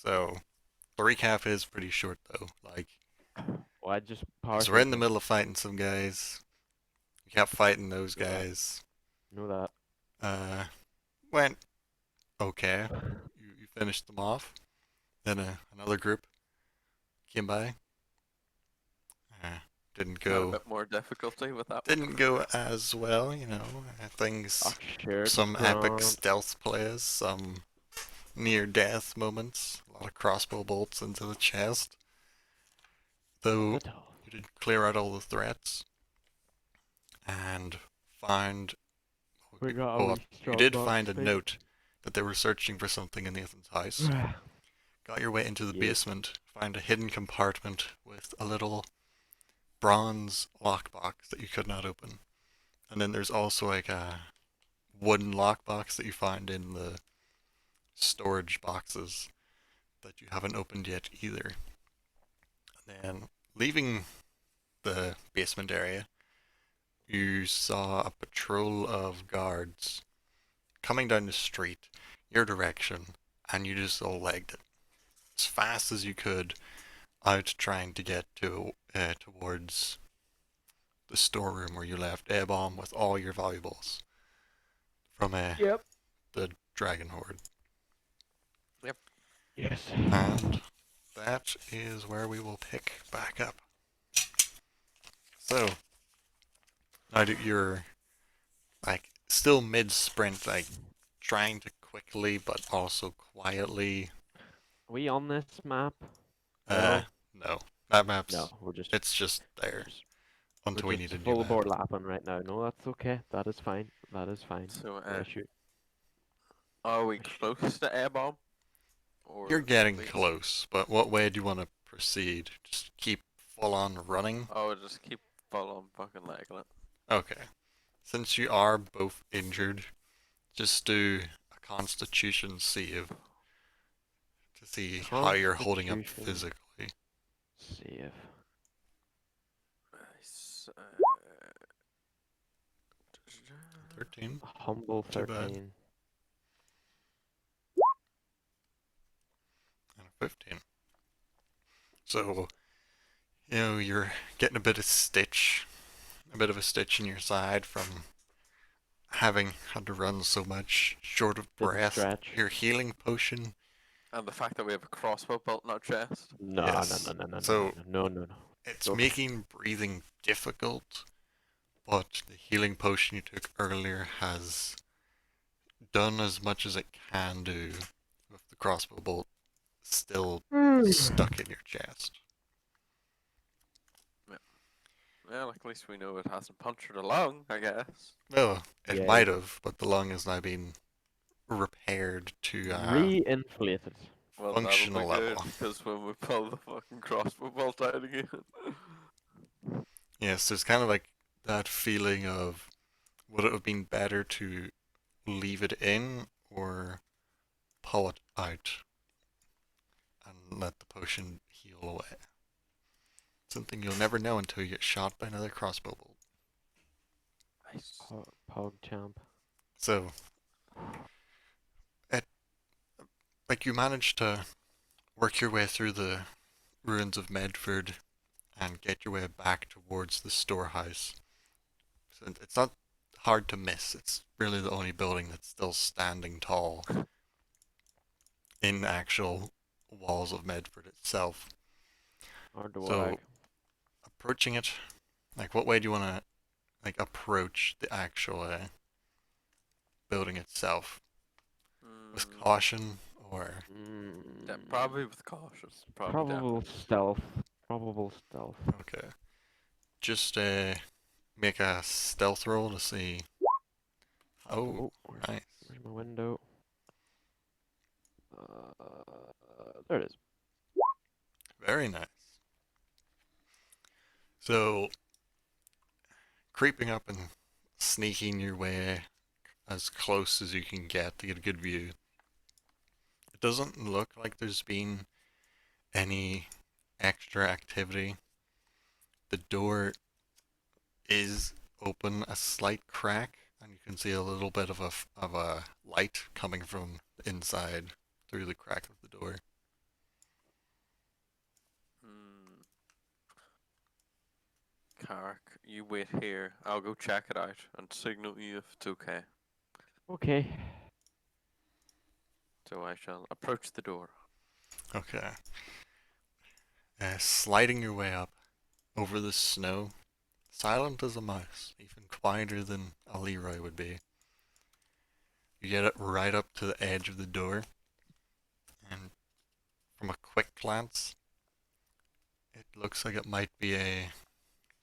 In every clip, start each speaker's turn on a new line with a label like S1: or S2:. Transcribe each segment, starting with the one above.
S1: So the recap is pretty short though. Like,
S2: Well, I just power
S1: because we're in
S2: through
S1: the
S2: this.
S1: middle of fighting some guys. We kept fighting those
S2: Know that.
S1: guys.
S2: Know that.
S1: Uh, Went okay. You finished them off. Then another group came by. Uh, didn't
S3: Had a
S1: go
S3: bit more difficulty with that one.
S1: didn't go as well.
S2: Oh,
S1: Things,
S2: sure,
S1: some epic
S2: grand.
S1: stealth plays, some near death moments, a lot of crossbow bolts into the chest.
S2: Love
S1: Though
S2: it all.
S1: you did clear out all the threats and find
S2: We
S1: okay,
S2: got a
S1: oh,
S2: wee
S1: you
S2: strong
S1: did
S2: box
S1: find a
S2: fight.
S1: note that they were searching for something in Nathan's house. Got your way into the
S2: Yes.
S1: basement, find a hidden compartment with a little bronze lockbox that you could not open. And then there's also like a wooden lockbox that you find in the storage boxes that you haven't opened yet either. And then leaving the basement area, you saw a patrol of guards coming down the street, your direction, and you just all legged it as fast as you could out trying to get towards the storeroom where you left A-Bomb with all your valuables from
S2: Yep.
S1: the Dragon Horde.
S3: Yep.
S2: Yes.
S1: And that is where we will pick back up. So, now that you're like still mid sprint, like trying to quickly but also quietly.
S2: Are we on this map?
S1: Uh,
S2: Well,
S1: no, that
S2: no.
S1: map's
S2: We're just
S1: it's just
S2: we're
S1: there
S2: just we're
S1: until we need
S2: just
S1: a new
S2: full
S1: map.
S2: aboard lapping right now. No, that's okay. That is fine. That is fine.
S3: So,
S2: No issue.
S3: are we
S2: No issue.
S3: close to air bomb?
S1: You're
S3: Or
S1: getting
S3: base?
S1: close, but what way do you want to proceed? Just keep full on running?
S3: Oh, just keep following fucking legging it.
S1: Okay. Since you are both injured, just do a constitution save to see how you're holding up
S2: Constitution
S1: physically.
S2: save.
S3: Nice.
S1: 13?
S2: Humble
S1: Too bad.
S2: 13.
S1: And a 15. So, you're getting a bit of a stitch in your side from having had to run so much, short of
S2: Didn't
S1: breath.
S2: stretch.
S1: Your healing potion,
S3: And the fact that we have a crossbow bolt in our chest.
S2: No, no, no,
S1: yes.
S2: no, no, no, no,
S1: So,
S2: no, no, no.
S1: it's
S2: Go.
S1: making breathing difficult, but the healing potion you took earlier has done as much as it can do with the crossbow bolt still stuck in your chest.
S3: Well, at least we know it hasn't punctured a lung, I guess.
S1: Well, it
S2: Yeah,
S1: might have, but the lung has now been repaired to a
S2: re-inflated.
S3: Well, that'll be
S1: functional
S3: good,
S1: level.
S3: because when we pull the fucking crossbow bolt out again.
S1: Yes, there's kind of like that feeling of would it have been better to leave it in or pull it out and let the potion heal away? Something you'll never know until you get shot by another crossbow bolt.
S3: Nice.
S2: Pogchamp.
S1: So, it like you managed to work your way through the ruins of Medford and get your way back towards the storehouse. So it's not hard to miss. It's really the only building that's still standing tall in the actual walls of Medford itself.
S2: Hard to
S1: So
S2: wag.
S1: approaching it, like what way do you want to like approach the actual building itself? With
S3: Mm,
S1: caution or
S3: yeah, probably with caution. Probably
S2: Probable
S3: definitely.
S2: stealth. Probable stealth.
S1: okay? Just make a stealth roll to see. Oh,
S2: Oh,
S1: nice,
S2: where's my window? There it is.
S1: very nice. So creeping up and sneaking your way as close as you can get to get a good view. It doesn't look like there's been any extra activity. The door is open, a slight crack, and you can see a little bit of a light coming from inside through the crack of the door.
S3: Carrick, you wait here. I'll go check it out and signal you if it's okay.
S2: Okay.
S3: So I shall approach the door.
S1: Okay. Sliding your way up over the snow, silent as a mouse, even quieter than a Leroy would be. You get it right up to the edge of the door, and from a quick glance, it looks like it might be a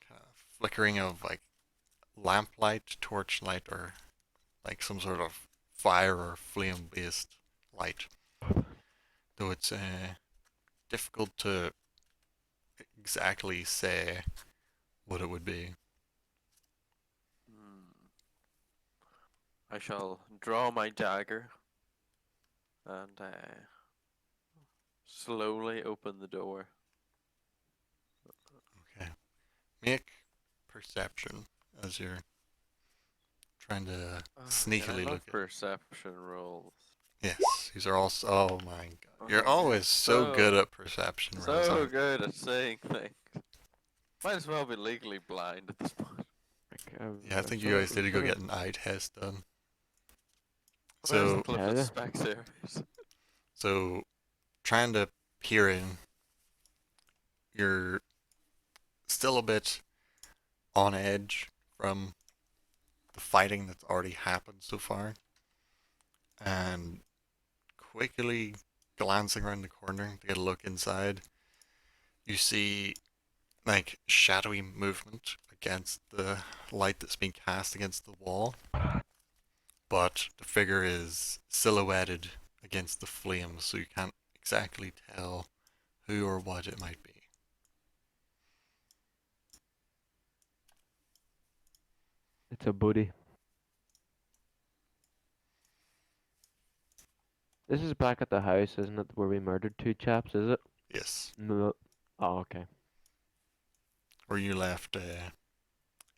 S1: kind of flickering of like lamplight, torchlight, or like some sort of fire or flame-based light. Though it's difficult to exactly say what it would be.
S3: I shall draw my dagger and slowly open the door.
S1: Okay. Make perception as you're trying to sneakily
S3: I love
S1: look at.
S3: perception rolls.
S1: Yes, these are all. Oh my god. You're
S3: Oh,
S1: always so good at perception rolls.
S3: So
S1: aren't you?
S3: good at saying things. Might as well be legally blind at this point.
S1: Yeah, I think you guys need to go get an eye test done.
S3: Where's
S1: So,
S3: the clip
S2: Yeah.
S3: of Specsavers?
S1: so trying to peer in, you're still a bit on edge from the fighting that's already happened so far, and quickly glancing around the corner to get a look inside, you see like shadowy movement against the light that's being cast against the wall, but the figure is silhouetted against the flames, so you can't exactly tell who or what it might be.
S2: It's a buddy. This is back at the house, isn't it? Where we murdered two chaps, is it?
S1: Yes,
S2: No. Oh, okay.
S1: or you left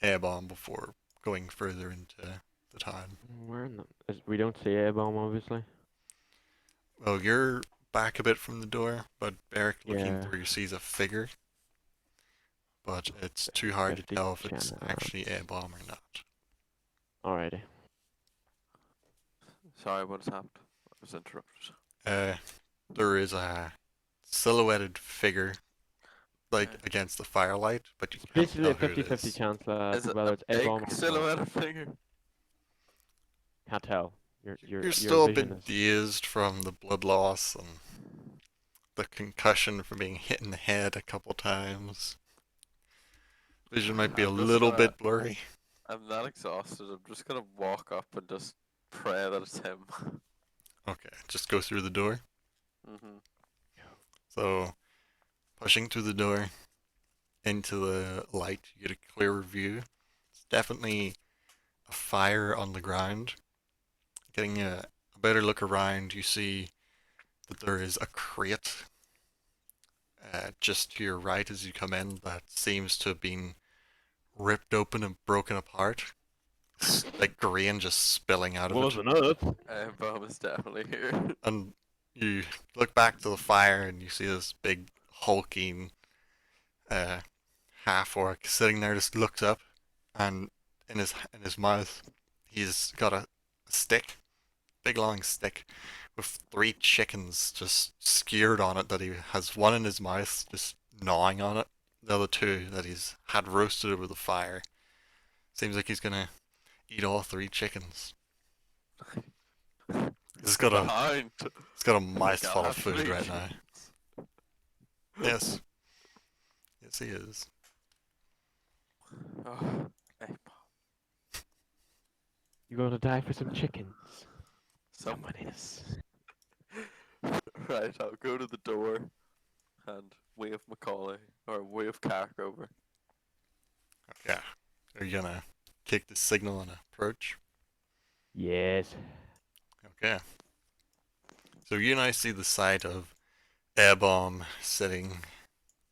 S1: Airborne before going further into the town.
S2: Where in the... we don't see A-bomb, obviously.
S1: Well, you're back a bit from the door, but Beric looking
S2: Yeah.
S1: through sees a figure. But it's too hard to
S2: 50
S1: tell if it's
S2: chance.
S1: actually A-bomb or not.
S2: Alrighty.
S3: Sorry, what has happened? I was interrupted.
S1: There is a silhouetted figure, like
S3: Okay.
S1: against the firelight, but you
S2: It's
S1: can't
S2: basically a
S1: tell who it
S2: 50-50
S1: is.
S2: chance
S3: Is it
S2: whether
S3: a
S2: it's A-bomb or
S3: big
S2: not.
S3: silhouette figure?
S2: Can't tell. Your
S1: You're still a
S2: vision
S1: bit
S2: is...
S1: dazed from the blood loss and the concussion from being hit in the head a couple times. Vision might be a
S3: I'm just
S1: little
S3: gonna-
S1: bit blurry.
S3: I'm not exhausted. I'm just gonna walk up and just pray that it's him.
S1: Okay, just go through the door.
S3: hmm
S1: So, pushing through the door into the light, you get a clearer view. It's definitely a fire on the ground. Getting a better look around, you see that there is a crate just to your right as you come in that seems to have been ripped open and broken apart. Like grain just spilling out of it.
S2: Wasn't it?
S3: Bob is definitely here.
S1: And you look back to the fire and you see this big hulking half orc sitting there, just looks up, and in his mouth he's got a stick, big long stick, with 3 chickens just skewered on it that he has one in his mouth just gnawing on it, the other 2 that he's had roasted over the fire. Seems like he's gonna eat all 3 chickens. He's got a
S3: Behind.
S1: He's got a mouthful of
S3: God,
S1: food right now.
S3: chickens.
S1: Yes. Yes, he is.
S3: Oh, hey, Bob.
S2: You're gonna die for some chickens.
S3: Someone
S2: Someone is.
S3: Right, I'll go to the door and wave Macaulay or wave Carrick over.
S1: Yeah. Are you gonna kick the signal and approach?
S2: Yes.
S1: Okay. So you now see the sight of Airbomb sitting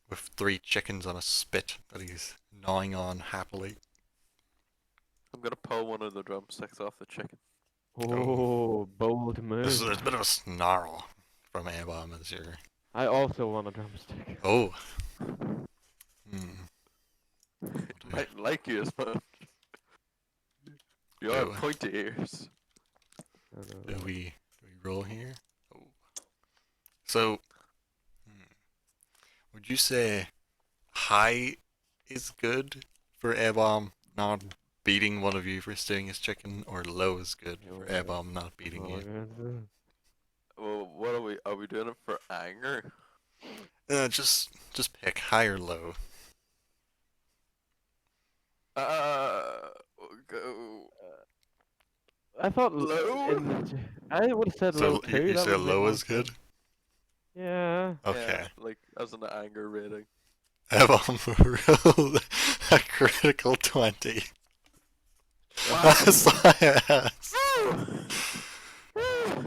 S1: with 3 chickens on a spit that he's gnawing on happily.
S3: I'm gonna pull one of the drumsticks off the chicken.
S2: Oh, bold move.
S1: There's a bit of a snarl from Airbomb as you're...
S2: I also want a drumstick.
S1: Oh. Hmm.
S3: Mightn't like you as much. You
S1: Do,
S3: have pointy ears.
S2: I know
S1: do
S2: that.
S1: we roll here? Oh. So, hmm, would you say high is good for A-bomb not beating one of you for stealing his chicken, or low is good for
S2: Yeah.
S1: A-bomb not beating
S2: Oh,
S1: you?
S2: God.
S3: Well, what are we? Are we doing it for anger?
S1: Just pick high or low.
S3: We'll go
S2: I thought
S3: low.
S2: I would have said low
S1: So
S2: too.
S1: you
S2: That
S1: say
S2: would make
S1: low
S2: more
S1: is good?
S2: sense. Yeah.
S1: Okay.
S3: Yeah, like as an anger rating.
S1: A-bomb rolled a critical 20.
S3: Wow.
S1: Science.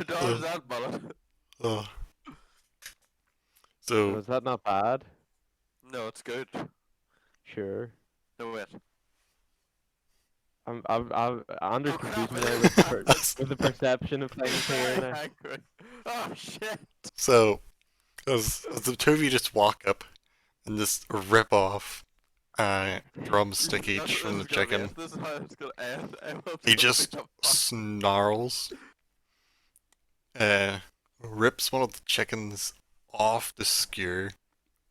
S3: Dodge that bullet.
S1: Oh.
S2: So
S1: So
S2: is that not bad?
S3: No, it's good.
S2: Sure.
S3: No wait.
S2: Andrew's
S3: Oh crap!
S2: confusing me
S3: It
S2: now
S3: is
S2: with
S3: happening.
S2: with the perception of
S3: I'm
S2: things here
S3: very
S2: now.
S3: angry. Oh shit!
S1: so as the two of you just walk up and just rip off drumstick
S3: That's
S1: each
S3: what
S1: from
S3: this
S1: the
S3: is gonna be.
S1: chicken.
S3: This is how it's gonna end. Everyone's
S1: He
S3: gonna beat
S1: just
S3: the fuck.
S1: snarls, uh, rips one of the chickens off the skewer,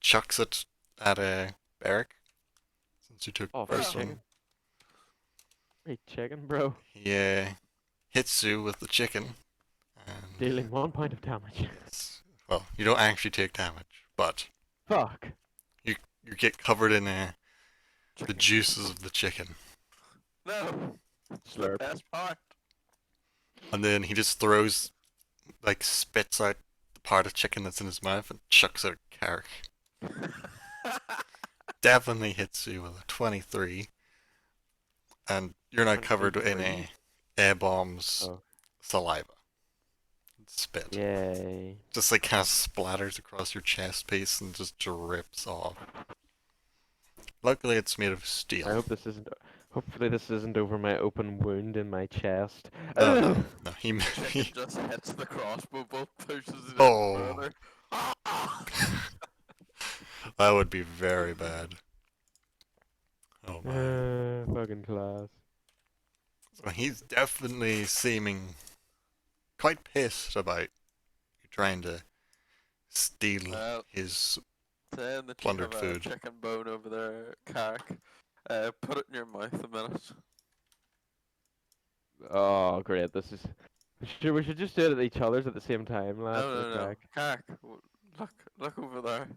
S1: chucks it at a Barrack. Since you took
S2: Oh,
S1: the
S2: free
S1: first
S3: Yeah.
S1: one,
S2: chicken. Free chicken, bro.
S1: he hits you with the chicken. And
S2: Dealing 1 point of damage.
S1: well, you don't actually take damage, but
S2: Fuck.
S1: you get covered in the
S3: Chicken.
S1: juices of the chicken.
S3: No. It's the
S2: Slurp.
S3: best part.
S1: And then he just throws, like, spits out the part of chicken that's in his mouth and chucks it at Carrick. Definitely hits you with a 23. And you're not covered in
S2: 23?
S1: air bombs
S2: Oh.
S1: saliva. Spit.
S2: Yay.
S1: Just like kind of splatters across your chest piece and just drips off. Luckily it's made of steel.
S2: I hope this isn't. Hopefully this isn't over my open wound in my chest.
S1: No, no, no.
S3: Chicken just hits the crossbow bolt, pushes it
S1: Oh.
S3: in further.
S1: That would be very bad. Oh my.
S2: Fucking class.
S1: So he's definitely seeming quite pissed about you trying to steal
S3: Well,
S1: his.
S3: saying that
S1: Plundered
S3: you have
S1: food.
S3: a chicken bone over there, Carrick. Put it in your mouth a minute.
S2: Oh, great. This is. We should just do it at each other's at the same time, lads.
S3: No, no,
S2: What the
S3: no.
S2: heck?
S3: Carrick, look over there.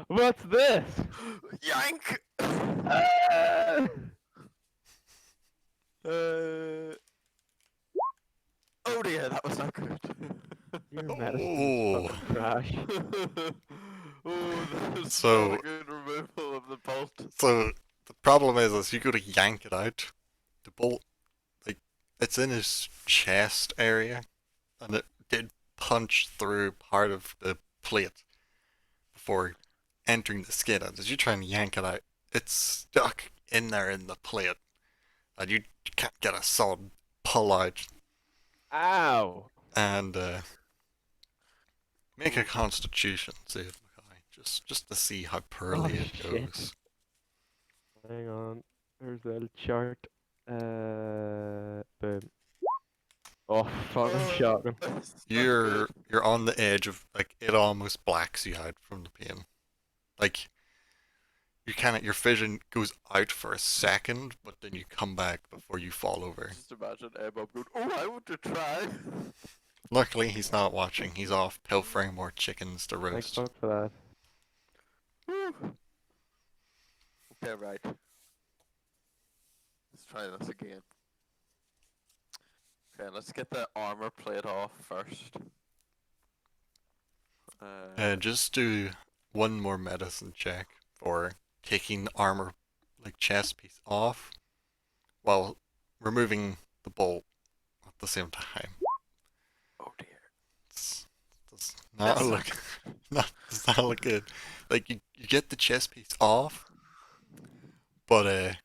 S2: What's this?
S3: Yank!
S2: Ah!
S3: Oh dear, that was not good.
S2: Your medicine
S1: Oh.
S2: is fucking trash.
S3: Oh, that was
S1: So-
S3: not a good removal of the bolt.
S1: So the problem is you go to yank it out, the bolt, like, it's in his chest area, and it did punch through part of the plate before entering the skin. And as you try and yank it out, it's stuck in there in the plate, and you can't get a solid pull out.
S2: Ow!
S1: And make a Constitution save, Mackay, just to see how poorly
S2: Oh,
S1: it
S2: shit.
S1: goes.
S2: Hang on. There's the little chart. Boom. Oh, fucking shocking.
S3: That's not
S1: You're
S3: good.
S1: you're on the edge of, like, it almost blacks you out from the pain. Like, you kind of, your vision goes out for a second, but then you come back before you fall over.
S3: Just imagine Bob going, oh, I want to try.
S1: Luckily, he's not watching. He's off pilfering more chickens to
S2: Thanks
S1: roast.
S2: fuck for that.
S3: Whew. Okay, right. Let's try this again. Okay, let's get the armor plate off first.
S1: Just do one more medicine check for taking the armor, like, chest piece off while removing the bolt at the same time.
S3: Oh dear.
S1: Does not
S3: That's not
S1: look does not look good. Like, you get the chest piece off, but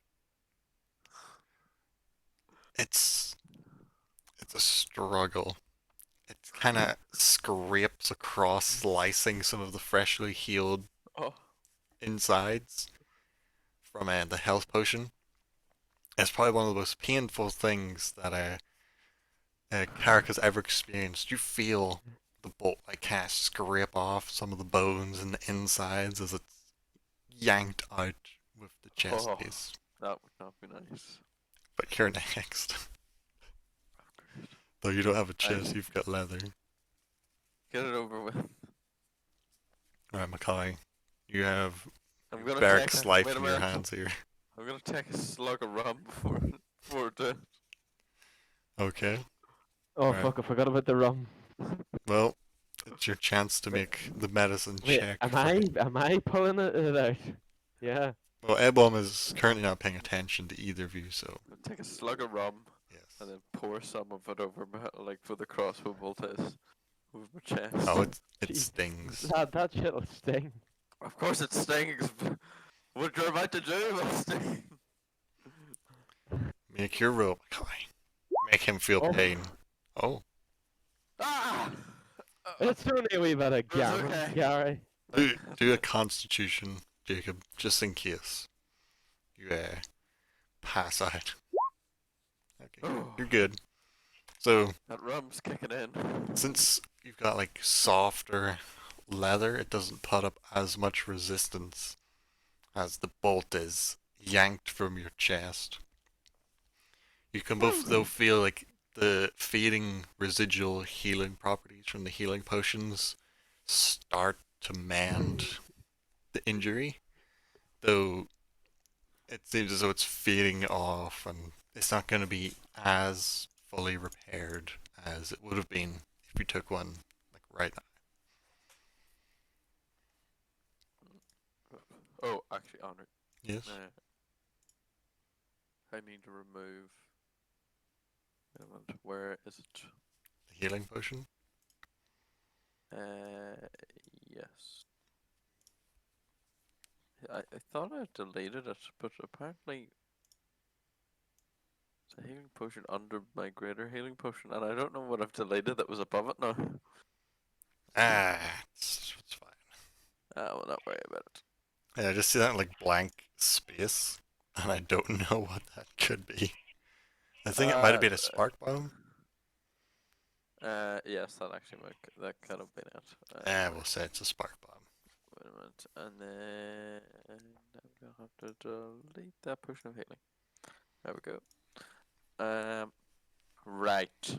S1: it's a struggle. It kind of scrapes across, slicing some of the freshly healed
S3: Oh,
S1: insides, from the health potion. It's probably one of the most painful things that a character has ever experienced. You feel the bolt like kind of scrape off some of the bones and the insides as it's yanked out with the chest
S3: Oh.
S1: piece.
S3: That would not be nice.
S1: But you're next. Though you don't have a chest, you've got leather.
S3: Get it over with.
S1: Alright, Mackay. You have
S3: I'm gonna
S1: Barrack's
S3: take
S1: life
S3: wait a
S1: in your
S3: minute.
S1: hands here.
S3: I'm gonna take a slug of rum before it does.
S1: Okay.
S2: Oh
S1: Right.
S2: fuck! I forgot about the rum.
S1: Well, it's your chance to make the medicine
S2: Wait,
S1: check.
S2: am I pulling it out? Yeah.
S1: Well, Ebom is currently not paying attention to either of you, so
S3: I'm gonna take a slug of rum
S1: yes.
S3: and then pour some of it over my, like for the crossbow bolt is over my chest.
S1: Oh, it
S2: Jeez.
S1: stings.
S2: That shit'll sting.
S3: Of course it stings. What you're about to do will sting.
S1: Make your roll, Mackay. Make him feel
S2: Oh.
S1: pain. Oh.
S3: Ah!
S2: It's only a wee bit of
S3: It's
S2: gammon,
S3: okay.
S2: Gary.
S1: Do a constitution, Jacob, just in case you pass out. Okay,
S3: Oh.
S1: you're good. So,
S3: That rum's kicking in.
S1: since you've got like softer leather, it doesn't put up as much resistance as the bolt is yanked from your chest. You can both though feel like the fading residual healing properties from the healing potions start to mend the injury, though it seems as though it's fading off and it's not going to be as fully repaired as it would have been if you took one like right now.
S3: Oh, actually, Honor.
S1: Yes.
S3: I need to remove. Wait a minute, where is it?
S1: The healing potion.
S3: Yes. I thought I deleted it, but apparently it's a healing potion under my greater healing potion, and I don't know what I've deleted that was above it now.
S1: It's fine.
S3: I will not worry about it.
S1: Yeah, I just see that like blank space, and I don't know what that could be. I think it might have been a spark bomb.
S3: Yes, that actually that could have been it.
S1: We'll say it's a spark bomb.
S3: Wait a minute, and then I'm gonna have to delete that potion of healing. There we go. Right.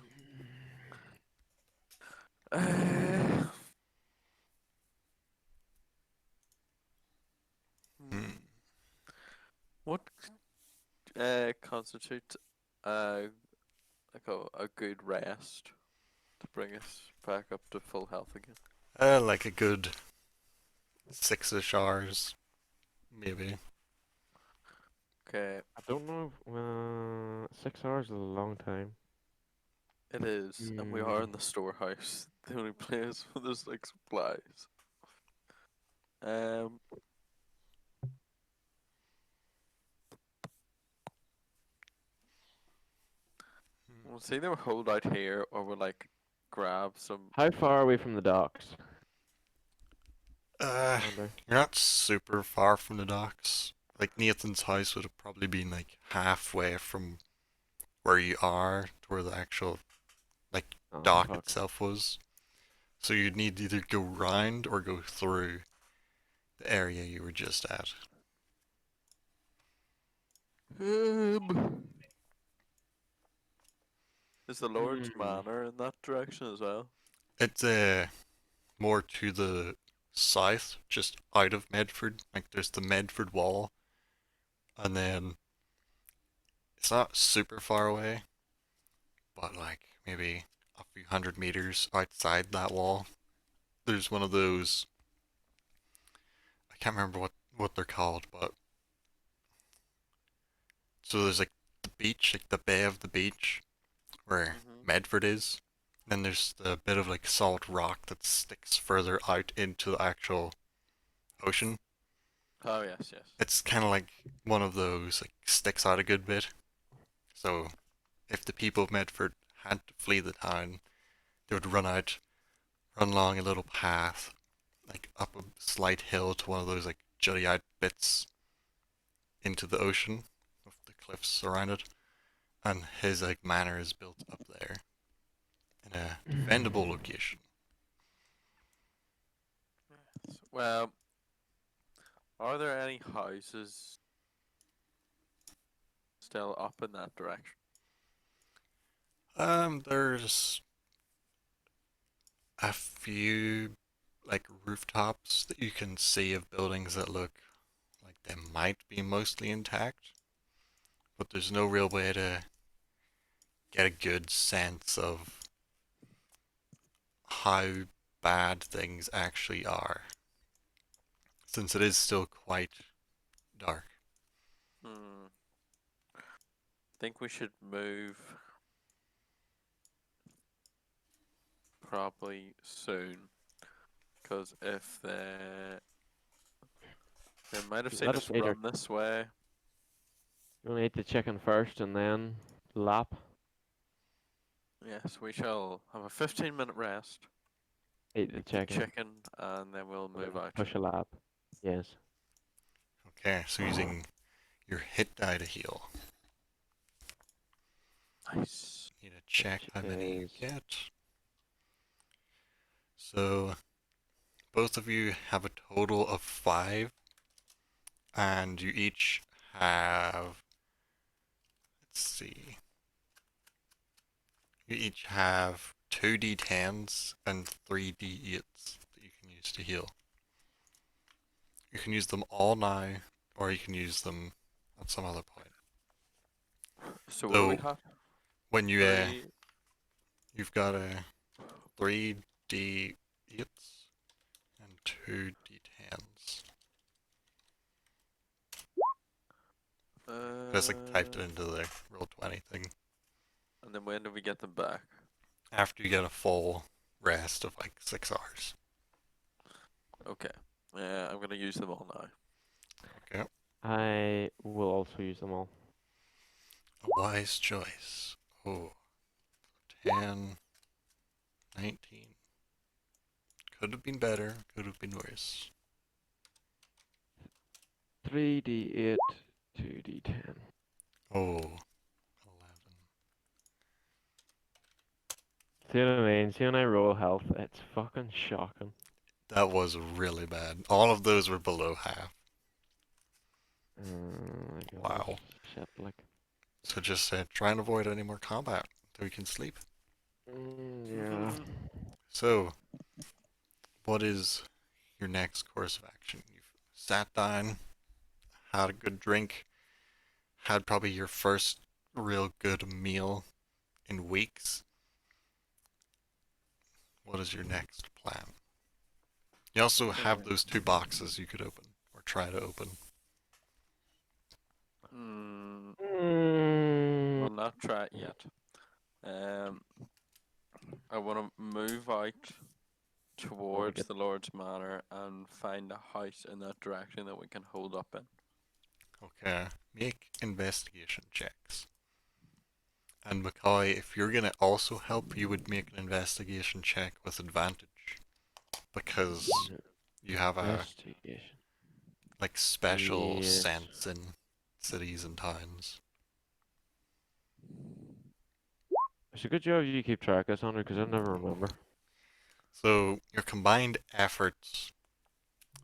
S1: Hmm.
S3: What constitutes like a good rest to bring us back up to full health again?
S1: Like a good 6-ish hours, maybe.
S3: Okay,
S2: I don't know. 6 hours is a long time.
S3: it is, and we are in the storehouse, the only place where there's like supplies. We'll see either hold out here or we'll like grab some.
S2: How far are we from the docks?
S1: Uh,
S2: I wonder.
S1: you're not super far from the docks. Like Nathan's house would have probably been like halfway from where you are to where the actual
S2: Oh,
S1: dock
S2: fuck.
S1: itself was. So you'd need to either go round or go through the area you were just at.
S3: Is the Lord's
S2: Hmm.
S3: Manor in that direction as well?
S1: It's more to the south, just out of Medford. Like there's the Medford Wall, and then it's not super far away, but like maybe a few hundred meters outside that wall, there's one of those. I can't remember what they're called, but so there's like the beach, like the bay of the beach, where
S3: Mhm.
S1: Medford is. Then there's the bit of like solid rock that sticks further out into the actual ocean.
S3: Oh yes, yes.
S1: It's kind of like one of those, like sticks out a good bit. So if the people of Medford had to flee the town, they would run along a little path, like up a slight hill to one of those like jutty out bits into the ocean with the cliffs around it, and his like manor is built up there in a defendable location.
S3: Well, are there any houses still up in that direction?
S1: There's a few like rooftops that you can see of buildings that look like they might be mostly intact, but there's no real way to get a good sense of how bad things actually are, since it is still quite dark.
S3: Hmm. Think we should move probably soon, because if they might have seen
S2: Let
S3: us
S2: us either
S3: run this way.
S2: you want to eat the chicken first and then lap.
S3: Yes, we shall have a 15-minute rest,
S2: Eat the
S3: eat the
S2: chicken.
S3: chicken, and then we'll move out.
S2: Push a lap. Yes.
S1: Okay, so using your hit die to heal.
S3: Nice.
S1: Need to check how many you
S2: is-
S1: get. So, both of you have a total of 5, and you each have. Let's see. You each have 2 d10s and 3 d8s that you can use to heal. You can use them all now, or you can use them at some other point.
S3: So what do we
S1: So,
S3: have?
S1: When you
S3: Three.
S1: you've got a 3 d8s and 2 d10s. Just like typed it into the Roll20 thing.
S3: And then when do we get them back?
S1: After you get a full rest of like 6 hours.
S3: Okay. Yeah, I'm gonna use them all now.
S1: Okay.
S2: I will also use them all.
S1: A wise choice. Oh. 10, 19. Could have been better, could have been worse.
S2: 3d8, 2d10.
S1: Oh. 11.
S2: See what I mean? See when I roll health, it's fucking shocking.
S1: That was really bad. All of those were below half.
S2: My God,
S1: Wow.
S2: shit, like.
S1: So just try and avoid any more combat so we can sleep.
S2: Yeah.
S1: So, what is your next course of action? You've sat down, had a good drink, had probably your first real good meal in weeks. What is your next plan? You also have those 2 boxes you could open, or try to open.
S3: We'll not try it yet. I want to move out towards the Lord's Manor and find a house in that direction that we can hold up in.
S1: Okay, make investigation checks. And McCoy, if you're gonna also help, you would make an investigation check with advantage. Because you have a
S2: Investigation.
S1: like special
S2: Yes.
S1: sense in cities and towns.
S2: It's a good job you keep track of this, Andrew, because I never remember.
S1: So your combined efforts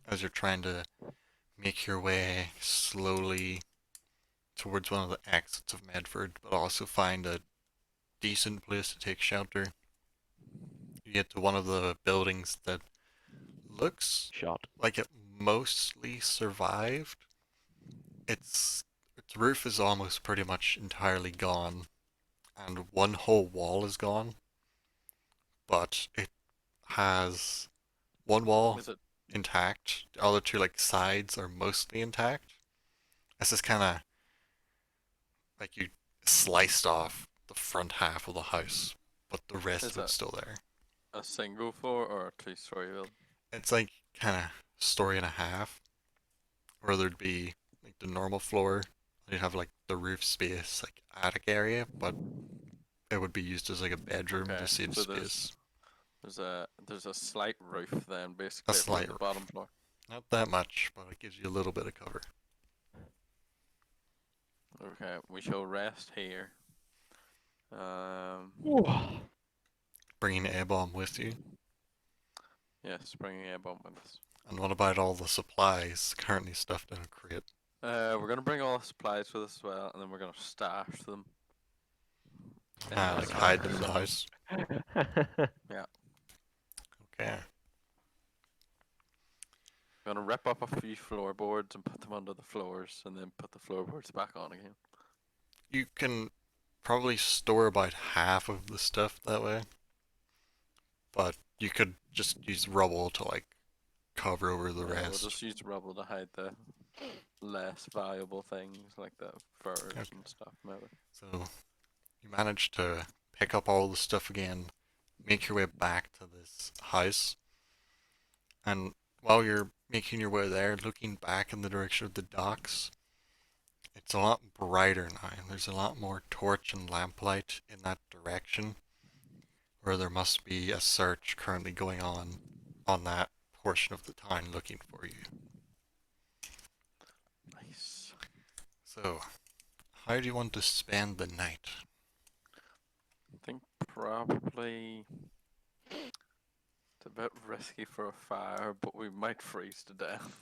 S1: as you're trying to make your way slowly towards one of the exits of Medford, but also find a decent place to take shelter. You get to one of the buildings that looks
S2: Shot.
S1: like it mostly survived. Its roof is almost pretty much entirely gone, and one whole wall is gone. But it has one wall
S3: Is it?
S1: intact. The other 2 like sides are mostly intact. It's just kind of like you sliced off the front half of the house, but the rest
S3: Is
S1: of
S3: that-
S1: it's still there.
S3: A single floor or a 2-story building?
S1: It's like kind of story and a half, where there'd be like the normal floor, and you'd have like the roof space, like attic area, but it would be used as like a bedroom
S3: Okay,
S1: to save
S3: so
S1: space.
S3: There's a slight roof then, basically,
S1: slight
S3: from the
S1: roof.
S3: bottom floor.
S1: Not that much, but it gives you a little bit of cover.
S3: Okay, we shall rest here.
S1: Bringing a bomb with you.
S3: Yes, bringing a bomb with us.
S1: And what about all the supplies currently stuffed in a crate?
S3: We're gonna bring all the supplies with us as well, and then we're gonna stash them.
S1: Like hide them in the house. Okay.
S3: We're gonna rip up a few floorboards and put them under the floors, and then put the floorboards back on again.
S1: You can probably store about half of the stuff that way. But you could just use rubble to like cover over the
S3: Yeah, we'll
S1: rest.
S3: just use rubble to hide the less valuable things like the furs
S1: Okay.
S3: and stuff, maybe.
S1: So you manage to pick up all the stuff again, make your way back to this house, and while you're making your way there, looking back in the direction of the docks, it's a lot brighter now. There's a lot more torch and lamplight in that direction, where there must be a search currently going on that portion of the town looking for you.
S3: Nice.
S1: So, how do you want to spend the night?
S3: I think probably it's a bit risky for a fire, but we might freeze to death.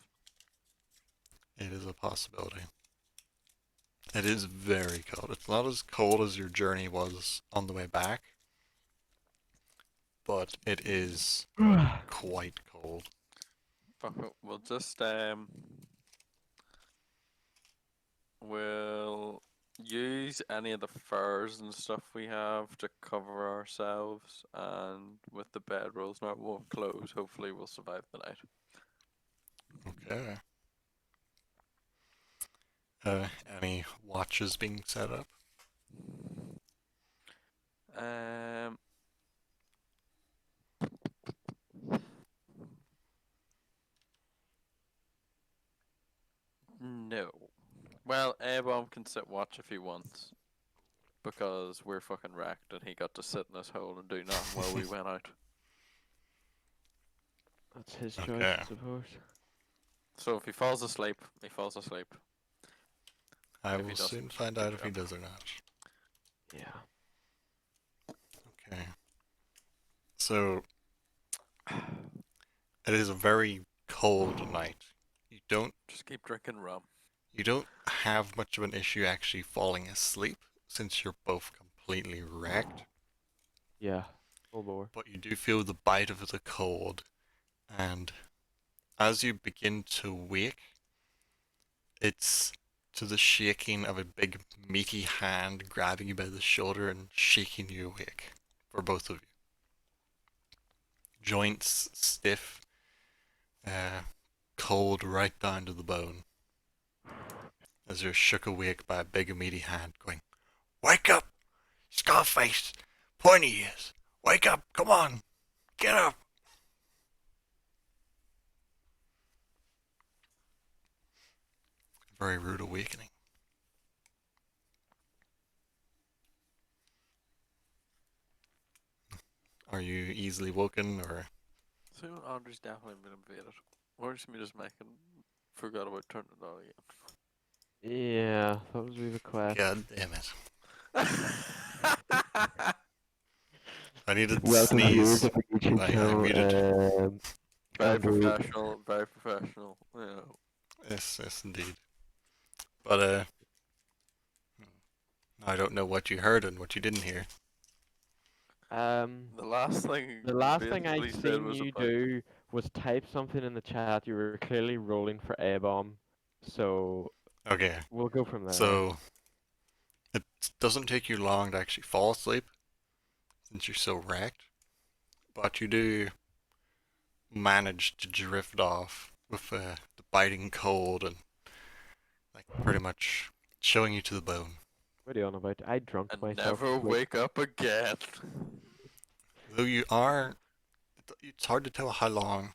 S1: It is a possibility. It is very cold. It's not as cold as your journey was on the way back, but it is quite cold.
S3: Fuck it, we'll just we'll use any of the furs and stuff we have to cover ourselves, and with the bedrolls and our warm clothes, hopefully we'll survive the night.
S1: Okay. Any watches being set up?
S3: Um. No. Well, A-Bomb can sit watch if he wants. Because we're fucking wrecked and he got to sit in his hole and do nothing while we went out.
S2: That's his choice,
S1: Okay.
S2: I suppose.
S3: So if he falls asleep, he falls asleep.
S1: I
S3: If he
S1: will
S3: doesn't,
S1: soon find
S3: good
S1: out if he
S3: job.
S1: does or not.
S2: Yeah.
S1: Okay. So, it is a very cold night.
S3: Just keep drinking rum.
S1: You don't have much of an issue actually falling asleep since you're both completely wrecked,
S2: Yeah. Oh more.
S1: but you do feel the bite of the cold, and as you begin to wake, it's to the shaking of a big meaty hand grabbing you by the shoulder and shaking you awake for both of you. Joints stiff, cold right down to the bone, as you're shook awake by a big meaty hand going, "Wake up! Scarface! Pointy ears! Wake up! Come on! Get up!" Very rude awakening. Are you easily woken, or
S3: So Andrew's definitely been invaded. Or just me just making forgot about turning it on
S2: Yeah, that was a wee bit quiet.
S1: God damn it. I needed to
S2: Welcome viewers
S1: sneeze.
S2: of the YouTube
S1: I
S2: channel.
S1: muted.
S3: Very
S2: Andrew-
S3: professional, very professional. Yeah.
S1: Yes, yes indeed. But I don't know what you heard and what you didn't hear.
S3: The last thing
S2: I
S3: basically said
S2: seen
S3: was
S2: you
S3: about-
S2: do was type something in the chat. You were clearly rolling for A-bomb, so
S1: Okay,
S2: we'll go from there.
S1: so it doesn't take you long to actually fall asleep since you're so wrecked, but you do manage to drift off with the biting cold and like pretty much showing you to the bone.
S2: What are you on about? I drunk
S3: and
S2: myself.
S3: never
S2: to sleep.
S3: wake up again.
S1: Though you are, it's hard to tell how long,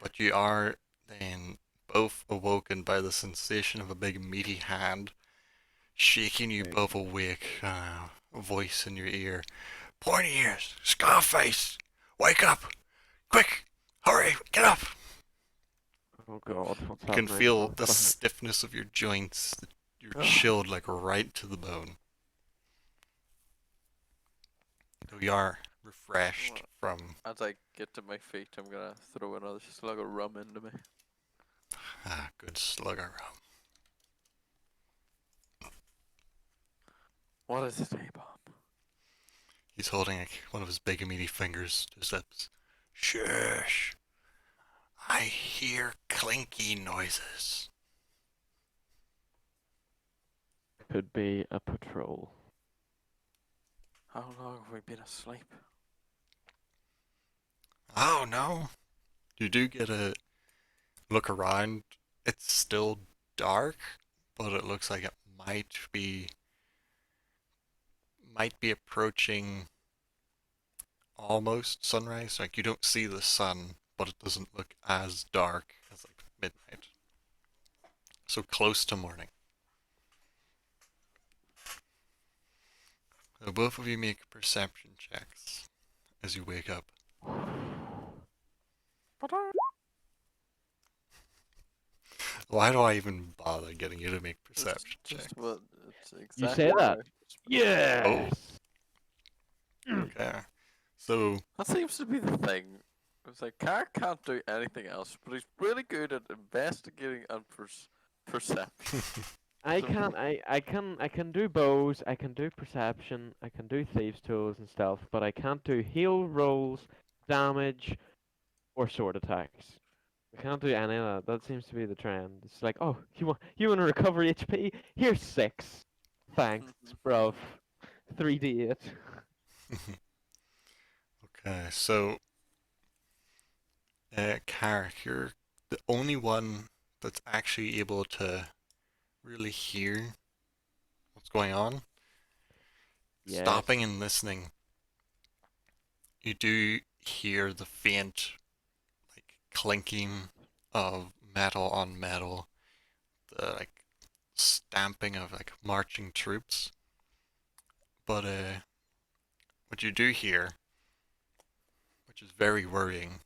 S1: but you are then both awoken by the sensation of a big meaty hand shaking you
S2: Right.
S1: both awake, a voice in your ear. "Pointy ears! Scarface! Wake up! Quick! Hurry! Get up!"
S2: Oh god, what's
S1: You can
S2: happening?
S1: feel
S2: I've
S1: the
S2: gotta-
S1: stiffness of your joints, You're
S3: Ugh.
S1: chilled like right to the bone. Though you are refreshed from
S3: As I get to my feet, I'm gonna throw another slug of rum into me.
S1: good slug of rum.
S3: What is it, A-bomb?
S1: He's holding like one of his big meaty fingers to his lips. Shush! I hear clinky noises.
S2: Could be a patrol.
S3: How long have we been asleep?
S1: Oh no! You do get a look around. It's still dark, but it looks like it might be approaching almost sunrise. Like you don't see the sun, but it doesn't look as dark as like midnight. So close to morning. So both of you make perception checks as you wake up. Why do I even bother getting you to make perception checks?
S3: Just what it's exactly
S2: You say that?
S3: right.
S2: Yes.
S1: Okay. So
S3: That seems to be the thing. It's like Car can't do anything else, but he's really good at investigating and perception.
S2: I can do bows, I can do perception, I can do thieves tools and stealth, but I can't do heal rolls, damage, or sword attacks. I can't do any of that. That seems to be the trend. It's like, oh, you want to recover HP? Here's 6. Thanks, bruv. 3d8.
S1: okay, so Karak, you're the only one that's actually able to really hear what's going on.
S2: Yes.
S1: Stopping and listening, you do hear the faint, like clinking of metal on metal, the like stamping of like marching troops. But what you do hear, which is very worrying,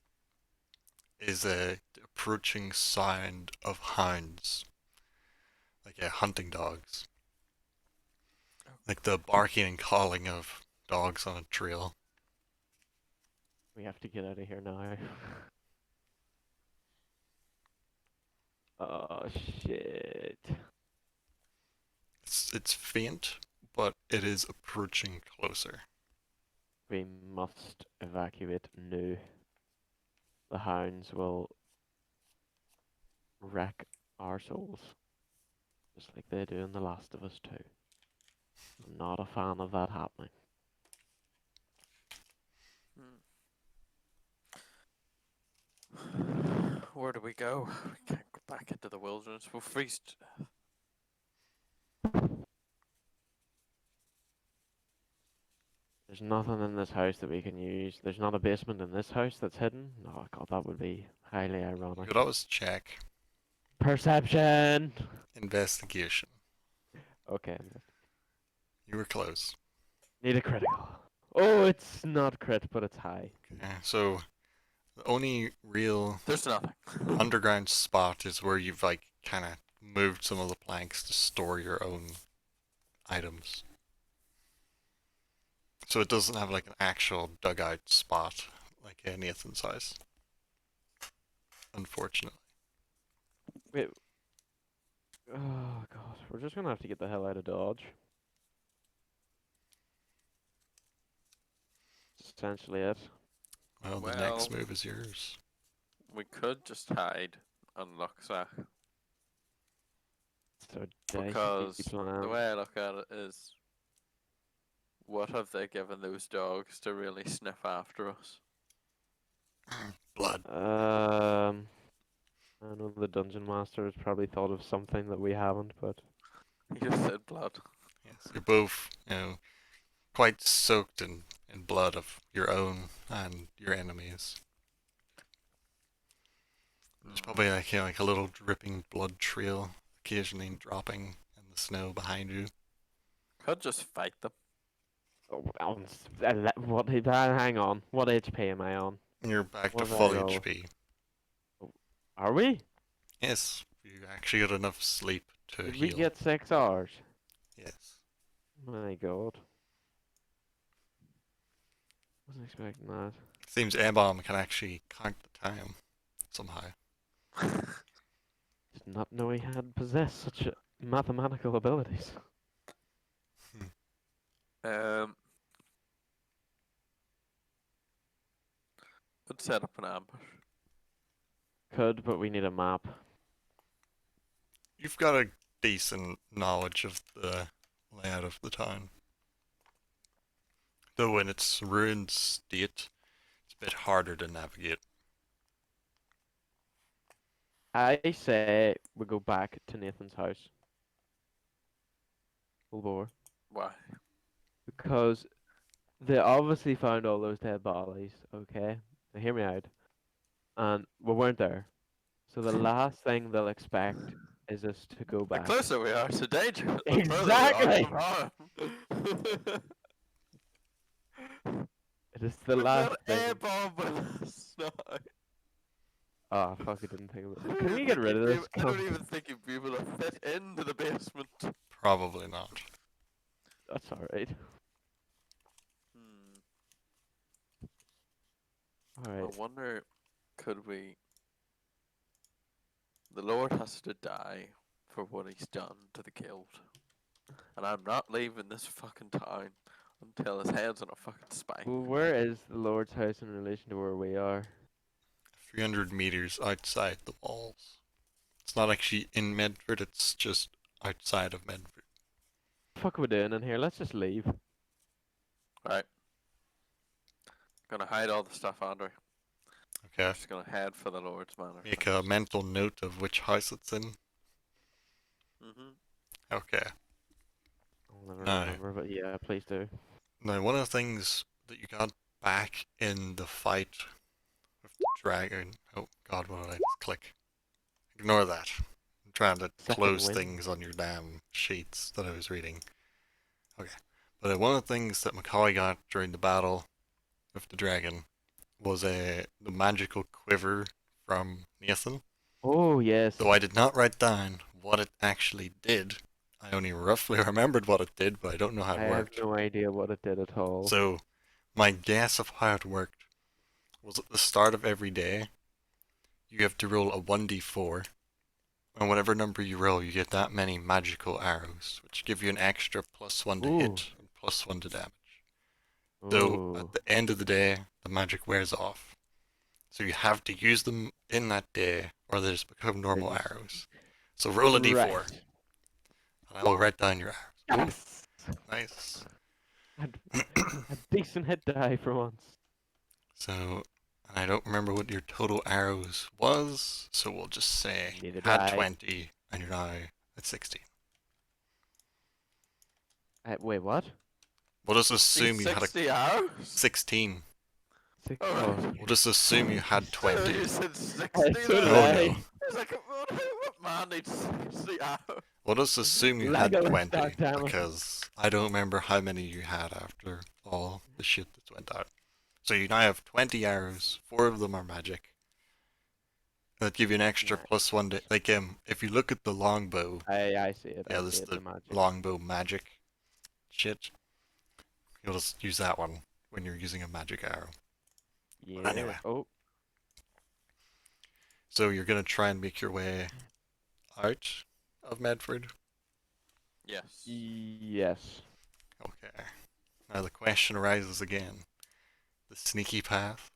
S1: is a approaching sound of hounds, like hunting dogs, like the barking and calling of dogs on a trail.
S2: We have to get out of here now. Oh shit.
S1: It's faint, but it is approaching closer.
S2: We must evacuate now. The hounds will wreck our souls. Just like they do in The Last of Us 2. I'm not a fan of that happening.
S3: Where do we go? We can't go back into the wilderness. We'll freeze to death.
S2: There's nothing in this house that we can use. There's not a basement in this house that's hidden. Oh god, that would be highly
S1: You
S2: ironic.
S1: could always check
S2: Perception!
S1: investigation.
S2: Okay.
S1: You were close.
S2: Need a critical. Oh, it's not crit, but it's high.
S1: Okay, so the only real
S3: There's nothing.
S1: underground spot is where you've like kind of moved some of the planks to store your own items. So it doesn't have like an actual dugout spot like Nathan's house. Unfortunately.
S2: Wait. Oh god, we're just gonna have to get the hell out of Dodge. That's essentially it.
S1: Well, the next
S3: Well-
S1: move is yours.
S3: We could just hide on Luxac.
S2: So
S3: Because
S2: dicey plan.
S3: The way I look at it is, what have they given those dogs to really sniff after us?
S1: Blood.
S2: I know the dungeon master has probably thought of something that we haven't, but
S3: You just said blood.
S1: Yes, you're both, quite soaked in blood of your own and your enemies. There's probably like a little dripping blood trail occasionally dropping in the snow behind you.
S3: Could just fight them.
S2: oh, what? Hang on. What HP am I on?
S1: You're back to
S2: What
S1: full
S2: roll?
S1: HP.
S2: Are we?
S1: Yes, you actually got enough sleep to
S2: Did
S1: heal.
S2: we get 6 hours?
S1: Yes.
S2: My god. Wasn't expecting that.
S1: Seems A-bomb can actually count the time somehow.
S2: Did not know he had possessed such mathematical abilities.
S3: Um, could set up an ambush.
S2: Could, but we need a map.
S1: You've got a decent knowledge of the layout of the town. Though in its ruined state, it's a bit harder to navigate.
S2: I say we go back to Nathan's house. Full bore.
S3: Why?
S2: Because they obviously found all those dead bodies, okay? Now hear me out. And we weren't there. So the last thing they'll expect is us to go
S3: The
S2: back.
S3: closer we are to danger, the
S2: Exactly.
S3: further we are from harm.
S2: It is the
S3: We've
S2: last
S3: got
S2: thing.
S3: air bomb with us now.
S2: Oh, fuck, I didn't think of
S3: I
S2: it.
S3: don't
S2: Can we
S3: even
S2: get
S3: think
S2: rid of
S3: you'd be
S2: this?
S3: I don't even think you'd be able to fit into the basement.
S1: Probably not.
S2: That's alright. Alright.
S3: I wonder, could we... The Lord has to die for what he's done to the guild. And I'm not leaving this fucking town until his head's on a fucking spike.
S2: Well, where is the Lord's house in relation to where we are?
S1: 300 meters outside the walls. It's not actually in Medford, it's just outside of Medford.
S2: What the fuck are we doing in here? Let's just leave.
S3: Right. Gonna hide all the stuff, Andrew.
S1: Okay.
S3: Just gonna head for the Lord's Manor.
S1: Make a mental note of which house it's in. Okay.
S2: I'll never
S1: No.
S2: remember, but yeah, please do.
S1: Now, one of the things that you got back in the fight with the dragon... Oh god, what did I just click? Ignore that. I'm trying to
S2: Second
S1: close
S2: wind.
S1: things on your damn sheets that I was reading. Okay. But one of the things that McCoy got during the battle with the dragon was the magical quiver from Nathan.
S2: Oh, yes.
S1: Though I did not write down what it actually did. I only roughly remembered what it did, but I don't know how
S2: I
S1: it
S2: have
S1: worked.
S2: no idea what it did at all.
S1: So, my guess of how it worked was at the start of every day, you have to roll a 1d4, and whatever number you roll, you get that many magical arrows, which give you an extra +1 to
S2: Ooh.
S1: hit and +1 to damage. Though,
S2: Ooh.
S1: at the end of the day, the magic wears off. So you have to use them in that day, or they just become normal
S2: They just-
S1: arrows. So roll a d4,
S2: Right.
S1: and I will write down your arrows.
S2: Yes!
S1: Ooh, nice.
S2: A decent hit die for once.
S1: So, I don't remember what your total arrows was, so we'll just say
S2: Neither
S1: you
S2: do
S1: had
S2: I.
S1: 20, and you're now at 16.
S2: Wait, what?
S1: We'll just assume you had
S3: 60 hours?
S1: 16.
S2: Six,
S3: Oh,
S2: oh.
S3: right.
S1: We'll just assume you had 20.
S3: You said 60
S2: So did
S3: there.
S1: Oh
S2: I.
S1: no.
S3: It's like, what man needs 60 hours?
S1: We'll just assume you had
S2: Legolas
S1: 20,
S2: Dark
S1: because I don't remember how many you had after all the shit that went out. So you now have 20 arrows, 4 of them are magic. That give you an extra
S2: Nice.
S1: +1 to, like, if you look at the longbow,
S2: I see it.
S1: yeah,
S2: I
S1: this
S2: see
S1: is
S2: it,
S1: the
S2: magic.
S1: longbow magic shit. You'll just use that one when you're using a magic arrow.
S2: Yeah.
S1: anyway.
S2: Oh,
S1: So you're gonna try and make your way out of Medford?
S3: Yes.
S2: yes.
S1: Okay. Now the question arises again. The sneaky path?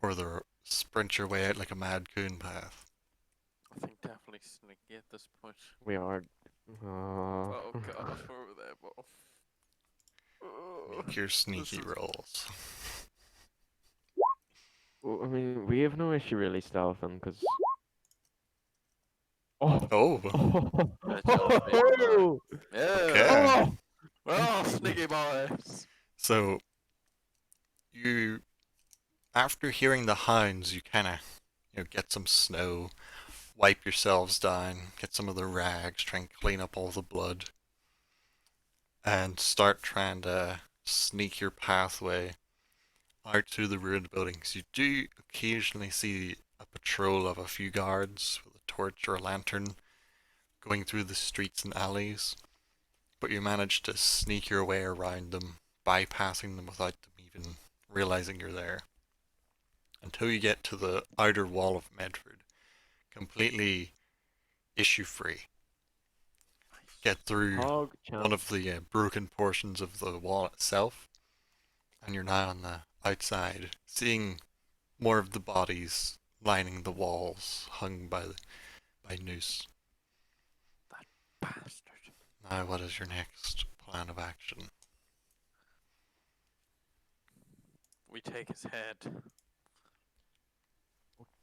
S1: Or the sprint your way out like a mad coon path?
S3: I think definitely sneaky at this point.
S2: We are.
S3: Oh god, where were they both?
S1: Make your sneaky
S3: is-
S1: rolls.
S2: Well, I mean, we have no issue really stealthing, because. Oh!
S1: Oh!
S2: Oh!
S3: Yeah.
S1: Okay.
S2: Oh!
S3: We're all sneaky boys.
S1: So, you, after hearing the hounds, you kind of, get some snow, wipe yourselves down, get some of the rags, try and clean up all the blood, and start trying to sneak your pathway out through the ruined buildings. You do occasionally see a patrol of a few guards with a torch or a lantern going through the streets and alleys, but you manage to sneak your way around them, bypassing them without them even realizing you're there, until you get to the outer wall of Medford, completely issue-free. Get through
S2: Hog
S1: one
S2: champ.
S1: of the broken portions of the wall itself, and you're now on the outside, seeing more of the bodies lining the walls, hung by noose.
S3: Bastard.
S1: Now, what is your next plan of action?
S3: We take his head.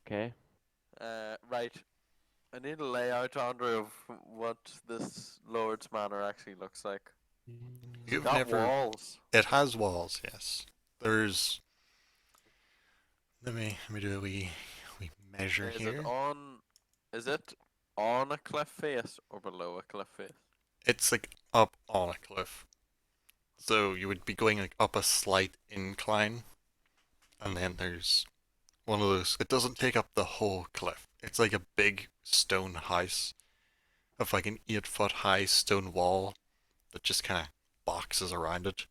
S2: Okay.
S3: Right. I need a layout, Andre, of what this Lord's Manor actually looks like.
S1: You've
S3: Got
S1: never.
S3: walls.
S1: It has walls, yes. There's. Let me do a wee measure
S3: Is
S1: here.
S3: it on? Is it on a cliff face or below a cliff face?
S1: It's like up on a cliff. So you would be going like up a slight incline, and then there's one of those. It doesn't take up the whole cliff. It's like a big stone house of like an 8-foot high stone wall that just kind of boxes around it.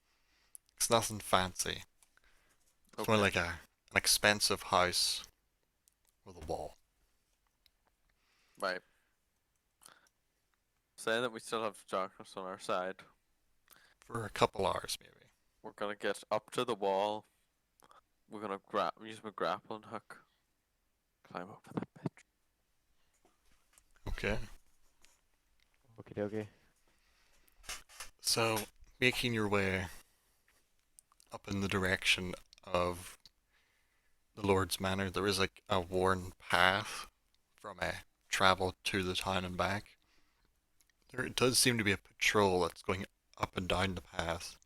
S1: It's nothing fancy. It's more like an expensive house with a wall.
S3: Right. Say that we still have darkness on our side.
S1: For a couple hours, maybe.
S3: We're gonna get up to the wall. We're gonna use my grappling hook. Climb over that bitch.
S1: Okay.
S2: Okie dokie.
S1: So, making your way up in the direction of the Lord's Manor, there is like a worn path from a travel to the town and back. There does seem to be a patrol that's going up and down the path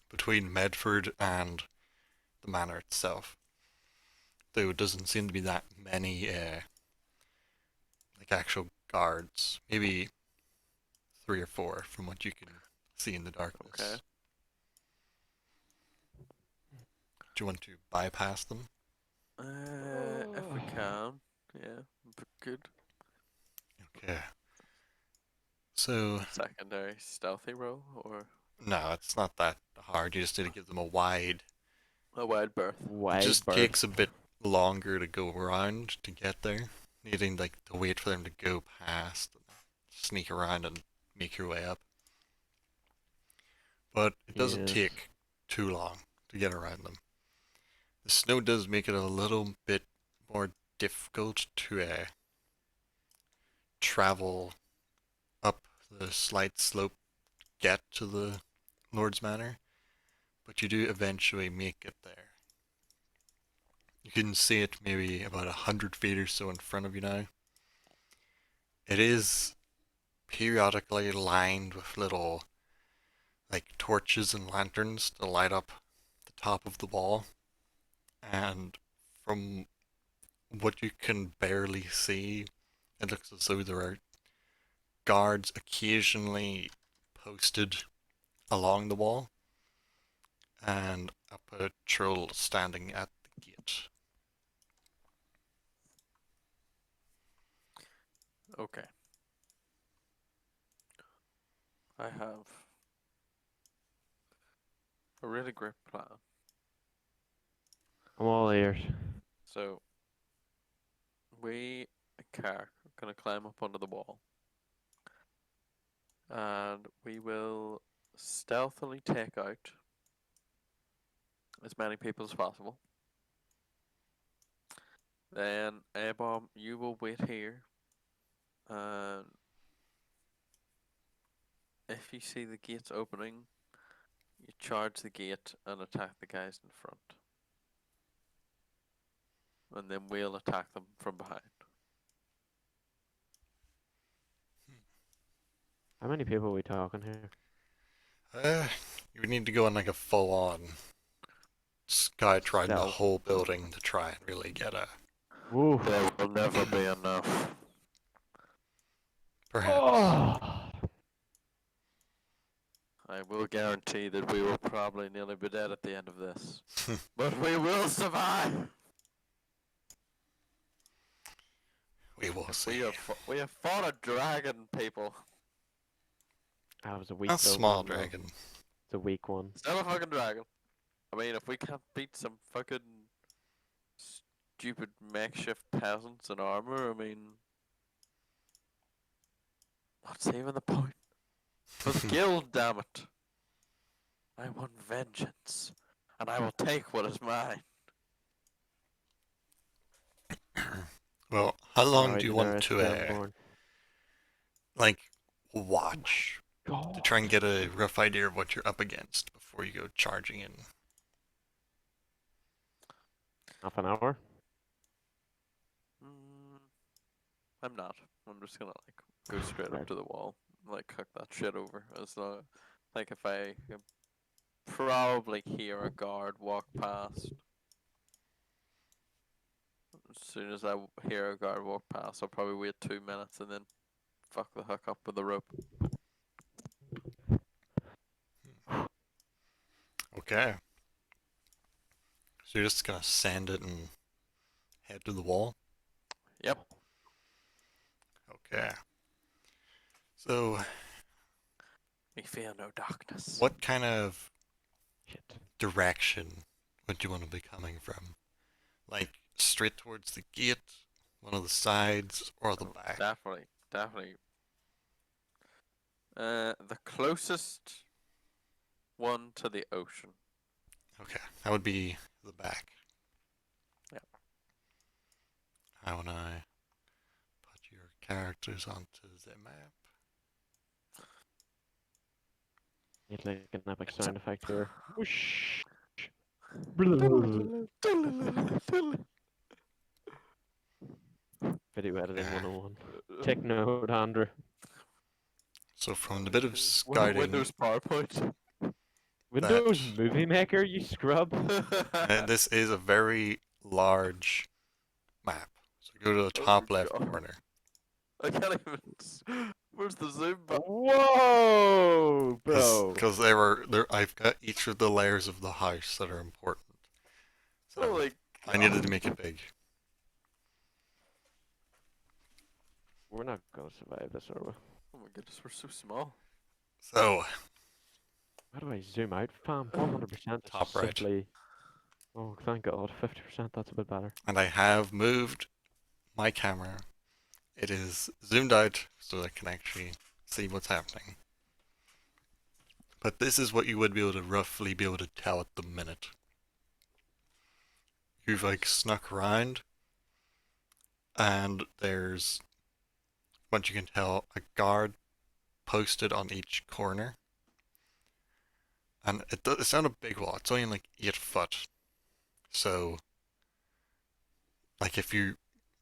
S1: between Medford and the manor itself. Though it doesn't seem to be that many like actual guards. Maybe 3 or 4 from what you can see in the darkness.
S3: Okay.
S1: Do you want to bypass them?
S3: If we can, yeah, good.
S1: Okay. So,
S3: Secondary stealthy roll or
S1: no, it's not that hard. You just need to give them a wide.
S3: a wide berth.
S1: It
S2: Wide
S1: just
S2: berth.
S1: takes a bit longer to go around to get there. Needing like to wait for them to go past, and sneak around and make your way up. But it doesn't
S2: Yes.
S1: take too long to get around them. The snow does make it a little bit more difficult to travel up the slight slope to get to the Lord's Manor, but you do eventually make it there. You can see it maybe about 100 feet or so in front of you now. It is periodically lined with little like torches and lanterns to light up the top of the wall, and from what you can barely see, it looks as though there are guards occasionally posted along the wall, and a patrol standing at the gate.
S3: Okay. I have a really great plan.
S2: I'm all ears.
S3: So we are gonna climb up onto the wall. And we will stealthily take out as many people as possible. Then A-bomb, you will wait here. And if you see the gates opening, you charge the gate and attack the guys in front. And then we'll attack them from behind.
S2: How many people are we talking here?
S1: You would need to go on like a full-on scout around the
S2: Stealth.
S1: whole building to try and really get a
S2: Woo.
S3: There will never be enough.
S1: perhaps.
S2: Oh.
S3: I will guarantee that we will probably nearly be dead at the end of this. But we will survive!
S1: We will see.
S3: We have fought a dragon, people.
S2: That was a weak
S1: A
S2: little
S1: small
S2: one, though.
S1: dragon.
S2: It's a weak one.
S3: Still a fucking dragon. I mean, if we can't beat some fucking stupid makeshift peasants in armor, I mean, what's even the point? For the guild, damn it! I want vengeance, and I will take what is mine.
S1: Well, how long
S2: Alright,
S1: do you
S2: Daenerys
S1: want to,
S2: Dragonborn.
S1: like, watch to
S2: God.
S1: try and get a rough idea of what you're up against before you go charging in?
S2: Half an hour?
S3: I'm not. I'm just gonna like go straight up to the wall, like cook that shit over. As long, like if I can probably hear a guard walk past. As soon as I hear a guard walk past, I'll probably wait 2 minutes and then fuck the hook up with the rope.
S1: Okay. So you're just gonna sand it and head to the wall?
S3: Yep.
S1: Okay. So,
S3: We fear no darkness.
S1: what kind of
S2: Shit.
S1: direction would you want to be coming from? Like, straight towards the gate, one of the sides, or the back?
S3: Definitely, definitely. The closest one to the ocean.
S1: Okay, that would be the back.
S3: Yep.
S1: How would I put your characters onto the map?
S2: Need like an epic sound effect here. Whoosh. Video editing
S1: Yeah.
S2: 101. Take note, Andrew.
S1: So from the bit of scouting,
S3: Windows PowerPoint.
S2: Windows Movie Maker, you scrub.
S1: this is a very large map. So go to the top left
S3: God.
S1: corner.
S3: I can't even. Where's the zoom button?
S2: Whoa, bro.
S1: Because I've got each of the layers of the house that are important. So
S3: Holy
S1: I needed
S3: God.
S1: to make it big.
S2: We're not gonna survive this, are we?
S3: Oh my goodness, we're so small.
S1: So,
S2: How do I zoom out, fam? 100%
S1: Top right.
S2: simply... Oh, thank God. 50%, that's a bit better.
S1: and I have moved my camera. It is zoomed out so I can actually see what's happening. But this is what you would be able to roughly be able to tell at the minute. You've like snuck around, and there's, what you can tell, a guard posted on each corner. And it's not a big wall, it's only like 8 foot. So, like if you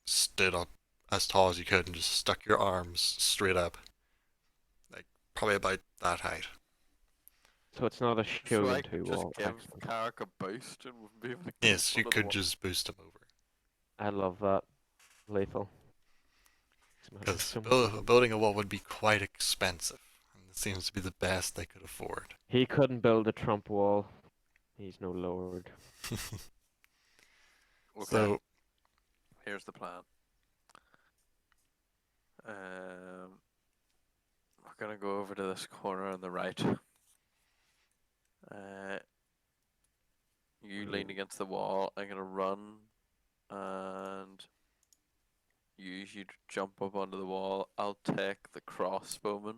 S1: stood up as tall as you could and just stuck your arms straight up, like probably about that height.
S2: So it's not a
S3: So
S2: show
S3: I
S2: and two
S3: could just
S2: wall.
S3: give
S2: Excellent.
S3: Carrick a boost and we'd be able to
S1: Yes, you
S3: on the
S1: could
S3: wall.
S1: just boost them over.
S2: I love that. Lethal. Makes my life
S1: Because
S2: so much easier.
S1: building a wall would be quite expensive. And it seems to be the best they could afford.
S2: He couldn't build a Trump wall. He's no lord.
S3: Okay,
S1: So,
S3: here's the plan. We're gonna go over to this corner on the right. You lean against the wall. I'm gonna run and use you to jump up onto the wall. I'll take the crossbowman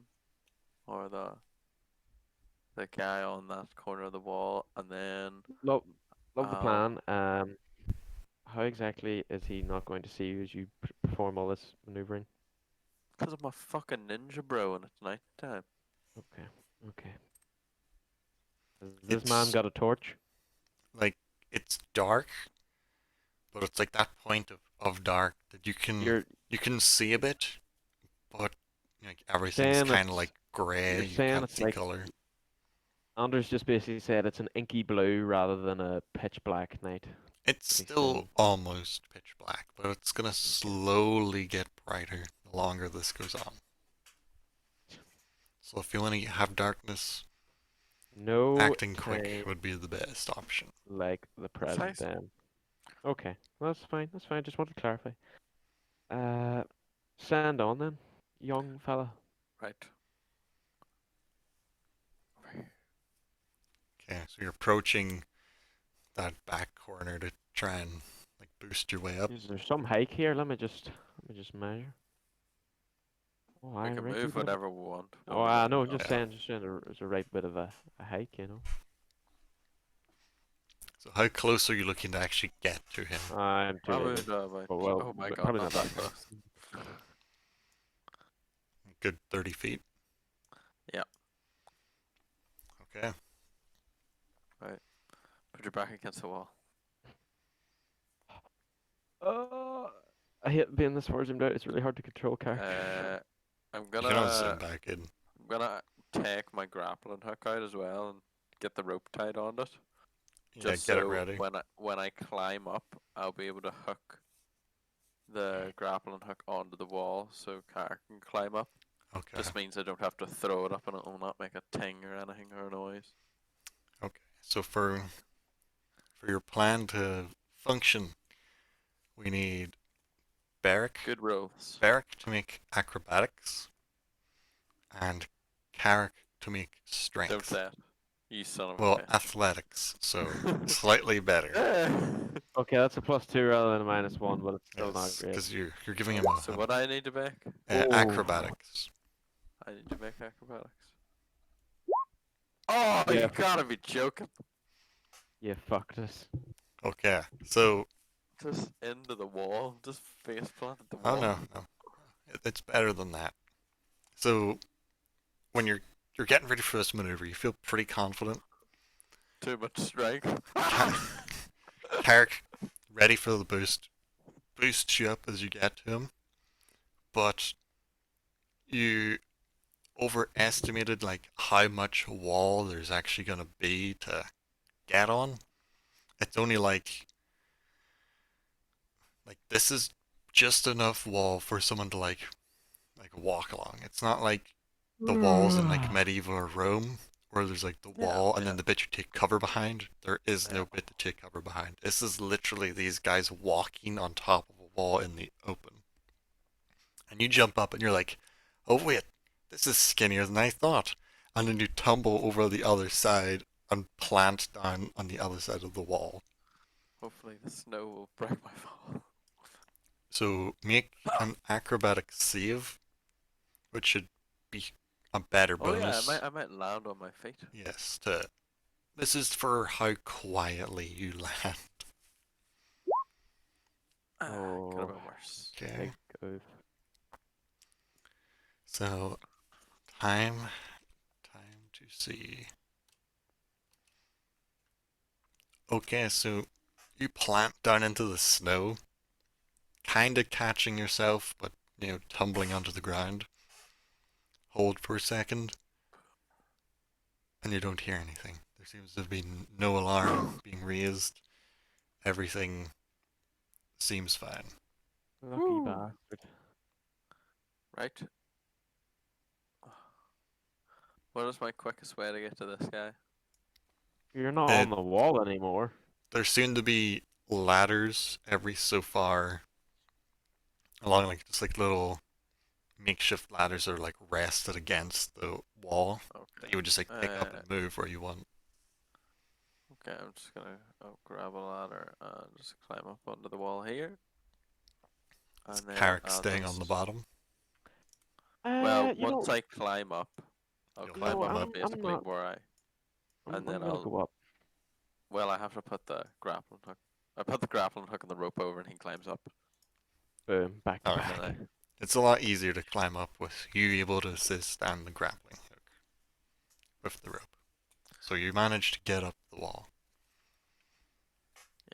S3: or the guy on that corner of the wall, and then
S2: Love the
S3: Ow.
S2: plan. How exactly is he not going to see you as you perform all this maneuvering?
S3: because I'm a fucking ninja, bro, and it's night time.
S2: Okay, okay. Has this man
S1: It's-
S2: got a torch?
S1: like, it's dark, but it's like that point of dark that you can see a bit, but like everything's
S2: saying
S1: kind of
S2: it's-
S1: like grey.
S2: you're
S1: You
S2: saying
S1: can't
S2: it's
S1: see
S2: like-
S1: color.
S2: Anders just basically said it's an inky blue rather than a pitch black night.
S1: It's
S2: Pretty
S1: still
S2: soon.
S1: almost pitch black, but it's gonna slowly get brighter the longer this goes on. So if you want to have darkness,
S2: No
S1: acting quick
S2: time
S1: would be the best option.
S2: like the present
S3: Precisely.
S2: then. Okay, well, that's fine. That's fine. Just wanted to clarify. Send on then, young fella.
S3: Right.
S1: Okay, so you're approaching that back corner to try and like boost your way up.
S2: Is there some hike here? Let me just measure. Oh,
S3: We
S2: I
S3: can
S2: right
S3: move
S2: good.
S3: whenever we want. when
S2: Oh,
S3: we
S2: I
S3: want
S2: know.
S3: to go.
S2: Just
S1: Yeah.
S2: saying. Just saying. There's a right bit of a hike, you know.
S1: So how close are you looking to actually get to him?
S2: I'm too
S3: Probably
S2: late.
S3: about.
S2: Well,
S3: Oh my god,
S2: probably
S3: not
S2: not
S3: that
S2: that
S3: close.
S1: Good 30 feet.
S3: Yeah.
S1: Okay.
S3: Put your back against the wall.
S2: I hate being this far zoomed out. It's really hard to control characters.
S3: I'm
S1: You can always
S3: gonna
S1: zoom back in.
S3: I'm gonna take my grappling hook out as well and get the rope tied on it.
S1: Yeah,
S3: Just
S1: get it
S3: so
S1: ready.
S3: when I climb up, I'll be able to hook the grappling hook onto the wall so Car can climb up.
S1: Okay.
S3: Just means I don't have to throw it up and it will not make a ting or anything or a noise.
S1: Okay. So for your plan to function, we need Barrack
S3: Good rolls.
S1: to make acrobatics, and Carrick to make
S3: Don't
S1: strength.
S3: say it. You son of
S1: Well,
S3: a bitch.
S1: athletics, so slightly better.
S2: Okay, that's a +2 rather than a -1, but it's still not
S1: Yes,
S2: great.
S1: because you're giving him
S3: So what I need to make?
S2: Oh.
S1: acrobatics.
S3: I need to make acrobatics. Oh,
S2: Yeah.
S3: you gotta be joking.
S2: You fucked us.
S1: Okay, so
S3: Just into the wall. Just face planted the wall.
S1: oh no, it's better than that. So when you're getting ready for this maneuver, you feel pretty confident.
S3: Too much strength.
S1: Carrick, ready for the boost, boosts you up as you get to him, but you overestimated like how much wall there's actually gonna be to get on. It's only like this is just enough wall for someone to like walk along. It's not like the walls in like medieval Rome where there's like the
S3: Yeah,
S1: wall and
S3: yeah.
S1: then the bit you take cover behind. There is no
S3: Yeah.
S1: bit to take cover behind. This is literally these guys walking on top of a wall in the open. And you jump up and you're like, oh wait, this is skinnier than I thought. And then you tumble over the other side and plant down on the other side of the wall.
S3: Hopefully the snow will break my fall.
S1: So make an acrobatic save, which should be a better
S3: Oh yeah,
S1: bonus.
S3: I might land on my feet.
S1: Yes, this is for how quietly you land.
S3: Could have
S2: Oh.
S3: been worse.
S1: Okay,
S2: Big oof.
S1: so time to see. Okay, so you plant down into the snow, kind of catching yourself, but tumbling onto the ground. Hold for a second, and you don't hear anything. There seems to have been no alarm being raised. Everything seems fine.
S2: Lucky
S3: Woo.
S2: bastard.
S3: Right. What is my quickest way to get to this guy?
S2: You're not
S1: Uh,
S2: on the wall anymore.
S1: There seem to be ladders every so far along, like just like little makeshift ladders that are like rested against the wall that
S3: Okay.
S1: you would just like pick up and move where you want.
S3: Okay, I'm just gonna grab a ladder and just climb up onto the wall here. And then
S1: Carrick
S3: I'll
S1: staying on the
S3: just-
S1: bottom.
S3: Well,
S2: you
S3: once
S2: know,
S3: I climb up, I'll
S1: You'll
S3: climb
S1: climb
S3: up
S1: up.
S2: I'm
S3: basically
S2: not.
S3: where I.
S2: I'm
S3: and then
S2: gonna
S3: I'll-
S2: go up.
S3: Well, I have to put the grappling hook. I put the grappling hook and the rope over, and he climbs up.
S2: Boom, back to
S1: Alright.
S2: back.
S3: And
S1: It's a lot easier to climb up with you able to assist and the grappling hook with the rope. So you managed to get up the wall.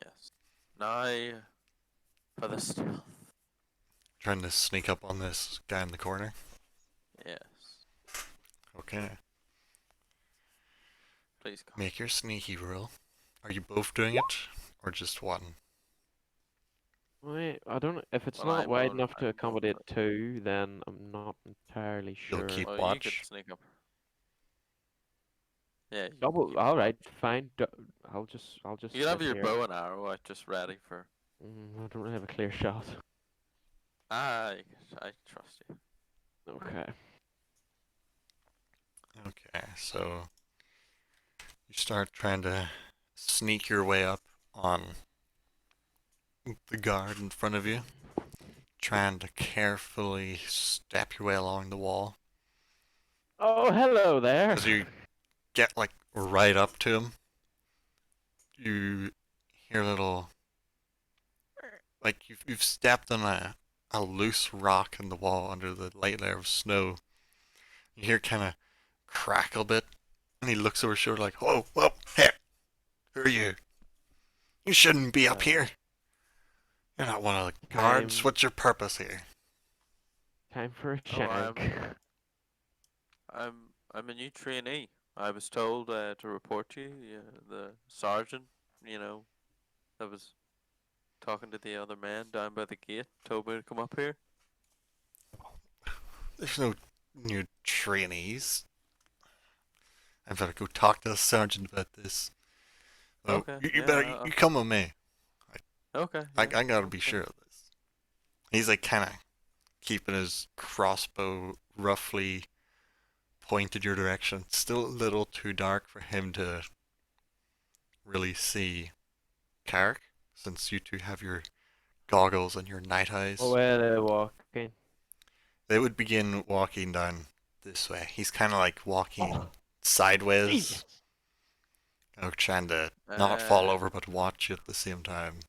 S3: yes. Now for the stealth.
S1: Trying to sneak up on this guy in the corner.
S3: Yes.
S1: Okay.
S3: Please God.
S1: Make your sneaky roll. Are you both doing it, or just one?
S2: Wait, I don't. If it's
S3: Well,
S2: not
S3: I'm
S2: wide
S3: on-
S2: enough to
S3: I'm on
S2: accommodate
S3: it.
S2: 2, then I'm not entirely
S1: You'll
S2: sure.
S1: keep
S3: Oh, you
S1: watch.
S3: could sneak up. Yeah. You,
S2: Double.
S3: you,
S2: All right, fine. I'll just.
S3: You have
S2: sit
S3: your
S2: here.
S3: bow and arrow out just ready for.
S2: I don't really have a clear shot.
S3: I trust you.
S2: Okay.
S1: Okay, so you start trying to sneak your way up on the guard in front of you, trying to carefully step your way along the wall.
S2: Oh, hello there.
S1: As you get like right up to him, you hear a little like you've stepped on a loose rock in the wall under the light layer of snow. You hear kind of crackle a bit, and he looks over his shoulder like, "Whoa, whoa, hey, who are you? You shouldn't be up here. You're not one of the guards.
S2: Time.
S1: What's your purpose here?"
S2: Time for a
S3: Oh,
S2: shank.
S3: I'm a new trainee. I was told to report you. The sergeant, that was talking to the other man down by the gate, told me to come up here.
S1: There's no new trainees. I better go talk to the sergeant about this. Oh,
S3: Okay,
S1: you
S3: yeah,
S1: better you come with me.
S3: Okay.
S1: I
S3: yeah,
S1: gotta be
S3: okay.
S1: sure of this. He's like kind of keeping his crossbow roughly pointed your direction. It's still a little too dark for him to really see Carrick, since you two have your goggles and your night eyes.
S2: Oh, where they're walking.
S1: They would begin walking down this way. He's kind of like walking
S2: Oh,
S1: sideways,
S2: Jesus.
S1: trying to not fall
S3: Uh,
S1: over but watch you at the same time.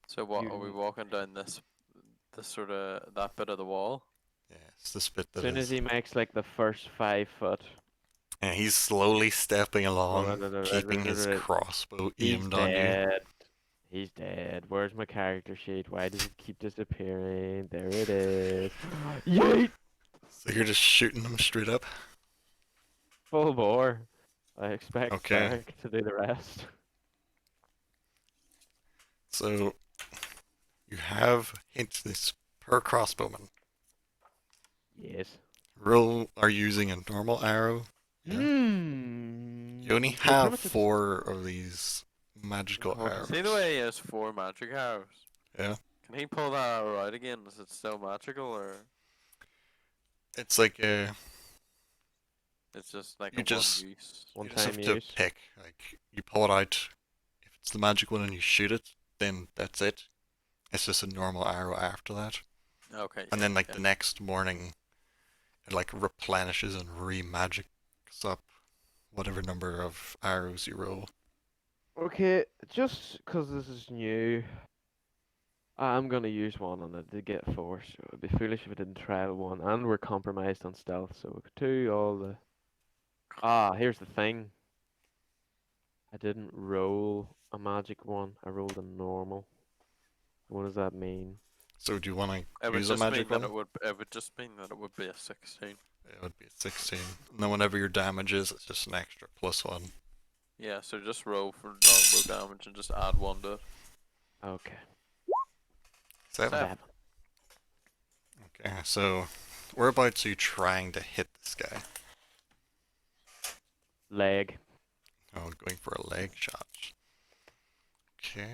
S3: So what are we
S2: You-
S3: walking down this sort of that bit of the wall?
S1: Yeah, it's this bit
S2: As
S1: that
S2: soon as
S1: is.
S2: he makes like the first 5 foot,
S1: And he's slowly stepping along,
S2: right,
S1: keeping his
S2: right.
S1: crossbow
S2: He's
S1: aimed on you.
S2: dead. He's dead. Where's my character sheet? Why does it keep disappearing? There it is. Yeet!
S1: So you're just shooting him straight up.
S2: Full bore. I expect
S1: Okay.
S2: Derek to do the rest.
S1: So you have hit this per crossbowman.
S2: Yes.
S1: Roll are using a normal arrow. Yeah. You only
S2: So pretty
S1: have
S2: much it's-
S1: 4 of these magical
S2: Oh,
S1: arrows.
S3: See the way he has 4 magic arrows?
S1: Yeah.
S3: Can he pull that arrow out again? Is it still magical or
S1: It's like a
S3: it's just like
S1: You
S3: a
S1: just-
S3: one use?
S2: One
S1: you just have
S2: time
S1: to
S2: use.
S1: pick. Like you pull it out. If it's the magic one and you shoot it, then that's it. It's just a normal arrow after that.
S3: Okay.
S1: And
S3: yeah,
S1: then like
S3: yeah.
S1: the next morning, it like replenishes and re-magics up whatever number of arrows you roll.
S2: Okay, just 'cause this is new, I'm gonna use one on it to get 4, so it'd be foolish if I didn't try one. And we're compromised on stealth, so we could do all the. Here's the thing. I didn't roll a magic one. I rolled a normal. What does that mean?
S1: So do you want
S3: It
S1: to
S3: would
S1: use a
S3: just mean
S1: magic
S3: that
S1: one?
S3: it would just mean that it would be a 16.
S1: It would be a 16. And then whenever your damage is, it's just an extra +1.
S3: Yeah, so just roll for longbow damage and just add 1 to it.
S2: Okay.
S1: 7.
S2: 7.
S1: Okay, so whereabouts are you trying to hit this guy?
S2: Leg.
S1: Oh, going for a leg shot. Okay.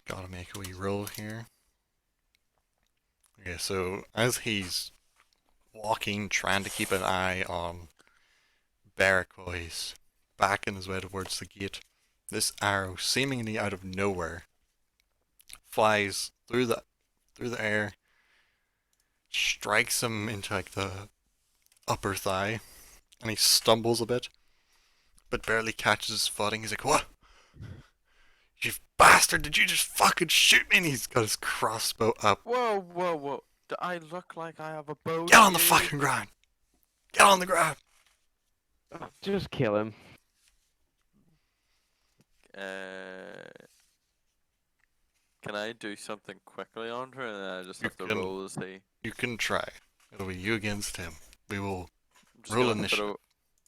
S1: Gotta make a wee roll here. Okay, so as he's walking, trying to keep an eye on Barakoy's backing his way towards the gate, this arrow, seemingly out of nowhere, flies through the air, strikes him into like the upper thigh, and he stumbles a bit, but barely catches his footing. He's like, "What? You bastard, did you just fucking shoot me?" And he's got his crossbow up.
S3: Whoa, whoa, whoa. Do I look like I have a bow?
S1: Get on the
S3: to you?
S1: fucking ground! Get on the ground!
S2: Just kill him.
S3: Can I do something quickly on her and then I just
S1: You
S3: have to
S1: can.
S3: roll to see?
S1: You can try. It'll be you against him. We will
S3: I'm just
S1: roll
S3: gonna
S1: initiative.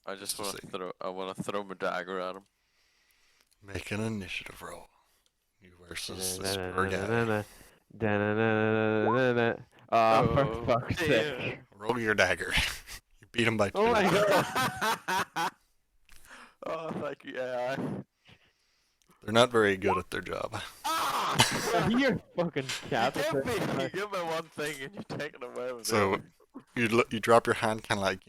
S3: I just
S1: to
S3: want to
S1: see.
S3: throw. I want to throw my dagger at him.
S1: make an initiative roll. You versus this poor guy.
S2: Da-na-na-na-na-na. Da-na-na-na-na-na-na. Oh, for
S3: Oh,
S2: fuck's
S3: dear.
S2: sake.
S1: Roll your dagger. You beat him by 2.
S2: Oh my god.
S3: Oh, thank you, AI.
S1: They're not very good at their job.
S3: Ah!
S2: You're fucking cat.
S3: You give me one thing and you take it away with
S1: So-
S3: it.
S1: You drop your hand kind of like,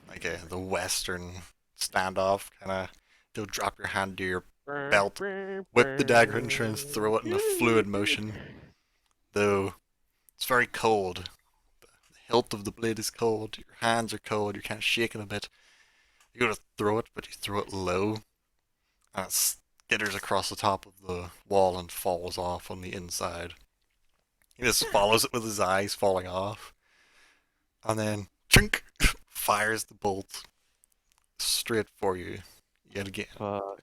S1: like the Western standoff kind of. You'll drop your hand to your belt, whip the dagger and try and throw it in a fluid motion. Though it's very cold. The hilt of the blade is cold. Your hands are cold. You're kind of shaking a bit. You go to throw it, but you throw it low, and it skitters across the top of the wall and falls off on the inside. He just follows it with his eyes falling off, and then chink, fires the bolt straight for you yet again.
S2: Fuck.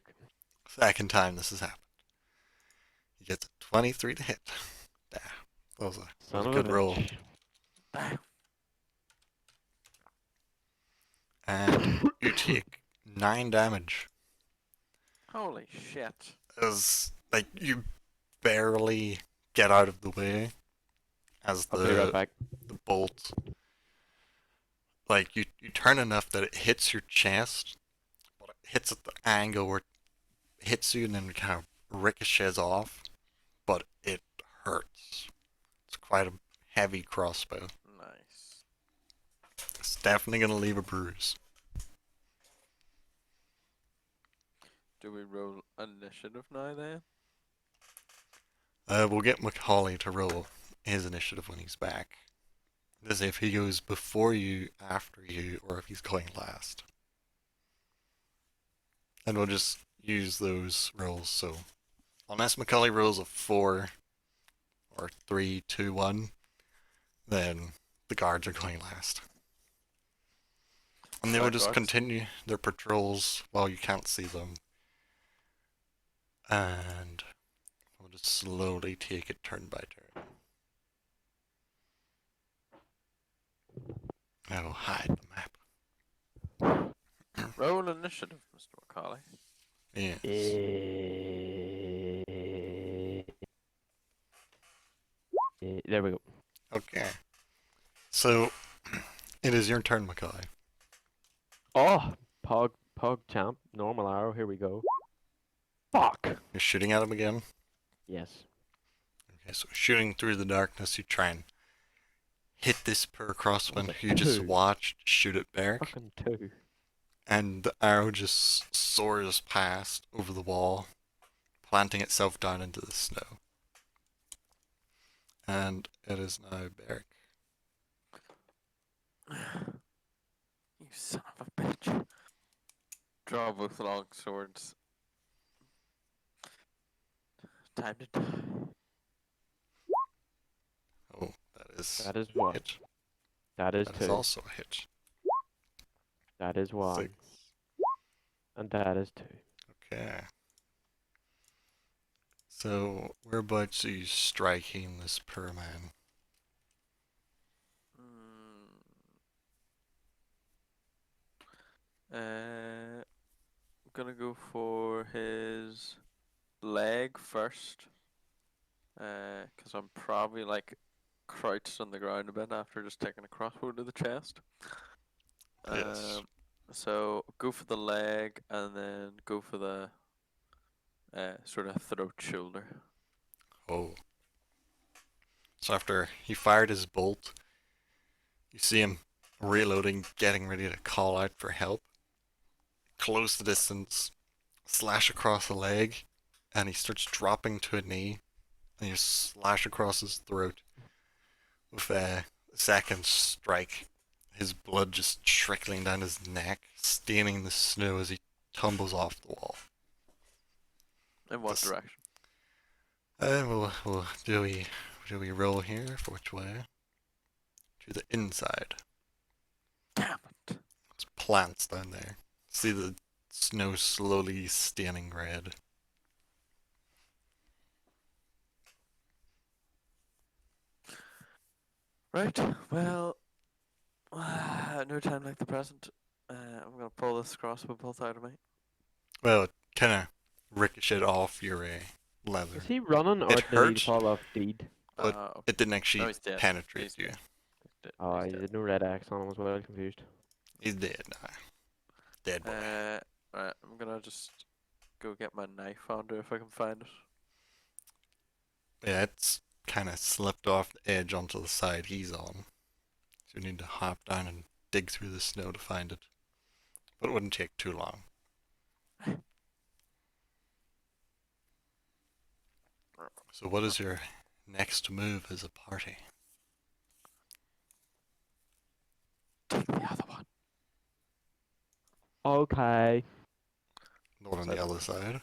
S1: Second time this has happened. He gets a 23 to hit. Damn, that was a
S2: Son of
S1: good
S2: a
S1: roll.
S2: bitch.
S3: Damn.
S1: And you take 9 damage.
S3: Holy shit.
S1: As like you barely get out of the way as
S2: I'll be right
S1: the
S2: back.
S1: bolt, like you turn enough that it hits your chest, but it hits at the angle where it hits you and then kind of ricochets off, but it hurts. It's quite a heavy crossbow.
S3: Nice.
S1: It's definitely gonna leave a bruise.
S3: Do we roll initiative now then?
S1: We'll get Macaulay to roll his initiative when he's back. As if he goes before you, after you, or if he's going last. And we'll just use those rolls. So, unless Macaulay rolls a 4 or 3, 2, 1, then the guards are going last. And they will
S3: Alright,
S1: just
S3: guards.
S1: continue their patrols while you can't see them. And we'll just slowly take it turn by turn. I will hide the map.
S3: Roll initiative, Mr. Macaulay.
S1: Yes.
S2: There we go.
S1: Okay. So, it is your turn, Macaulay.
S2: Oh, Pog champ, normal arrow. Here we go. Fuck.
S1: You're shooting at him again.
S2: Yes.
S1: Okay, so shooting through the darkness, you try and hit this poor crossman
S2: Was it
S1: who just
S2: two?
S1: watched shoot at Beric,
S2: Fucking 2.
S1: and the arrow just soars past over the wall, planting itself down into the snow. And it is now Beric.
S3: You son of a bitch. Draw both long swords. Time to die.
S1: Oh, that is
S2: That is
S1: a
S2: one.
S1: hit.
S2: That is
S1: That is
S2: 2.
S1: also a hit.
S2: That is 1.
S1: 6.
S2: And that is 2.
S1: Okay. So, whereabouts are you striking this poor man?
S3: I'm gonna go for his leg first. Cause I'm probably like crouched on the ground a bit after just taking a crossbow to the chest.
S1: Yes.
S3: So go for the leg and then go for the sort of throat shoulder.
S1: Oh. So after he fired his bolt, you see him reloading, getting ready to call out for help. Close the distance, slash across the leg, and he starts dropping to a knee, and you slash across his throat. With a second strike, his blood just trickling down his neck, staining the snow as he tumbles off the wall.
S3: In what
S1: This-
S3: direction?
S1: We'll do we roll here for which way? To the inside.
S3: Damn it.
S1: There's plants down there. See the snow slowly staining red.
S3: Right, well, no time like the present. I'm gonna pull this crossbow bolt out of me.
S1: Well, it kind of ricocheted off your leather.
S2: Is he running or
S1: It
S2: did he
S1: hurts.
S2: fall off deed?
S1: But
S3: Okay.
S1: It didn't
S3: No,
S1: actually
S3: he's dead.
S1: penetrate
S3: He's
S1: you.
S3: dead. He's
S2: Oh,
S3: dead.
S2: he had no red X on him. I was well confused.
S1: He's dead now. Dead boy.
S3: Right, I'm gonna just go get my knife under if I can find it.
S1: Yeah, it's kind of slipped off the edge onto the side he's on. So you need to hop down and dig through the snow to find it. But it wouldn't take too long. So what is your next move as a party?
S3: Take the other one.
S2: Okay.
S1: The one on the other side?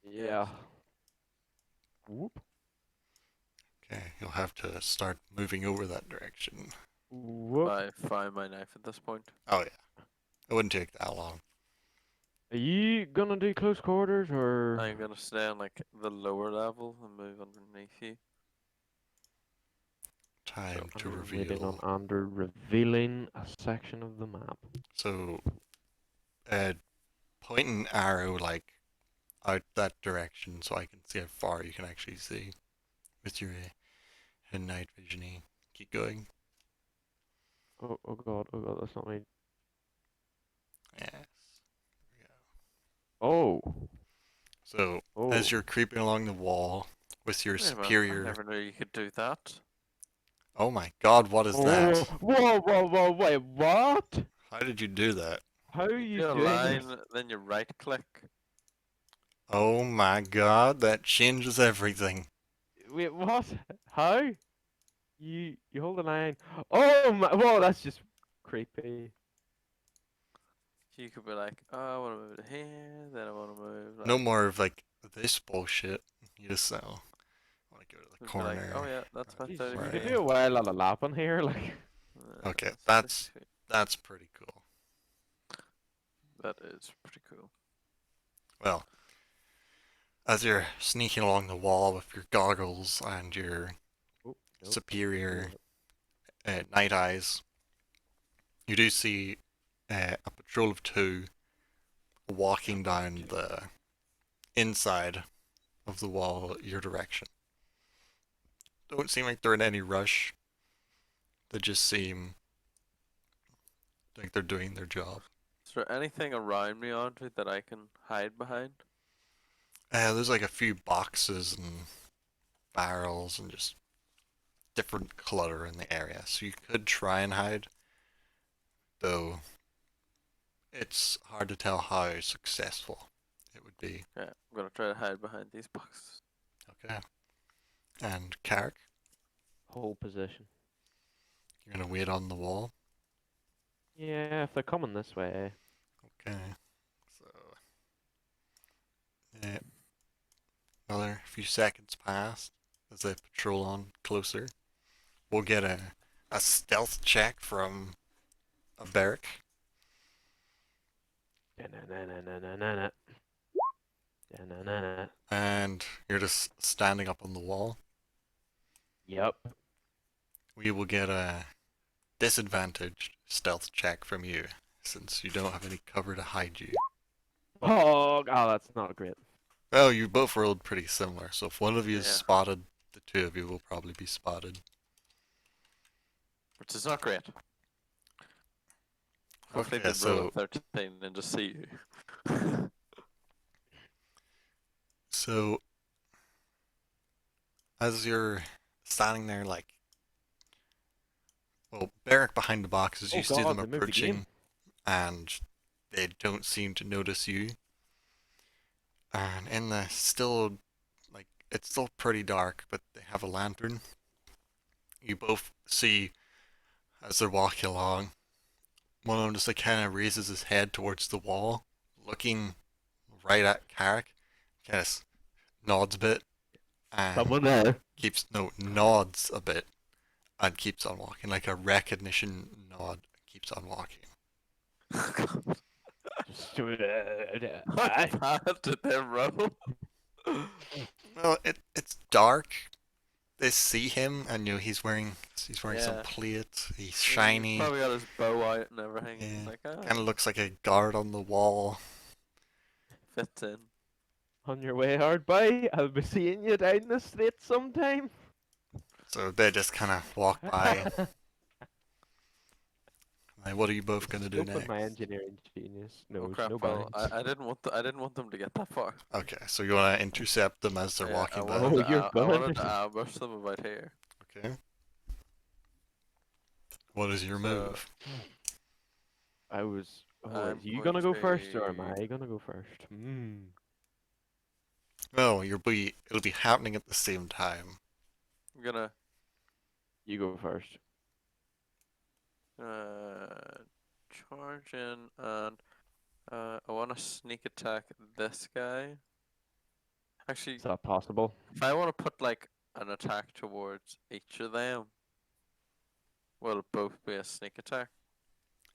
S2: Yeah. Whoop.
S1: Okay, you'll have to start moving over that direction.
S2: Whoop.
S3: I find my knife at this point.
S1: Oh yeah. It wouldn't take that long.
S2: Are you gonna do close quarters or?
S3: I'm gonna stay on like the lower level and move underneath you.
S1: Time to
S2: I'm waiting on
S1: reveal.
S2: Andrew revealing a section of the map.
S1: So, point an arrow like out that direction so I can see how far you can actually see with your night visiony. Keep going.
S2: Oh god, that's not me.
S1: Yes.
S2: Oh.
S1: So,
S2: Oh.
S1: as you're creeping along the wall with your
S3: Wait a minute, I
S1: superior.
S3: never knew you could do that.
S1: Oh my god, what is that?
S2: Whoa, wait, what?
S1: How did you do that?
S2: How are you
S3: Do a
S2: doing
S3: line,
S2: this?
S3: then you right click.
S1: Oh my god, that changes everything.
S2: Wait, what? How? You hold the line. Oh my, whoa, that's just creepy.
S3: You could be like, oh, I want to move to here, then I want to move. Like,
S1: No more of like this bullshit. You just want to go to the
S3: you'd be like,
S1: corner.
S3: oh yeah, that's my
S2: Jeez,
S3: 30
S2: you
S1: Right.
S2: could
S3: feet.
S2: do a while on a lap on here, like.
S1: Okay,
S3: 60
S1: that's-
S3: feet.
S1: That's pretty cool.
S3: That is pretty cool.
S1: Well, as you're sneaking along the wall with your goggles and your
S2: Oh, nope.
S1: superior night eyes, you do see a patrol of two walking down the inside of the wall your direction. Don't seem like they're in any rush. They just seem like they're doing their job.
S3: Is there anything around me, Andre, that I can hide behind?
S1: There's like a few boxes and barrels and just different clutter in the area. So you could try and hide, though it's hard to tell how successful it would be.
S3: Yeah, I'm gonna try to hide behind these boxes.
S1: Okay. And Carrick,
S2: Hold position.
S1: you're gonna wait on the wall.
S2: Yeah, if they're coming this way.
S1: Okay. So, yeah, another few seconds pass as they patrol on closer. We'll get a stealth check from a Barrack.
S2: Na-na-na-na-na-na-na. Na-na-na-na.
S1: And you're just standing up on the wall.
S2: Yep.
S1: We will get a disadvantaged stealth check from you, since you don't have any cover to hide you.
S2: Oh, that's not great.
S1: Well, you both rolled pretty similar, so if one of you is
S3: Yeah.
S1: spotted, the two of you will probably be spotted.
S3: Which is not great. Hopefully
S1: Okay,
S3: they roll
S1: so
S3: a 13 and just see you.
S1: so as you're standing there, like, well, Barrack behind the boxes, you
S2: Oh
S1: see
S2: God,
S1: them
S2: they moved the
S1: approaching,
S2: game.
S1: and they don't seem to notice you. And in the still, like, it's still pretty dark, but they have a lantern. You both see as they're walking along, one of them just like kind of raises his head towards the wall, looking right at Carrick, kind of nods a bit, and
S2: Someone there.
S1: nods a bit, and keeps on walking, like a recognition nod, keeps on walking.
S2: Just,
S3: How bad did they roll?
S1: Well, it's dark. They see him, and he's wearing some
S3: Yeah.
S1: plate. He's
S3: He's
S1: shiny.
S3: probably got his bow out and everything.
S1: Yeah.
S3: He's like, ah,
S1: Kind of looks like a guard on the wall.
S3: fits in.
S2: on your way, hard by. I'll be seeing you down the street sometime.
S1: So they just kind of walk by. What are you both gonna do
S2: Open my
S1: next?
S2: engineering genius
S3: Oh
S2: knows
S3: crap!
S2: no
S3: Well,
S2: bounds.
S3: I didn't want I didn't want them to get that far.
S1: Okay, so you wanna intercept them as they're
S3: Yeah,
S1: walking by.
S2: Oh, you're
S3: I
S2: gonna
S3: wanted to ambush them about here.
S1: Okay. What is your
S3: So
S1: move?
S2: I was. Oh,
S3: I'm
S2: is you
S3: going
S2: gonna go first or am
S3: to.
S2: I gonna go first? Hmm.
S1: No, it'll be happening at the same time.
S3: I'm gonna
S2: You go first.
S3: charge in and I want to sneak attack this guy. Actually,
S2: Is that possible?
S3: if I want to put like an attack towards each of them, will it both be a sneak attack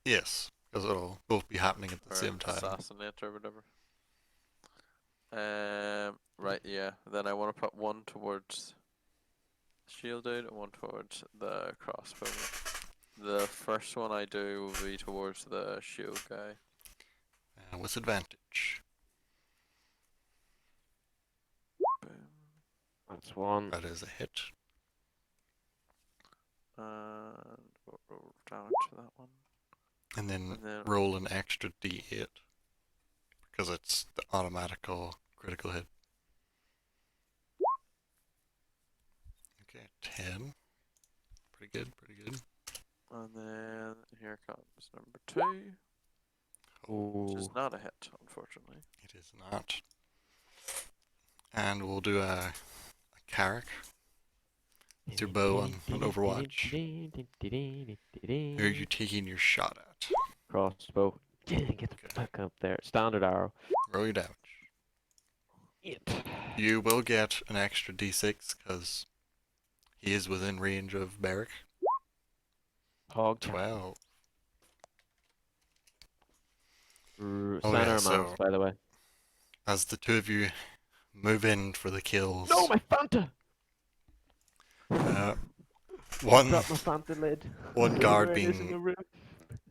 S1: Yes, because it'll both be happening at the
S3: or
S1: same time.
S3: assassinate or whatever? Right, yeah. Then I want to put one towards the shield dude and one towards the crossbow. The first one I do will be towards the shield guy.
S1: With advantage.
S3: Boom.
S2: That's one.
S1: That is a hit.
S3: And roll damage for that one.
S1: And then
S3: And then
S1: roll an extra d8. Because it's the automatical critical hit. Okay, 10. Pretty good, pretty good.
S3: And then here comes number 2, which is
S2: Oh.
S3: not a hit, unfortunately.
S1: It is not. And we'll do a Carrick. With your bow on Overwatch. Who are you taking your shot at?
S2: Crossbow. Get the
S1: Okay.
S2: fuck up there. Standard arrow.
S1: Roll your damage.
S2: It.
S1: You will get an extra d6 because he is within range of Beric.
S2: Hog.
S1: 12.
S2: Center
S1: yeah,
S2: mounts,
S1: so-
S2: by the way.
S1: As the two of you move in for the kills,
S2: No, my Fanta!
S1: one
S2: Drop my Fanta lid.
S1: one guard
S2: Where it is in
S1: being
S2: the room.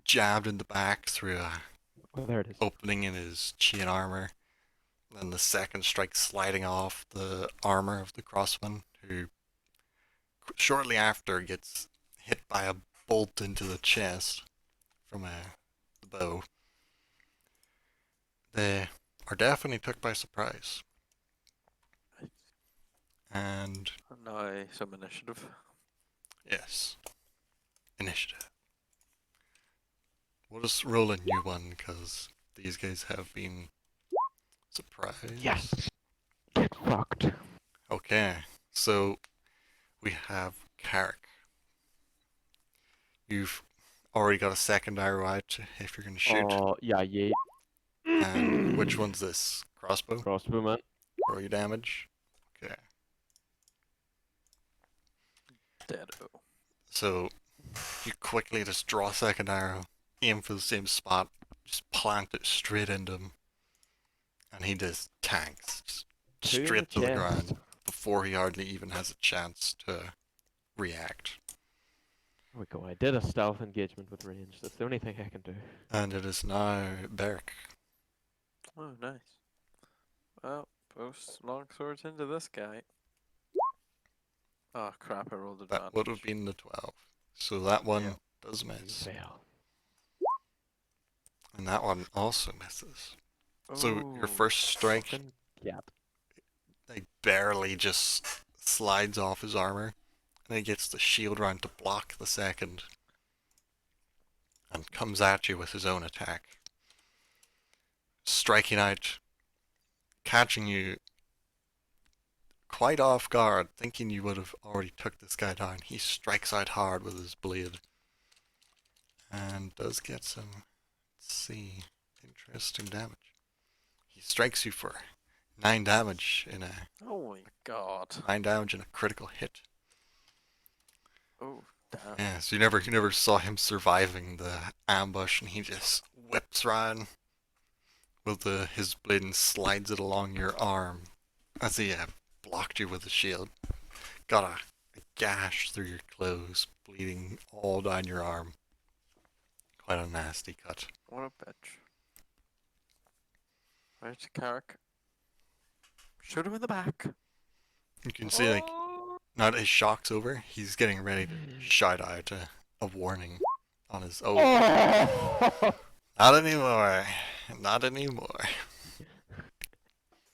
S1: jabbed in the back through a
S2: Oh, there it is.
S1: opening in his chain armor, and the second strike sliding off the armor of the crossman, who shortly after gets hit by a bolt into the chest from the bow. They are definitely took by surprise. And
S3: And now some initiative.
S1: yes, initiative. We'll just roll a new one because these guys have been surprised.
S2: Yes! Get fucked.
S1: Okay, so we have Carrick. You've already got a second arrow out if you're gonna shoot.
S2: Oh, yeah, yeah.
S1: And which one's this? Crossbow?
S2: Crossbow, man.
S1: Roll your damage. Okay.
S3: Deado.
S1: So you quickly just draw a second arrow, aim for the same spot, just plant it straight into him, and he just tanks just
S2: Two in
S1: straight to the
S2: chest.
S1: ground before he hardly even has a chance to react.
S2: There we go. I did a stealth engagement with range. That's the only thing I can do.
S1: And it is now Beric.
S3: Oh, nice. Well, post long swords into this guy. Oh crap! I rolled advantage.
S1: That would have been the 12. So that one
S3: Yeah.
S1: does miss.
S2: Fail.
S1: And that one also misses. So your
S3: Ooh,
S1: first strike,
S2: Fucking gap.
S1: like, barely just slides off his armor. And he gets the shield round to block the second. And comes at you with his own attack. Striking out, catching you quite off guard, thinking you would have already took this guy down. He strikes out hard with his blade. And does get some, let's see, interesting damage. He strikes you for 9 damage in a
S3: Oh my god.
S1: 9 damage in a critical hit.
S3: Oh damn.
S1: Yeah, so you never saw him surviving the ambush, and he just whips round with his blade and slides it along your arm as he blocked you with the shield. Got a gash through your clothes, bleeding all down your arm. Quite a nasty cut.
S3: What a bitch. Right, Carrick. Shoot him in the back.
S1: You can see, like, now that his shock's over, he's getting ready to shout out a warning on his. Oh,
S2: Oh!
S1: not anymore. Not anymore.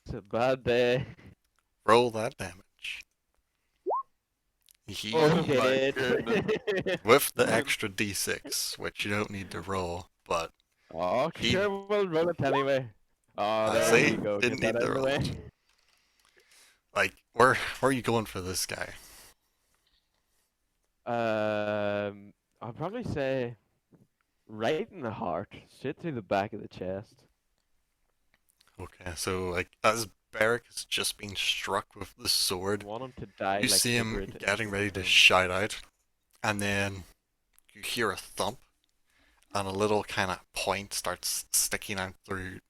S2: It's a bad day.
S1: Roll that damage. He,
S3: Oh
S2: Hit
S3: my
S2: it.
S3: goodness.
S1: with the extra d6, which you don't need to roll, but
S2: Oh,
S1: He-
S2: sure, we'll roll it anyway. Oh,
S1: I
S2: there
S1: see.
S2: you go.
S1: Didn't
S2: Get that
S1: need to
S2: out of the
S1: roll
S2: way.
S1: it. like, where are you going for this guy?
S2: I'll probably say right in the heart, straight through the back of the chest.
S1: Okay, so like as Barrick has just been struck with the
S2: I
S1: sword,
S2: want him to die
S1: you
S2: like
S1: see him
S2: Ygritte in
S1: getting ready to
S2: Game of
S1: shout out, and then you hear a thump, and a little kind of point starts sticking out through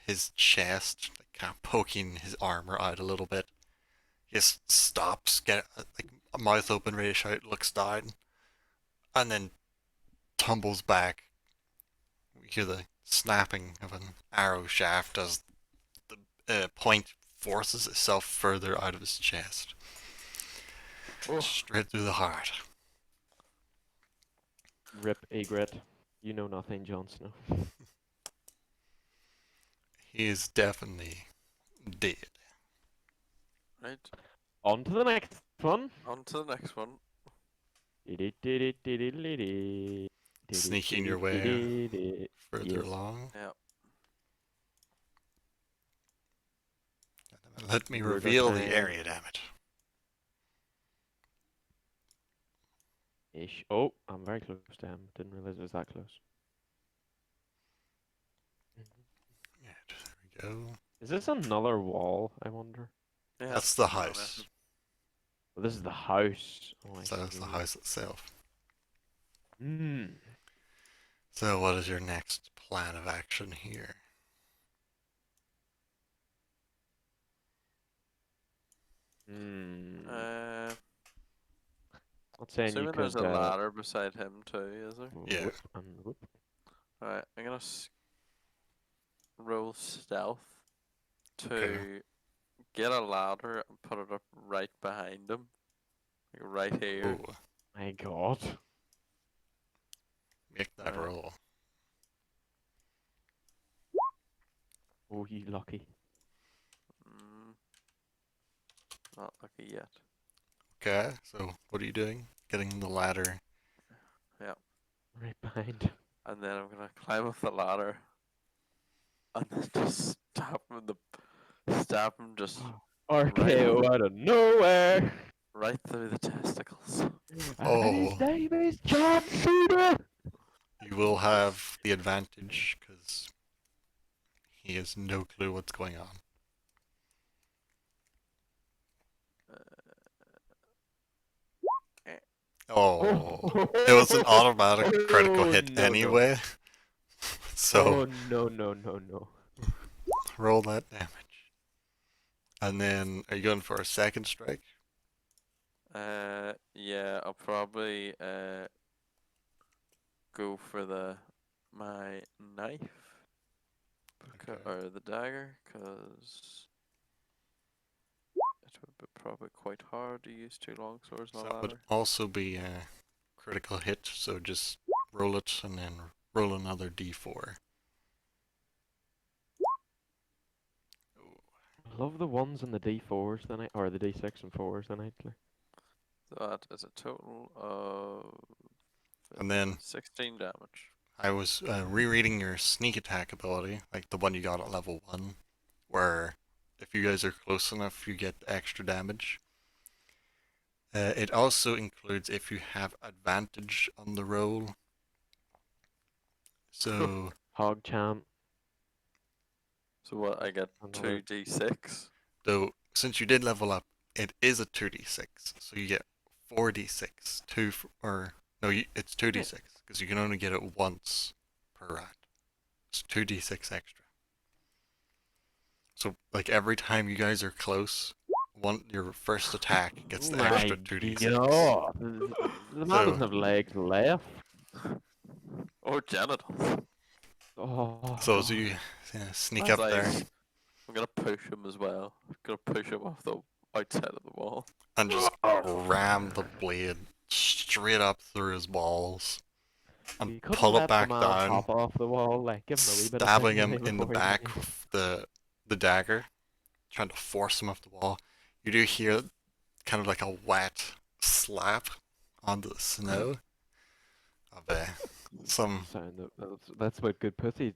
S1: his chest, like kind of poking his armor out a little bit. He just stops, get like a mouth open, ready to shout, looks down, and then tumbles back. You hear the snapping of an arrow shaft as the point forces itself further out of his chest,
S3: Oh,
S1: straight through the heart.
S2: Rip Ygritte. You know nothing, Jon Snow.
S1: He is definitely dead.
S3: right.
S2: On to the next one.
S3: On to the next one.
S1: Sneaking your way further
S2: Yes.
S1: along.
S3: Yeah.
S1: Let me
S2: Murder
S1: reveal the
S2: time.
S1: area, damn it.
S2: Ish. Oh, I'm very close to him. Didn't realize it was that close.
S1: Yeah, there we go.
S2: Is this another wall, I wonder?
S3: Yeah.
S1: That's the
S3: no
S1: house.
S3: method.
S2: Well, this is the house. Oh, I
S1: So that's the
S2: see.
S1: house itself.
S2: Hmm.
S1: So what is your next plan of action here?
S2: Hmm. Not saying you
S3: Assuming
S2: could.
S3: there's a ladder beside him too, is there?
S1: Yeah.
S2: Whip and whip.
S3: Alright, I'm gonna roll stealth to
S1: Okay.
S3: get a ladder and put it up right behind him. Like right here.
S1: Ooh,
S2: My God.
S1: make that
S3: Alright.
S1: roll.
S2: Oh, you lucky.
S3: Mm, not lucky yet.
S1: Okay, so what are you doing? Getting the ladder.
S2: Right behind.
S3: And then I'm gonna climb up the ladder and then just stab him just
S2: RKO out of nowhere.
S3: right through the testicles.
S2: And his
S1: Oh.
S2: name is John Cena.
S1: You will have the advantage because he has no clue what's going on. Oh, it was an automatic critical
S2: Oh,
S1: hit
S2: no, no.
S1: anyway. So
S2: Oh no no no no.
S1: roll that damage. And then, are you going for a second strike?
S3: Yeah, I'll probably go for my knife
S1: Okay.
S3: or the dagger, because it would be probably quite hard to use two long swords
S1: So
S3: on a
S1: that would
S3: ladder.
S1: also be a critical hit, so just roll it and then roll another d4.
S2: I love the ones and the D4s then or the D6 and 4s then actually.
S3: That is a total of
S1: And then
S3: 16 damage.
S1: I was rereading your sneak attack ability, like the one you got at level 1, where if you guys are close enough, you get extra damage. It also includes if you have advantage on the roll. So,
S2: Hog champ.
S3: So what, I get
S2: Another-
S3: 2d6?
S1: though, since you did level up, it is a 2d6, so you get 4d6. It's 2d6, because you can only get it once per round. It's 2d6 extra. So, like, every time you guys are close, your first attack gets the extra 2d6.
S2: Yeah. The man doesn't have legs left.
S3: Or genitals.
S2: Oh.
S1: So as you sneak
S3: That's
S1: up there
S3: like- I'm gonna push him as well. I'm gonna push him off the outside of the wall.
S1: and just ram the blade straight up through his balls. and
S2: You couldn't
S1: pull it
S2: let the
S1: back
S2: man
S1: down,
S2: pop off the wall. Like, give him a wee bit of
S1: stabbing him
S2: dignity
S1: in the
S2: before you
S1: back
S2: leave.
S1: with the dagger, trying to force him off the wall. You do hear kind of like a wet slap onto the snow of some,
S2: Sound that's what good pussy.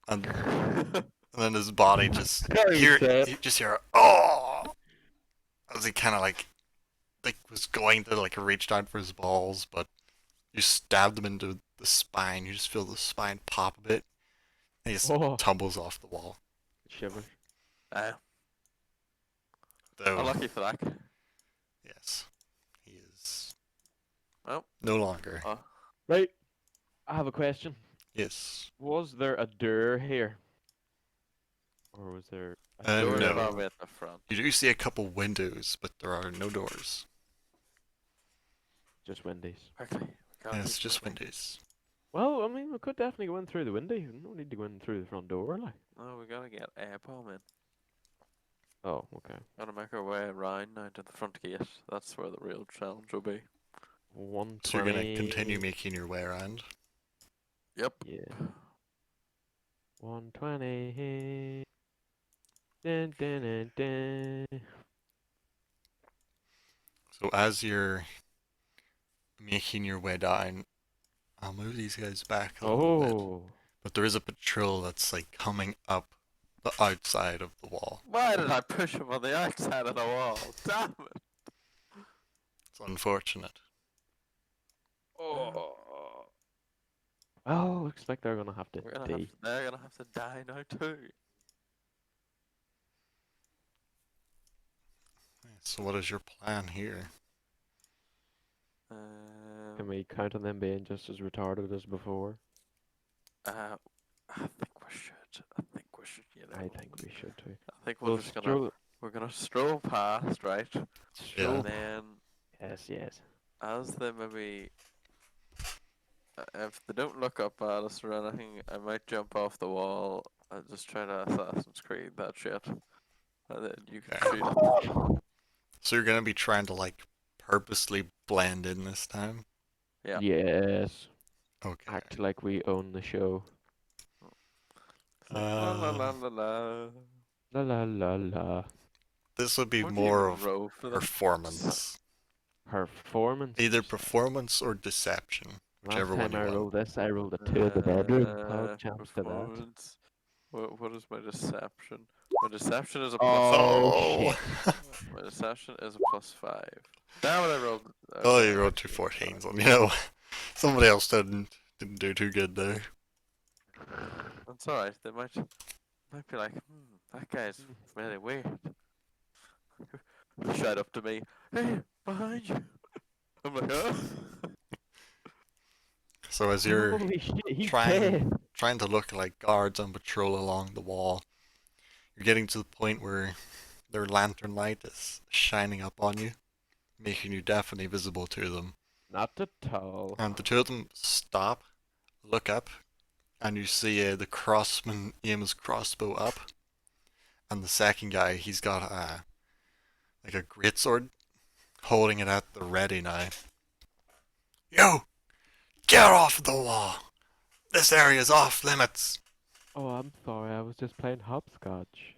S1: and, and then his body just
S2: Very
S1: hear
S2: sad.
S1: you just hear oh as he kind of like was going to like reach down for his balls, but you stabbed him into the spine. You just feel the spine pop a bit, and he just
S2: Oh,
S1: tumbles off the wall.
S2: shivers.
S1: Though,
S3: Unlucky for that.
S1: yes, he is
S3: Well,
S1: no longer.
S2: Right. I have a question.
S1: Yes.
S2: Was there a door here? Or was there a
S3: doors
S1: no.
S3: probably at the front.
S1: You do see a couple windows, but there are no doors.
S2: just windies?
S3: Quickly. we gotta
S1: And it's
S3: keep
S1: just
S3: moving.
S1: windows.
S2: Well, I mean, we could definitely go in through the window. We don't need to go in through the front door, like.
S3: Oh, we gotta get Airpalm in.
S2: Oh, okay.
S3: Gotta make our way around now to the front gate. That's where the real challenge will be.
S2: 120.
S1: So you're gonna continue making your way around.
S3: Yep.
S2: Yeah. 120. Dun, dun, dun, dun.
S1: So as you're making your way down, I'll move these guys back a little bit.
S2: Oh.
S1: But there is a patrol that's like coming up the outside of the wall.
S3: Why did I push him on the outside of the wall? Damn it!
S1: It's unfortunate.
S3: Oh.
S2: Oh, looks like they're gonna have to
S3: They're gonna have to die now too.
S1: So what is your plan here?
S2: Can we count on them being just as retarded as before?
S3: I think we should. I think we should. You know.
S2: I think we should too.
S3: I think we're just gonna. We're gonna stroll past, right?
S1: Yeah.
S3: And then,
S2: Yes.
S3: as they maybe, if they don't look up at us or anything, I might jump off the wall and just try to Assassin's Creed that shit, and then you can
S1: Okay.
S3: shoot it.
S1: So you're gonna be trying to like purposely blend in this time?
S3: Yeah.
S2: Yes.
S1: Okay.
S2: Act like we own the show.
S3: It's like, la la la la la.
S2: La la la la.
S1: This would be
S3: What do you
S1: more
S3: even
S1: of
S3: roll for that?
S1: performance.
S2: Performance.
S1: Either performance or deception. Whichever
S2: Last
S1: one
S2: time
S1: you
S2: I
S1: want.
S2: rolled this, I rolled a 2 in the bedroom. Oh, chance to that.
S3: Performance. What is my deception? My deception is a plus.
S2: Oh, shit.
S3: My deception is a +5. Damn it! I rolled.
S1: Oh,
S3: okay,
S1: you rolled two 14s. You know, somebody else didn't do too good there.
S3: That's alright. They might be like, that guy's really weird. They shout up to me, hey, behind you. I'm like, oh.
S1: So as you're
S2: Holy shit, he's
S1: trying
S2: dead.
S1: trying to look like guards on patrol along the wall, you're getting to the point where their lantern light is shining up on you, making you definitely visible to them.
S2: Not at all.
S1: And the two of them stop, look up, and you see the crossman aim his crossbow up, and the second guy, he's got like a greatsword, holding it at the ready now. You! Get off the wall! This area's off limits!
S2: Oh, I'm sorry, I was just playing hopscotch.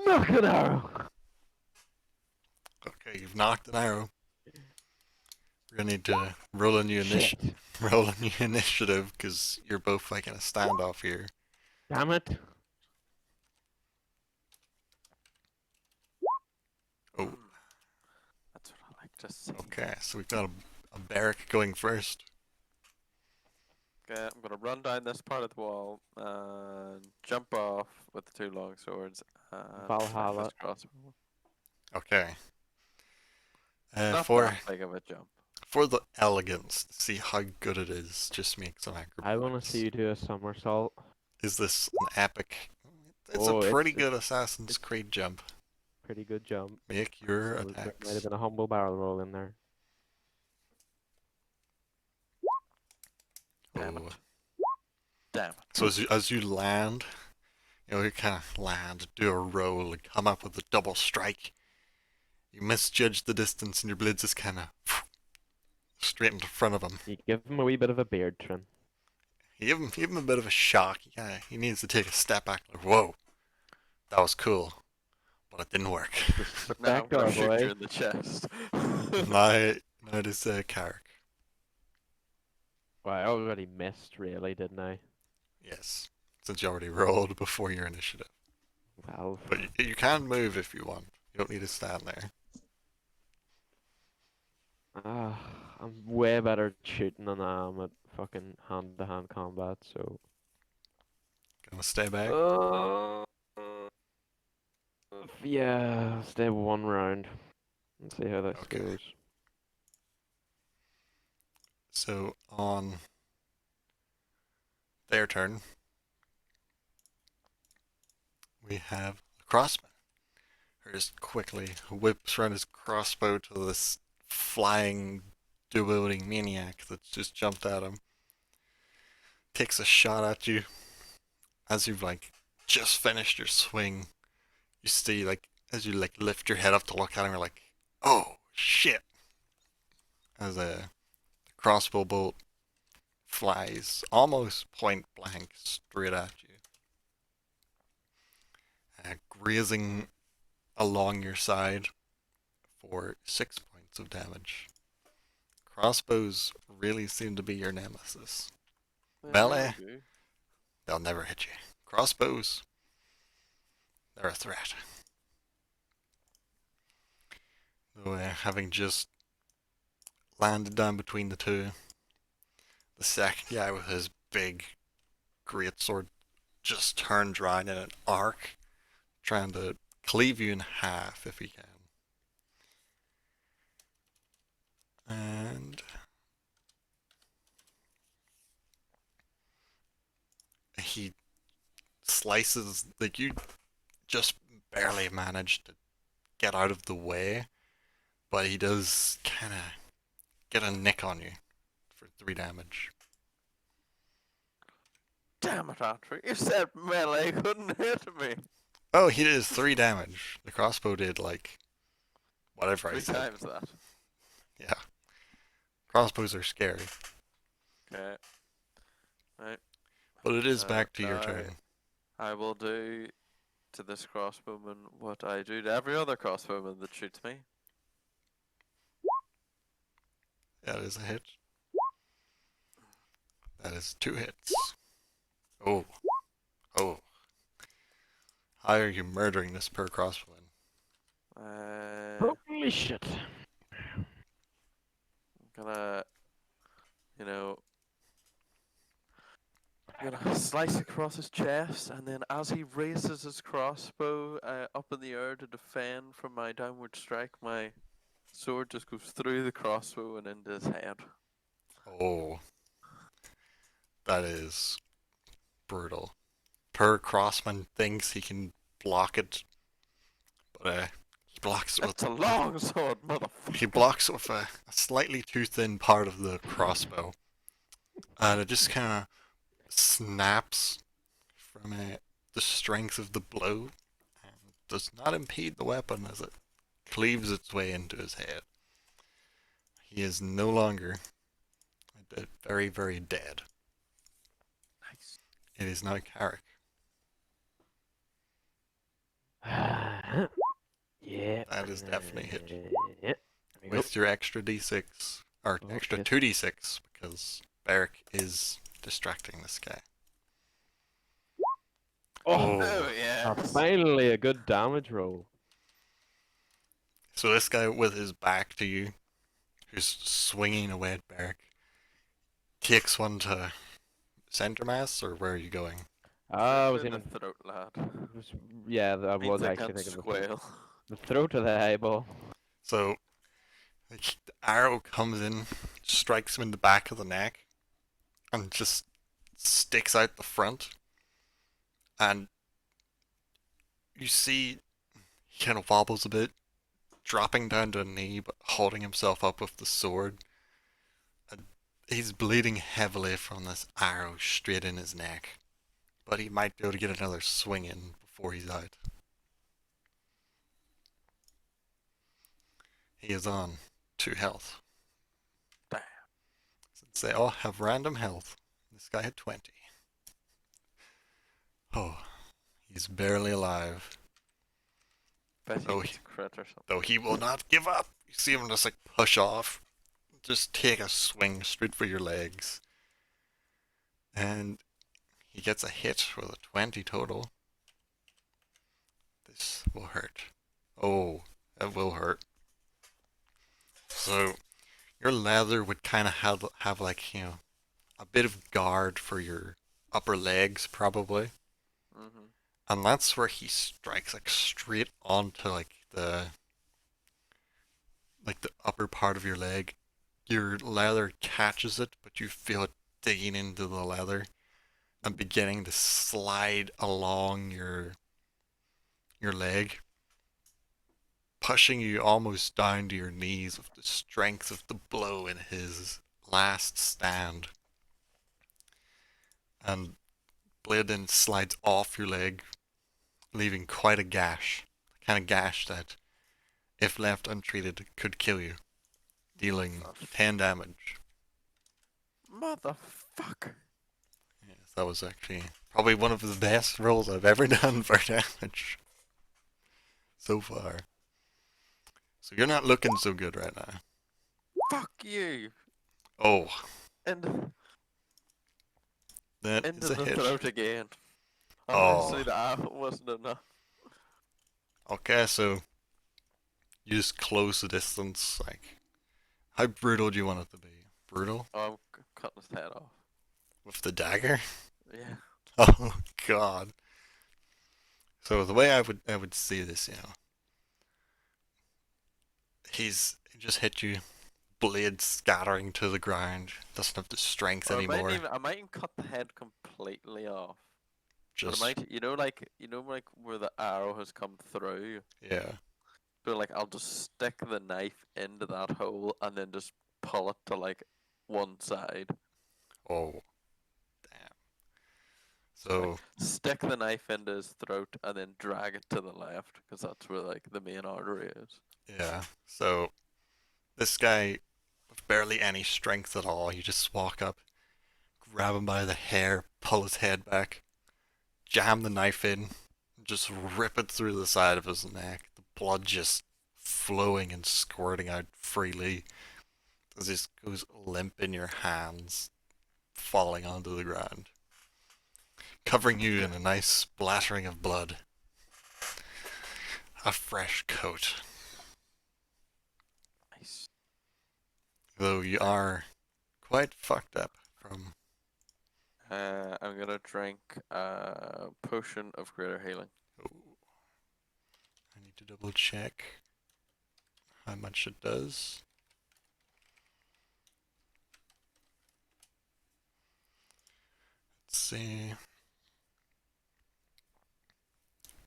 S2: Knock an arrow!
S1: Okay, you've knocked an arrow. We're gonna need to roll a new
S2: Shit.
S1: initiative, because you're both like in a standoff here.
S2: Damn it.
S1: Oh,
S3: That's what I like to see.
S1: okay, so we've got a barrack going first.
S3: Okay, I'm gonna run down this part of the wall and jump off with the two long swords and attack
S2: Valhalla.
S3: this crossbow.
S1: Okay.
S3: Not
S1: For
S3: that big of a jump.
S1: the elegance, to see how good it is, just make some acrobatics.
S2: I want to see you do a somersault.
S1: Is this an epic? It's
S2: Oh,
S1: a pretty
S2: it's-
S1: good Assassin's Creed jump.
S2: Pretty good jump.
S1: Make your
S2: So there might
S1: attacks.
S2: have been a humble barrel roll in there.
S3: Damn
S1: Oh.
S3: it. Damn it.
S1: So as you land, you kind of land, do a roll, and come up with a double strike. You misjudge the distance, and your blades just kind of straight into front of him.
S2: You give him a wee bit of a beard trim.
S1: He gave him a bit of a shock. Yeah, he needs to take a step back. Like, whoa, that was cool, but it didn't work.
S3: But now I'm gonna
S2: Spectre,
S3: shoot you
S2: boy.
S3: in the chest.
S1: now, now it is Carrick.
S2: Well, I already missed, really, didn't I?
S1: Yes, since you already rolled before your initiative.
S2: Well,
S1: But you can move if you want. You don't need to stand there.
S2: I'm way better at shooting than I am at fucking hand-to-hand combat, so.
S1: Gonna stay back.
S2: Yeah, stay one round and see how this
S1: Okay.
S2: goes.
S1: So on their turn, we have the crossman, who just quickly whips around his crossbow to this flying, dual-wielding maniac that's just jumped at him. Takes a shot at you. As you've like just finished your swing, you see like as you like lift your head up to look at him, you're like, oh shit! As a crossbow bolt flies almost point blank straight at you, grazing along your side for 6 points of damage. Crossbows really seem to be your nemesis. Melee, they'll never hit you. Crossbows, they're a threat. Though, having just landed down between the two, the second guy with his big greatsword just turns around in an arc, trying to cleave you in half if he can. And he slices, like you just barely managed to get out of the way, but he does kind of get a nick on you for 3 damage.
S3: Damn it, Andrew! You said melee couldn't hit me.
S1: Oh, he did 3 damage. The crossbow did like whatever I
S3: 3
S1: said.
S3: times that.
S1: Yeah. Crossbows are scary.
S3: Okay. Right.
S1: But it is back to your
S3: now
S1: turn.
S3: I will do to this crossbowman what I do to every other crossbowman that shoots me.
S1: That is a hit. That is 2 hits. Oh. Oh. How are you murdering this per crossbowman?
S2: Holy shit.
S3: I'm gonna, you know, I'm gonna slice across his chest, and then as he raises his crossbow up in the air to defend from my downward strike, my sword just goes through the crossbow and into his head.
S1: Oh. That is brutal. Per crossman thinks he can block it, but he blocks it with
S3: It's a long sword, motherfucker.
S1: he blocks it with a slightly too thin part of the crossbow, and it just kind of snaps from the strength of the blow, and does not impede the weapon as it cleaves its way into his head. He is no longer very, very dead.
S3: Nice.
S1: It is now Carrick.
S2: Yeah.
S1: That is definitely a hit.
S2: Yeah. There we go.
S1: With your extra d6, or
S2: Oh,
S1: extra
S2: yes.
S1: 2d6, because Beric is distracting this guy.
S2: Oh,
S3: Oh yeah.
S2: finally a good damage roll.
S1: So this guy with his back to you, who's swinging away at Beric, takes one to center mass, or where are you going?
S2: I was
S3: in the
S2: aiming.
S3: throat, lad.
S2: Yeah, I
S3: Means
S2: was
S3: I
S2: actually
S3: can't
S2: thinking the
S3: squeal.
S2: throat of the eyeball.
S1: So the arrow comes in, strikes him in the back of the neck, and just sticks out the front. And you see he kind of wobbles a bit, dropping down to a knee, but holding himself up with the sword. And he's bleeding heavily from this arrow straight in his neck, but he might be able to get another swing in before he's out. He is on 2 health.
S3: Damn.
S1: Since they all have random health, This guy had 20. Oh, he's barely alive.
S3: Bet he
S1: Oh,
S3: gets a crit or something.
S1: though he will not give up. You see him just like push off, just take a swing straight for your legs, and he gets a hit with a 20 total. This will hurt. Oh, that will hurt. So your leather would kind of have like, you know, a bit of guard for your upper legs probably,
S3: Mm-hmm.
S1: and that's where he strikes like straight onto like the upper part of your leg. Your leather catches it, but you feel it digging into the leather and beginning to slide along your leg, pushing you almost down to your knees with the strength of the blow in his last stand. And blade then slides off your leg, leaving quite a gash. The kind of gash that, if left untreated, could kill you, dealing 10 damage.
S3: Motherfucker.
S1: Yes, that was actually probably one of the best rolls I've ever done for damage so far. So you're not looking so good right now.
S3: Fuck you.
S1: Oh,
S3: Into,
S1: that
S3: into
S1: is a
S3: the
S1: hit.
S3: throat again.
S1: Oh.
S3: Honestly, that wasn't enough.
S1: Okay, so you just close the distance. Like, how brutal do you want it to be? Brutal?
S3: Oh, I'm cutting his head off.
S1: With the dagger?
S3: Yeah.
S1: Oh God. So the way I would see this, you know, he just hit you, blade scattering to the ground. Doesn't have the strength
S3: Or
S1: anymore.
S3: I might even cut the head completely off.
S1: Just
S3: But I might, like where the arrow has come through.
S1: yeah.
S3: So like I'll just stick the knife into that hole and then just pull it to like one side.
S1: Oh, damn. So
S3: Stick the knife into his throat and then drag it to the left because that's where like the main artery is.
S1: yeah. So this guy with barely any strength at all, you just walk up, grab him by the hair, pull his head back, jam the knife in, just rip it through the side of his neck. The blood just flowing and squirting out freely as this goes limp in your hands, falling onto the ground, covering you in a nice splattering of blood. A fresh coat.
S3: Nice.
S1: Though you are quite fucked up from.
S3: I'm gonna drink a potion of greater healing.
S1: Oh, I need to double check how much it does. Let's see.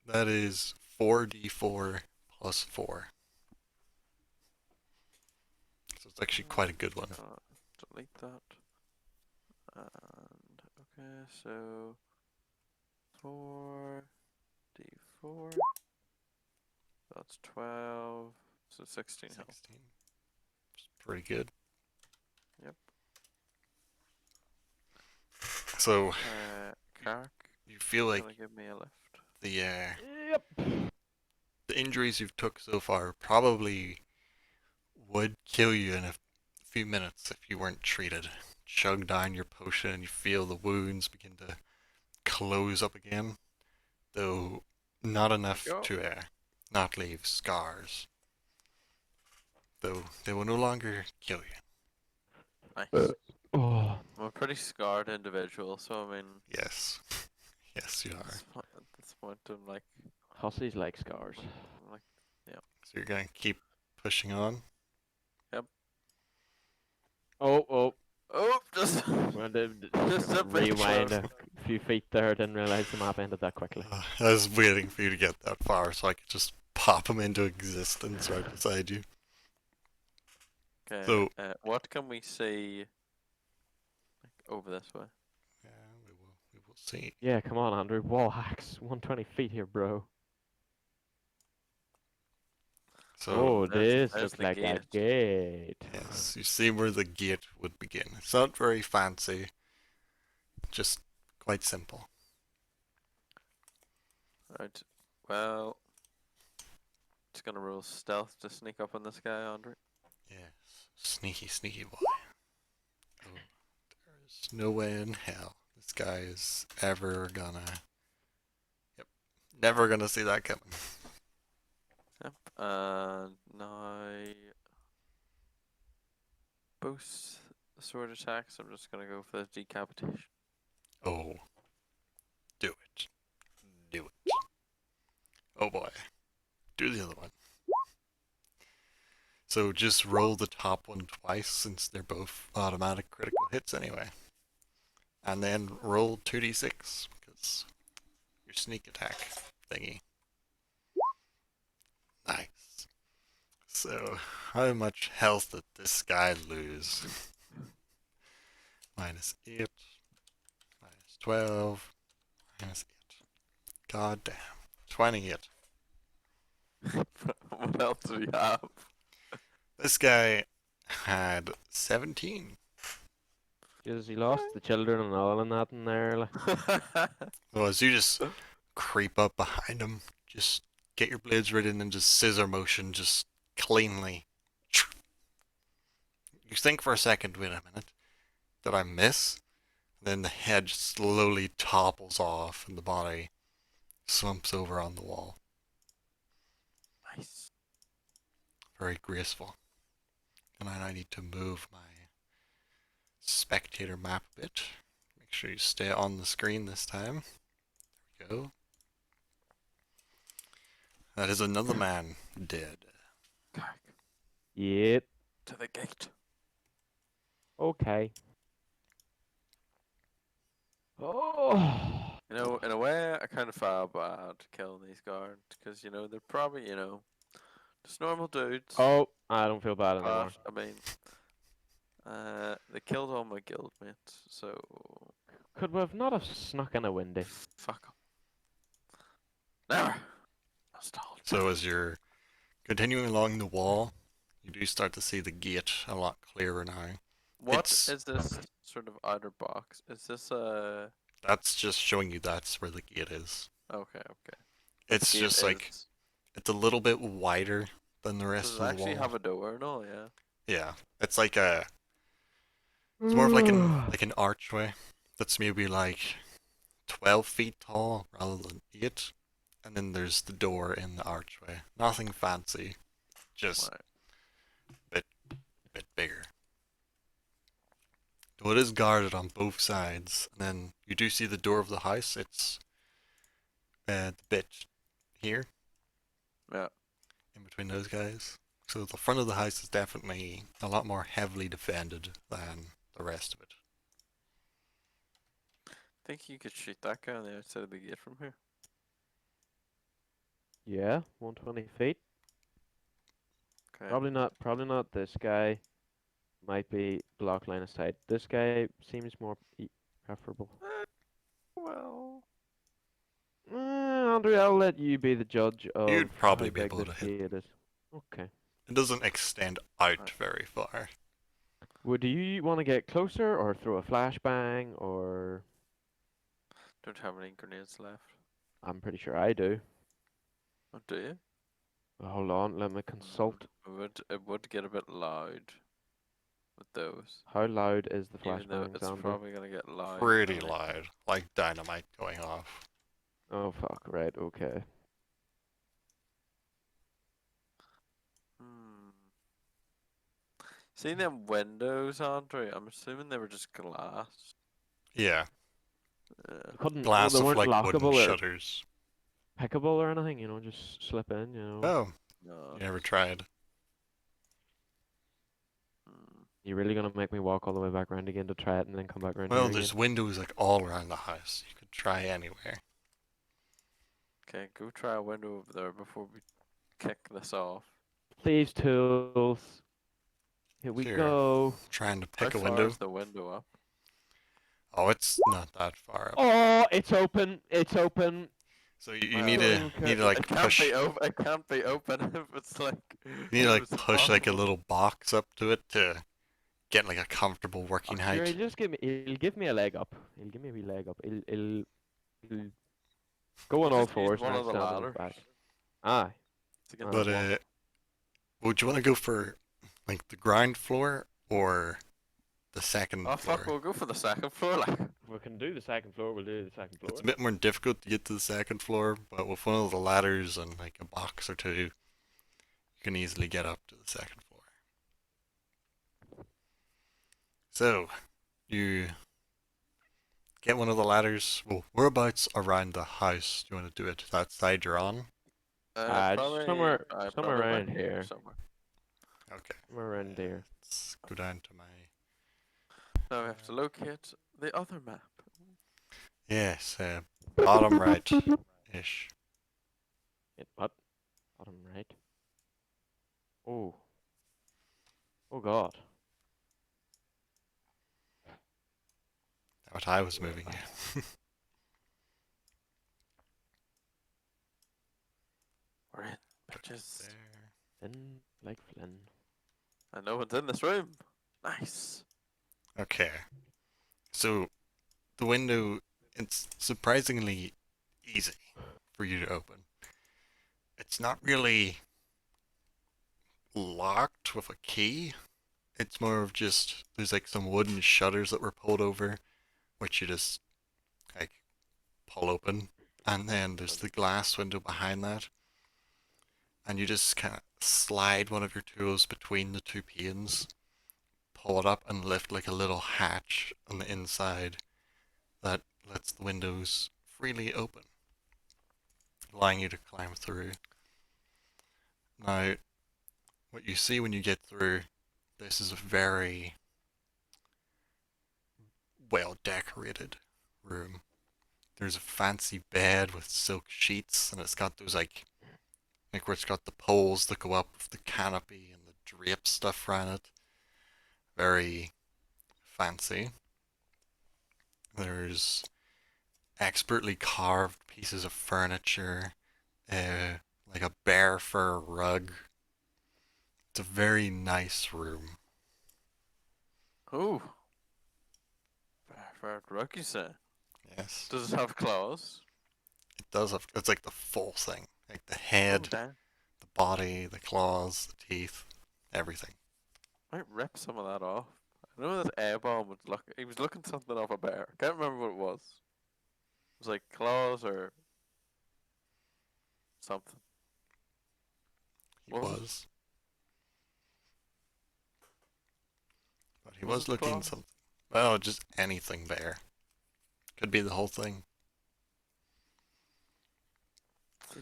S1: That is 4d4 plus 4. So it's actually quite a good one.
S3: Delete that. And okay, so 4d4. That's 12. So 16 health.
S1: 16. It's pretty good.
S3: Yep.
S1: So
S3: Carrick,
S1: you feel like
S3: gonna give me a lift.
S1: the
S2: Yep.
S1: the injuries you've took so far probably would kill you in a few minutes if you weren't treated. Chug down your potion and you feel the wounds begin to close up again, though not enough
S3: Go.
S1: to not leave scars. Though they will no longer kill you.
S3: Nice.
S2: Oh.
S3: I'm a pretty scarred individual, so I mean,
S1: Yes. Yes, you are.
S3: at this point, I'm like,
S2: Hussies like scars.
S1: So you're going to keep pushing on?
S2: Oh.
S3: oh, just
S2: Well,
S3: Just a bit
S2: rewind
S3: close.
S2: a few feet there. Didn't realize the map ended that quickly.
S1: I was waiting for you to get that far so I could just pop him into existence right beside you.
S3: okay.
S1: So-
S3: What can we see? Like over this way.
S1: Yeah, we will see.
S2: Yeah, come on, Andrew. Wall hacks. 120 feet here, bro.
S1: So
S2: Oh,
S3: there's
S2: this looks
S3: the
S2: like a
S3: gate.
S2: gate.
S1: yes, you see where the gate would begin. It's not very fancy. just quite simple.
S3: Right. Well, just gonna roll stealth to sneak up on this guy, Andre.
S1: Yes, sneaky, sneaky boy. Oh, there's no way in hell this guy is ever gonna. Yep, never gonna see that coming.
S3: Yep. And now boost the sword attacks. I'm just gonna go for the decapitation.
S1: Oh, do it, do it. Oh boy, do the other one. So just roll the top one twice since they're both automatic critical hits anyway. And then roll 2d6 because your sneak attack thingy. Nice. So how much health did this guy lose? Minus 8, minus 12, minus 8. God damn. 28.
S3: What else do we have?
S1: This guy had 17.
S2: Because he lost the children and all and that in there. Like.
S1: Well, as you just creep up behind him, just get your blades ready and then just scissor motion, just cleanly. You think for a second, wait a minute, did I miss? Then the head just slowly topples off and the body slumps over on the wall.
S3: Nice.
S1: Very graceful. And I need to move my spectator map a bit. Make sure you stay on the screen this time. There we go. That is another man dead.
S2: Yep.
S3: To the gate.
S2: Okay. Oh.
S3: You know, in a way, I kind of feel bad killing these guards because they're probably just normal dudes.
S2: Oh, I don't feel bad anymore.
S3: But, I mean, they killed all my guild mates, so
S2: Could we have not have snuck in a windy?
S3: fuck 'em. Never. Nostalgia.
S1: So as you're continuing along the wall, you do start to see the gate a lot clearer now.
S3: What
S1: It's-
S3: is this sort of outer box? Is this a?
S1: That's just showing you that's where the gate is.
S3: Okay, okay.
S1: It's
S3: Gate
S1: just like,
S3: is-
S1: it's a little bit wider than the rest
S3: Does it
S1: of the
S3: actually
S1: wall.
S3: have a door and all? Yeah.
S1: Yeah, it's like a, it's more of like an archway that's maybe like 12 feet tall rather than 8. And then there's the door in the archway. Nothing fancy, just
S3: Right.
S1: bit bigger. So it is guarded on both sides, and then you do see the door of the house. It's the bit here
S3: Yeah.
S1: in between those guys. So the front of the house is definitely a lot more heavily defended than the rest of it.
S3: Think you could shoot that guy on the outside of the gate from here?
S2: Yeah, 120 feet.
S3: Okay.
S2: Probably not this guy. Might be block line of sight. This guy seems more preferable.
S3: Well.
S2: Andre, I'll let you be the judge of
S1: You'd probably
S2: how
S1: be
S2: big
S1: able
S2: this
S1: to hit.
S2: gate is. Okay.
S1: It doesn't extend out
S3: Right.
S1: very far.
S2: Do you want to get closer or throw a flashbang or?
S3: Don't have any grenades left.
S2: I'm pretty sure I do.
S3: Oh, do you?
S2: Hold on, let me consult.
S3: It would get a bit loud with those.
S2: How loud is the
S3: Even though
S2: flashbang,
S3: it's
S2: Andre?
S3: probably gonna get loud.
S1: Pretty
S3: when it-
S1: loud, like dynamite going off.
S2: Oh fuck! Right. Okay.
S3: Hmm. See them windows, Andre? I'm assuming they were just glass.
S1: Yeah,
S2: You couldn't.
S1: glass
S2: they
S1: of
S2: weren't
S1: like wooden
S2: lockable or
S1: shutters.
S2: pickable or anything. Just slip in.
S1: Oh,
S3: No.
S1: you never tried.
S3: Hmm.
S2: You're really gonna make me walk all the way back around again to try it and then come back around
S1: Well,
S2: here
S1: there's
S2: again?
S1: windows like all around the house. You could try anywhere.
S3: Okay, go try a window over there before we kick this off.
S2: Thieves' tools. Here we
S1: Sure.
S2: go.
S1: Trying to
S3: How
S1: pick a
S3: far
S1: window.
S3: is the window up?
S1: Oh, it's not that far up.
S2: Oh, it's open. It's open.
S1: So you
S3: Wow.
S1: need to
S2: Okay.
S1: like
S3: It can't
S1: push.
S3: be open. It can't be open if it's like.
S1: You need to like
S3: if it's
S1: push like a
S3: possible.
S1: little box up to it to getting like a comfortable working
S2: Sure,
S1: height.
S2: he'll give me a leg up. He'll give me a wee leg up. He'll go on all
S3: Just use
S2: fours
S3: one
S2: and
S3: of the
S2: stand on his
S3: ladders
S2: back. Aye.
S3: to get
S1: But
S3: the wall.
S1: would you want to go for like the ground floor or the second
S3: Oh
S1: floor?
S3: fuck, we'll go for the second floor, like.
S2: If we can do the second floor, we'll do the second floor.
S1: It's a bit more difficult to get to the second floor, but with one of the ladders and like a box or two, you can easily get up to the second floor. So, you get one of the ladders. Well, whereabouts around the house do you want to do it? That side you're on?
S2: Just
S3: Probably,
S2: somewhere
S3: probably
S2: around
S3: about
S2: here.
S3: Somewhere.
S1: Okay.
S2: Somewhere around there.
S1: Let's go down to my.
S3: Now we have to locate the other map.
S1: Yes, bottom right ish.
S2: What? Bottom right. Oh. Oh god.
S1: What I was moving here.
S3: We're in, bitches.
S1: There.
S2: Flynn like Flynn.
S3: And no one's in this room. Nice.
S1: Okay. So, the window, it's surprisingly easy for you to open. It's not really locked with a key. It's more of just, there's like some wooden shutters that were pulled over, which you just like pull open. And then there's the glass window behind that. And you just kind of slide one of your tools between the two panes, pull it up and lift like a little hatch on the inside that lets the windows freely open, allowing you to climb through. Now, what you see when you get through, this is a very well decorated room. There's a fancy bed with silk sheets, and it's got those like where it's got the poles that go up with the canopy and the drape stuff around it. Very fancy. There's expertly carved pieces of furniture, like a bear fur rug. It's a very nice room.
S3: Ooh. Fair rug, you say?
S1: Yes.
S3: Does it have claws?
S1: It does have, it's like the full thing. Like the
S3: Oh,
S1: head,
S3: damn.
S1: the body, the claws, the teeth, everything.
S3: Might rip some of that off. I know that Airbomb was he was looking something off a bear. Can't remember what it was. It was like claws or something.
S1: He
S3: Was it?
S1: was. But he
S3: Was
S1: was
S3: it
S1: looking
S3: claws?
S1: something. Well, just anything bear. Could be the whole thing.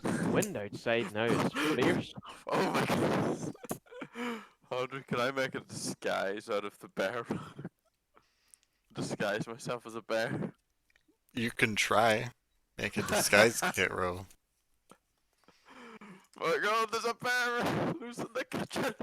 S2: The wind outside now is fierce.
S3: Oh my goodness. Audrey, can I make a disguise out of the bear? Disguise myself as a bear?
S1: You can try. Make a disguise kit roll.
S3: My god, there's a bear loose in the kitchen!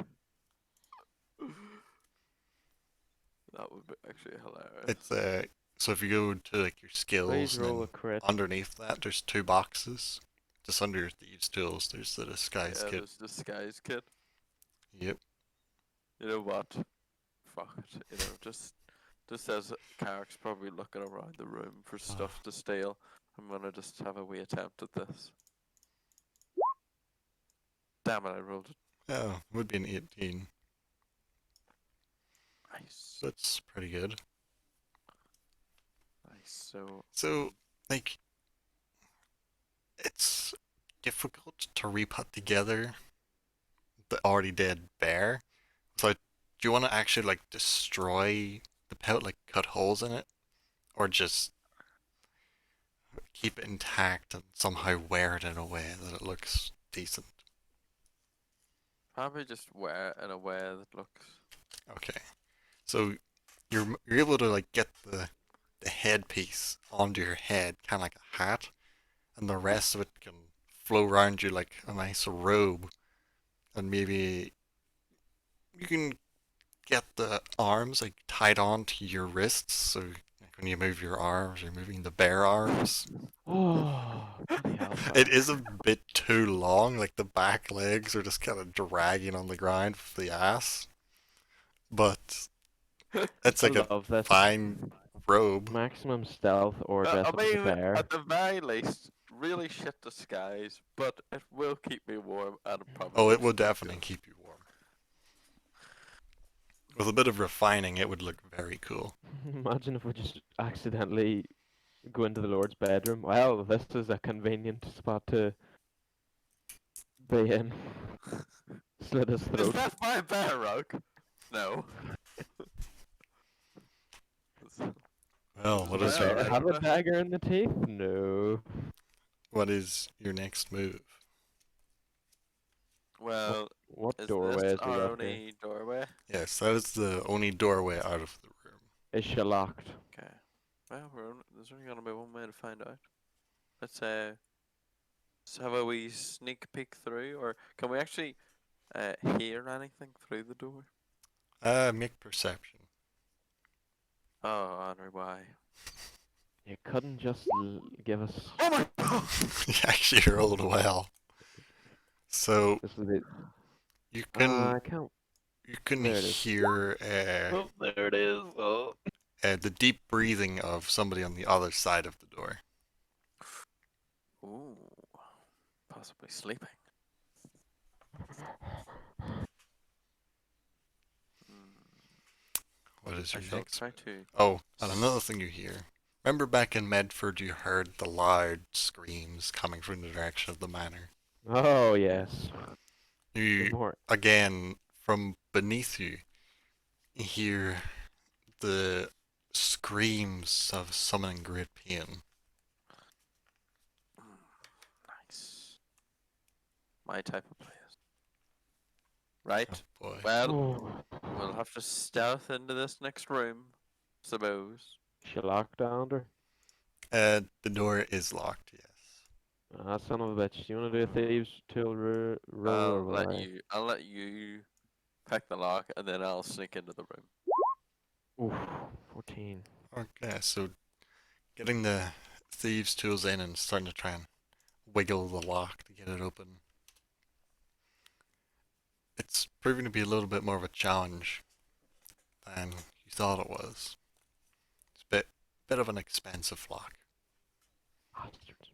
S3: That would be actually hilarious.
S1: It's so if you go to like your skills,
S2: Please
S1: and
S2: roll a
S1: then
S2: crit.
S1: underneath that there's two boxes. Just under these tools, there's the disguise
S3: Yeah,
S1: kit.
S3: there's disguise kit.
S1: Yep.
S3: You know what? Fuck it. You know, just as Carrick's probably looking around the room for stuff to steal, I'm gonna just have a wee attempt at this. Damn it, I rolled it.
S1: Oh, would be an 18.
S3: Nice.
S1: That's pretty good.
S3: Nice. So,
S1: So, like, it's difficult to re-put together the already dead bear. So, do you want to actually like destroy the pelt, like cut holes in it, or just keep it intact and somehow wear it in a way that it looks decent?
S3: probably just wear it in a way that looks.
S1: Okay, so you're able to like get the headpiece onto your head, kind of like a hat, and the rest of it can flow around you like a nice robe, and maybe you can get the arms like tied onto your wrists, so like, when you move your arms, you're moving the bear arms.
S2: Oh, bloody hellfire.
S1: It is a bit too long, like the back legs are just kind of dragging on the ground with the ass. But It's
S2: I
S1: like a
S2: love this.
S1: fine robe.
S2: Maximum stealth or dress
S3: I
S2: up as a
S3: mean,
S2: bear.
S3: at the very least, really shit disguise, but it will keep me warm and it probably
S1: Oh, it
S3: looks
S1: will
S3: pretty
S1: definitely
S3: good.
S1: keep you warm. With a bit of refining, it would look very cool.
S2: Imagine if we just accidentally go into the Lord's bedroom. Well, this is a convenient spot to be in. Slit his
S3: Is
S2: throat.
S3: that my bear rug? No.
S1: Well,
S3: Is
S1: what
S3: it
S1: is
S2: Does
S3: bear
S1: your
S2: it
S3: rug?
S2: have a dagger in the teeth? No.
S1: what is your next move?
S3: Well,
S2: What
S3: is
S2: doorway
S3: this
S2: is we
S3: our
S2: left here?
S3: only doorway?
S1: Yes, that is the only doorway out of the room.
S2: Is she locked?
S3: Okay. Well, there's only gonna be one way to find out. Let's have a wee sneak peek through, or can we actually hear anything through the door?
S1: Make perception.
S3: Oh, Andrew, why?
S2: You couldn't just give us.
S3: Oh my god!
S1: You actually rolled well. So
S2: This is it.
S1: you
S2: I can't.
S1: can
S2: There it is.
S1: hear
S2: Oh, there it is. Oh.
S1: the deep breathing of somebody on the other side of the door.
S3: Ooh, possibly sleeping.
S1: What is
S3: I
S1: your
S3: shall
S1: next?
S3: try to.
S1: Oh, and another thing you hear. Remember back in Medford, you heard the loud screams coming from the direction of the manor.
S2: Oh yes. Good
S1: You
S2: more.
S1: again from beneath you, you hear the screams of someone in great pain.
S3: Nice. My type of place. Right.
S1: Oh boy.
S3: Well,
S2: Oh.
S3: we'll have to stealth into this next room, suppose.
S2: She locked down her.
S1: The door is locked. Yes.
S2: Ah, son of a bitch. You wanna do a thieves tool roll or what?
S3: I'll let you pick the lock, and then I'll sneak into the room.
S2: Oof. 14.
S1: Okay, so getting the thieves' tools in and starting to try and wiggle the lock to get it open. It's proving to be a little bit more of a challenge than you thought it was. It's a bit of an expensive lock.
S2: Bastards.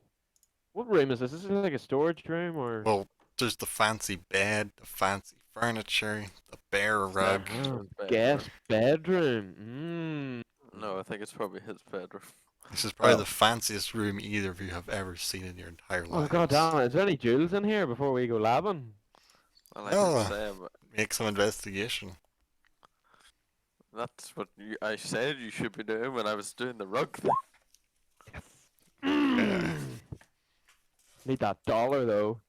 S2: What room is this? Is this like a storage room or?
S1: Well, there's the fancy bed, the fancy furniture, the bear rug.
S3: His bedroom.
S2: Guest bedroom.
S3: No, I think it's probably his bedroom.
S1: This is probably
S2: Oh.
S1: the fanciest room either of you have ever seen in your entire
S2: Oh
S1: lives.
S2: god damn it. Is there any jewels in here before we go labbing?
S3: Well, I
S1: Oh.
S3: did say, but
S1: Make some investigation.
S3: that's what I said you should be doing when I was doing the rug thing.
S1: Yeah.
S2: Need that dollar though.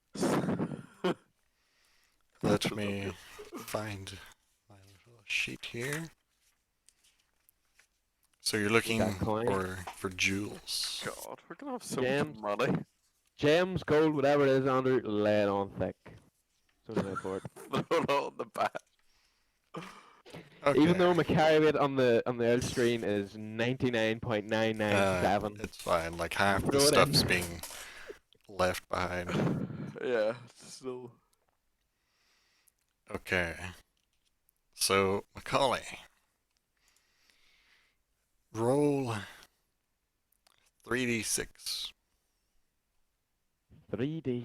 S1: Let me find my little sheet here. So you're looking
S2: that coin.
S1: for jewels.
S3: God, we're gonna have so
S2: Gems.
S3: much money.
S2: Gems, gold, whatever it is, Andrew, lay it on thick. So do I for it.
S3: Throw it all in the back.
S1: Okay.
S2: Even though my carry rate on the old screen is 99.997.
S1: It's fine. Like half the
S2: Throw it in.
S1: stuff's being left behind.
S3: Yeah, still.
S1: Okay. So Macaulay, roll 3d6.
S2: 3d6.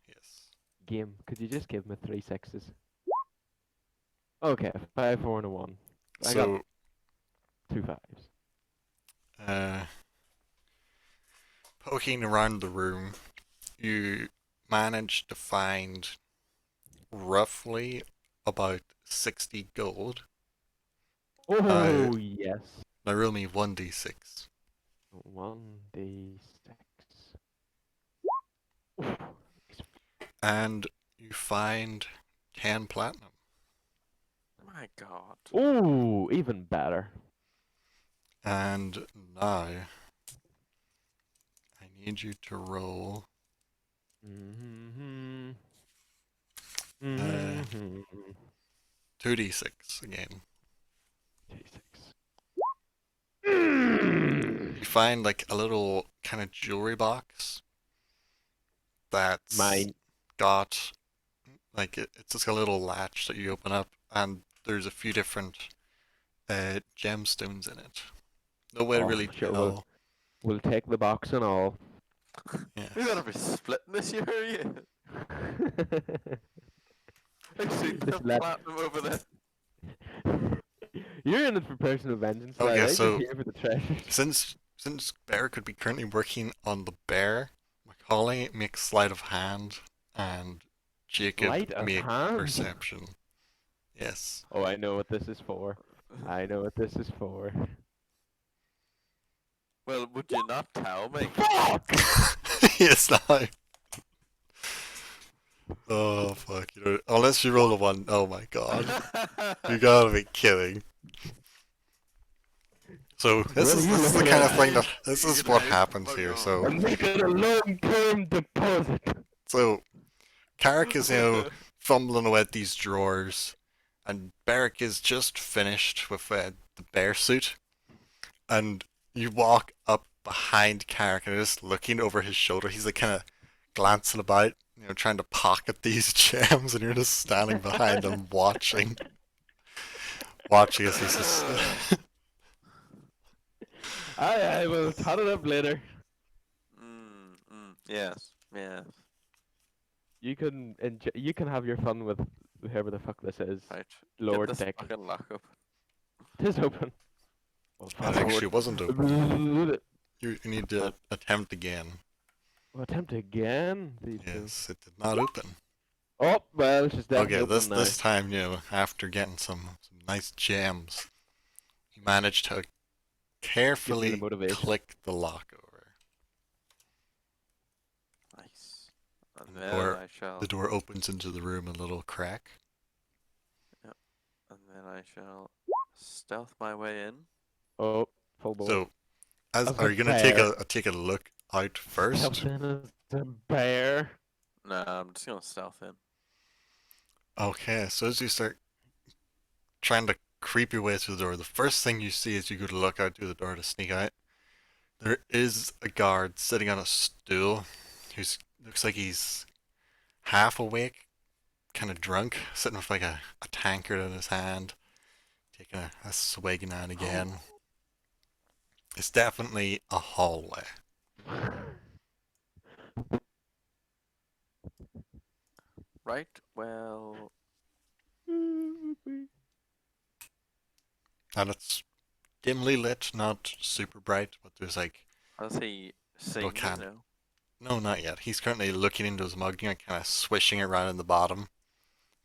S1: Yes.
S2: Game, could you just give me 3 sixes? Okay, 5, 4, and a 1. I got
S1: So
S2: 2 5s.
S1: poking around the room, you manage to find roughly about 60 gold.
S2: Oh, yes.
S1: Now roll me 1d6.
S2: 1d6.
S1: And you find 10 platinum.
S3: My God.
S2: Ooh, even better.
S1: And now I need you to roll
S2: Mm-hmm.
S1: 2d6 again.
S2: 6.
S1: You find like a little kind of jewelry box that's
S2: Mine.
S1: got like it's just a little latch that you open up, and there's a few different gemstones in it. No way to
S2: Oh,
S1: really
S2: sure,
S1: tell.
S2: we'll take the box and all.
S3: We're gonna
S1: Yes.
S3: be splitting this year, are you? I've seen the
S2: Just let-
S3: platinum over there.
S2: You're in it for personal vengeance, lad.
S1: Okay,
S2: I'm just
S1: so
S2: here for the treasures.
S1: since Bear could be currently working on the bear, Macaulay makes sleight of hand, and Jacob
S2: Sleight of
S1: make
S2: hand?
S1: perception. Yes.
S2: Oh, I know what this is for. I know what this is for.
S3: Well, would you not tell me?
S2: Fuck!
S1: Yes, now. Oh fuck! Unless you roll a one. Oh my god! You gotta be kidding. So this
S2: What
S1: is
S2: are you
S1: this is the
S2: looking
S1: kind
S2: at?
S1: of thing that this is what
S3: Right,
S1: happens
S3: fuck
S1: here.
S3: off.
S1: So
S2: I'm making a long-term deposit.
S1: so Carrick is fumbling away at these drawers, and Beric is just finished with the bear suit, and you walk up behind Carrick and just looking over his shoulder. He's like kind of glancing about, trying to pocket these gems, and you're just standing behind him watching as he's just.
S2: I will tot it up later.
S3: Yes, yes.
S2: You can you can have your fun with whoever the fuck this is.
S3: Right.
S2: Lord
S3: Get this
S2: Dick.
S3: fucking lock up.
S2: Tis open. Oh,
S1: It
S2: fuck.
S1: actually wasn't open. You need to attempt again.
S2: Attempt again. These two.
S1: Yes, it did not open.
S2: Oh well, she's definitely
S1: Okay,
S2: open
S1: this
S2: now.
S1: this time, after getting some nice gems, you managed to carefully
S2: motivation.
S1: click the lock over.
S3: Nice. And
S1: And the
S3: then
S1: door-
S3: I shall.
S1: The door opens into the room a little crack.
S3: And then I shall stealth my way in.
S2: Oh, full board.
S1: So,
S2: As
S1: are
S2: a
S1: you gonna take
S2: bear.
S1: take a look out first?
S2: Something as a bear.
S3: Nah, I'm just gonna stealth in.
S1: Okay, so as you start trying to creep your way through the door, the first thing you see as you go to look out through the door to sneak out, there is a guard sitting on a stool who looks like he's half awake, kind of drunk, sitting with like a tankard in his hand, taking a swig now and again. It's definitely a hallway.
S3: Right, well.
S1: And it's dimly lit, not super bright, but there's like,
S3: Has he seen me
S1: can-
S3: now?
S1: no, not yet. He's currently looking into his mug, kind of swishing it around in the bottom.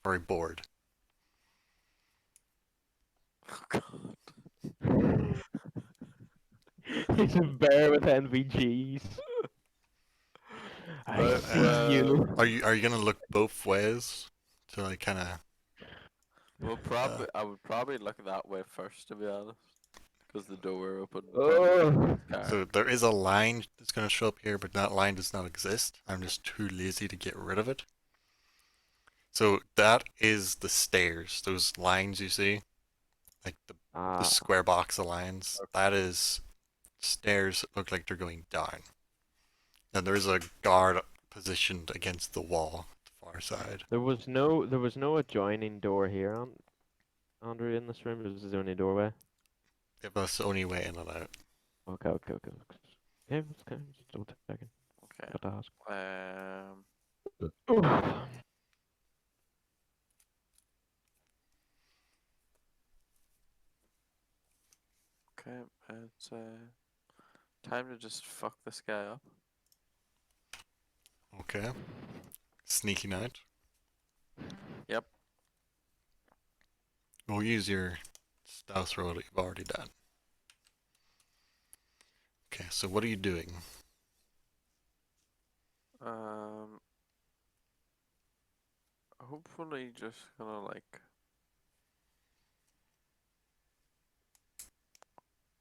S1: Very bored.
S3: Oh god.
S2: He's a bear with NVGs. I
S3: Right,
S2: see
S3: well,
S2: you.
S1: Are you gonna look both ways to like kind of?
S3: Well, I would probably look that way first, to be honest. Because the door opened.
S2: Oh.
S1: So there is a line that's gonna show up here, but that line does not exist. I'm just too lazy to get rid of it. So that is the stairs. Those lines you see, like the square box of lines. That is stairs that look like they're going down. And there is a guard positioned against the wall at the far side.
S2: There was no adjoining door here, Andrew, in this room. This is the only doorway.
S1: If that's the only way in and out.
S2: Okay. Yeah, it's okay. Just double checking.
S3: Okay.
S2: Got to ask.
S3: Okay, it's time to just fuck this guy up.
S1: Okay. Sneaking out.
S3: Yep.
S1: We'll use your stealth roll that you've already done. Okay, so what are you doing?
S3: Hopefully just gonna like,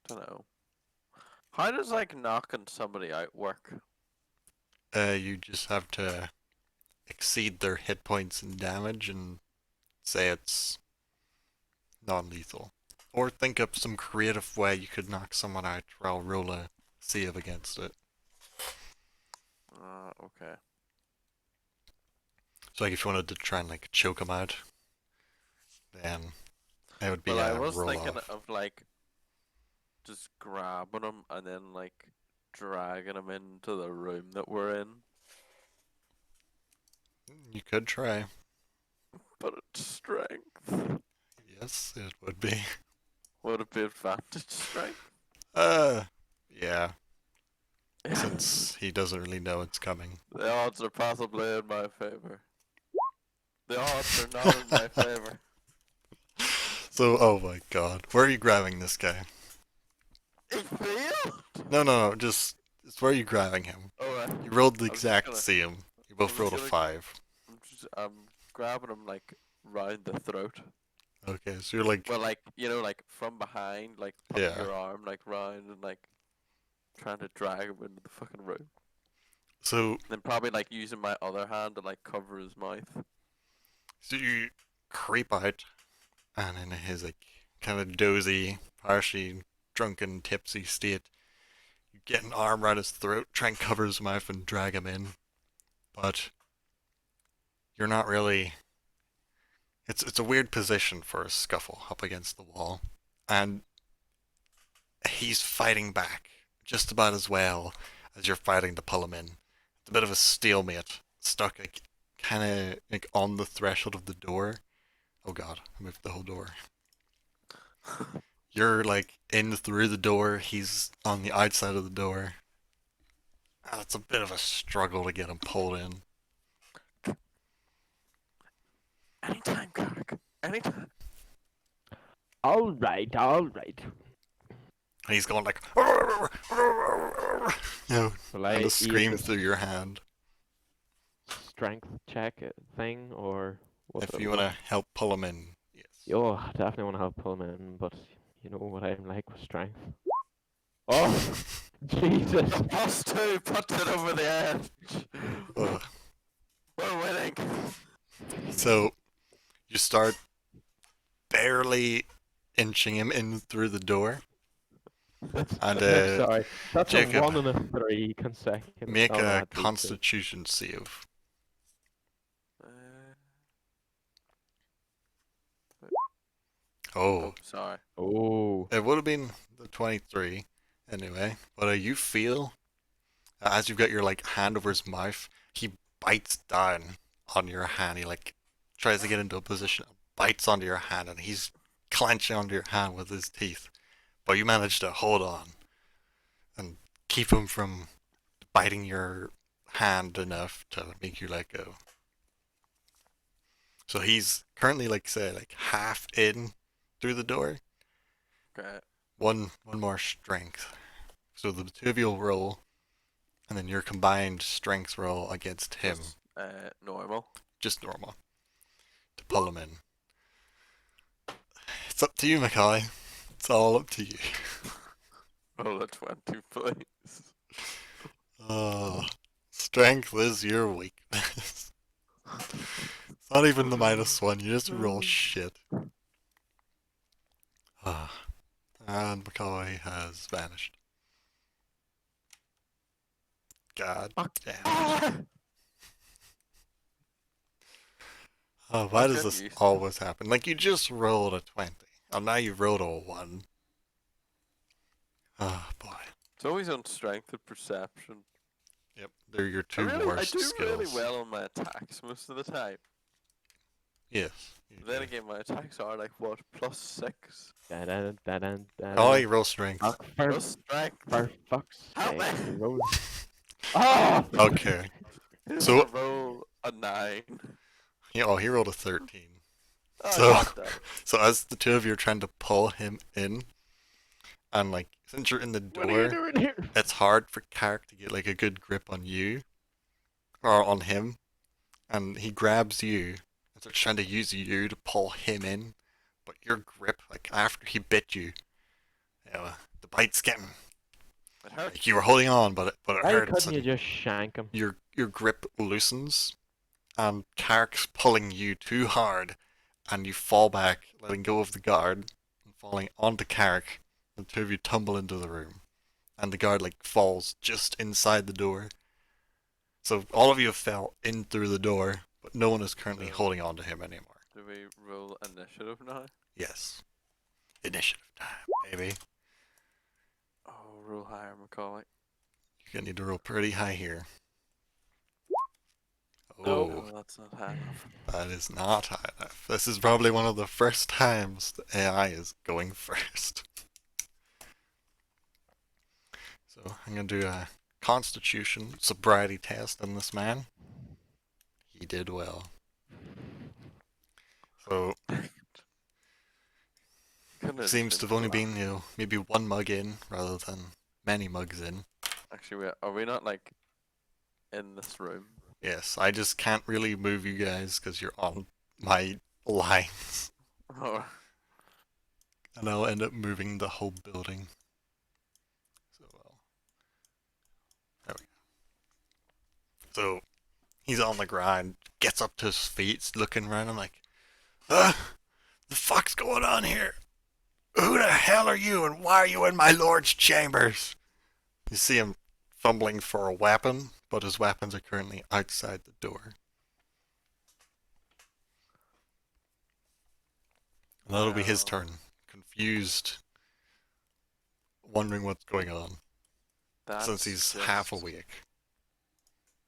S3: don't know. How does like knocking somebody out work?
S1: You just have to exceed their hit points and damage and say it's non-lethal. Or think up some creative way you could knock someone out, or I'll roll a save against it.
S3: Okay.
S1: So like if you wanted to try and like choke them out, then It would be
S3: Well, I
S1: a
S3: was
S1: roll
S3: thinking
S1: off.
S3: of like just grabbing him and then like dragging him into the room that we're in,
S1: You could try.
S3: but it's strength.
S1: Yes, it would be.
S3: Would it be advantage strength?
S1: Yeah, since he doesn't really know it's coming.
S3: The odds are possibly in my favor. The odds are not in my favor.
S1: So, oh my god. Where are you grabbing this guy?
S3: He failed.
S1: No, just where are you grabbing him?
S3: Alright.
S1: You rolled the
S3: I'm just
S1: exact
S3: gonna-
S1: same. You both
S3: just
S1: rolled a
S3: gonna-
S1: 5.
S3: I'm grabbing him like round the throat.
S1: Okay, so you're like,
S3: Well, like like from behind, like putting
S1: Yeah.
S3: your arm like round and like trying to drag him into the fucking room.
S1: so
S3: Then probably like using my other hand to like cover his mouth.
S1: you creep out, and in his like kind of dozy, partially drunken, tipsy state, you get an arm around his throat, try and cover his mouth and drag him in, but you're not really. It's a weird position for a scuffle up against the wall, and he's fighting back just about as well as you're fighting to pull him in. It's a bit of a stalemate, stuck like kind of like on the threshold of the door. Oh god, I moved the whole door. You're like in through the door, he's on the outside of the door. It's a bit of a struggle to get him pulled in.
S3: Anytime, Kirk. Anytime.
S2: All right, all right.
S1: And he's going like, no,
S2: Will I
S1: and a
S2: use
S1: scream
S2: this
S1: through your hand.
S2: strength check thing, or what?
S1: If you want to help pull him in, yes.
S2: Oh, I definitely want to help pull him in, but you know what I'm like with strength. Oh, Jesus!
S3: +2 puts it over the edge.
S1: Ugh.
S3: We're winning.
S1: So you start barely inching him in through the door, and
S2: Sorry, that's
S1: Jacob,
S2: a 1 and a 3 consecutive.
S1: make
S2: Oh, no,
S1: a
S2: I do too.
S1: Constitution save. Oh,
S3: Sorry.
S2: Oh,
S1: it would have been the 23 anyway. But you feel as you've got your like hand over his mouth, he bites down on your hand. He like tries to get into a position, bites onto your hand, and he's clenching onto your hand with his teeth. But you manage to hold on and keep him from biting your hand enough to make you let go. So he's currently like say like half in through the door.
S3: Okay.
S1: One more strength. So the two of you will roll, and then your combined strength roll against him,
S3: Just, normal.
S1: just normal, to pull him in. It's up to you, Mackay. It's all up to you.
S3: Roll a 20, please.
S1: Oh, strength is your weakness. It's not even the -1. You just roll shit. Ah, and Mackay has vanished. God damn.
S3: Ah!
S1: Oh, why
S3: I'm
S1: does this
S3: confused.
S1: always happen? Like, you just rolled a 20. And now you've rolled a 1. Oh, boy.
S3: It's always on strength and perception.
S1: Yep, they're your
S3: I
S1: two
S3: really, I
S1: worst
S3: do
S1: skills.
S3: really well on my attacks most of the time.
S1: Yes. you
S3: But then
S1: do.
S3: again, my attacks are like what, +6?
S1: Oh, you roll strength.
S2: for,
S3: Plus strength.
S2: for fuck's
S3: Help
S2: sake.
S3: me.
S2: roll- Oh!
S1: Okay.
S3: Here's
S1: So-
S3: a roll a 9.
S1: Oh, he rolled a 13.
S3: Oh,
S1: So-
S3: God damn it.
S1: So as the two of you are trying to pull him in, and like, since you're in the
S2: What are you
S1: door,
S2: doing here?
S1: it's hard for Carrick to get like a good grip on you, or on him, and he grabs you and starts trying to use you to pull him in, but your grip, like after he bit you, the bite's getting,
S3: It hurts.
S1: like you were holding on, but it
S2: Why
S1: hurts,
S2: couldn't you
S1: and
S2: just shank him?
S1: your grip loosens, and Carrick's pulling you too hard, and you fall back, letting go of the guard, and falling onto Carrick. The two of you tumble into the room, and the guard like falls just inside the door. So all of you have fell in through the door, but no one is currently
S3: Yeah.
S1: holding on to him anymore.
S3: Do we roll initiative now?
S1: Yes. Initiative time, baby.
S3: Oh, roll higher, Macaulay.
S1: You're gonna need to roll pretty high here.
S2: Nope.
S1: Oh,
S3: Oh, that's not high enough.
S1: that is not high enough. This is probably one of the first times the AI is going first. So I'm gonna do a Constitution sobriety test on this man. He did well. So
S3: Couldn't have
S1: seems
S3: just
S1: to have
S3: been
S1: only
S3: flat.
S1: been, maybe one mug in rather than many mugs in.
S3: Actually, are we not like in this room?
S1: Yes, I just can't really move you guys because you're on my lines.
S3: Oh,
S1: And I'll end up moving the whole building. So, there we go. So, he's on the ground, gets up to his feet, looking around. I'm like, the fuck's going on here? Who the hell are you and why are you in my lord's chambers? You see him fumbling for a weapon, but his weapons are currently outside the door. And that'll be his
S3: Well.
S1: turn. Confused, wondering what's going on, since he's half awake.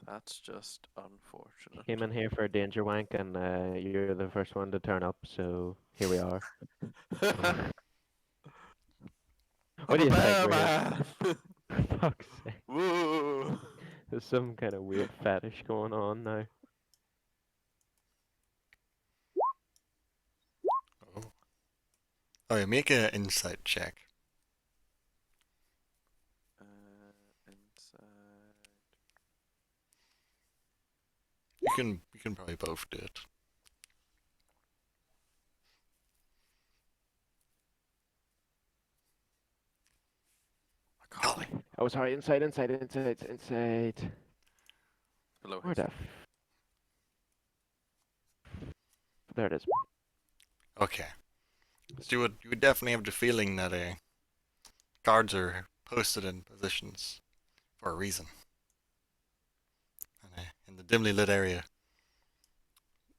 S3: That's just unfortunate.
S2: Came in here for a danger wank, and you're the first one to turn up, so here we are. What do you think, Ray?
S3: man?
S2: For fuck's sake.
S3: Whoa!
S2: There's some kind of weird fetish going on now.
S1: Oh. Oh yeah, make an insight check.
S3: Inside.
S1: You can probably both do it. Golly.
S2: Oh, sorry, inside.
S3: Below
S2: Where
S3: his.
S2: the There it is.
S1: Okay. So you would definitely have the feeling that guards are posted in positions for a reason. And in the dimly lit area,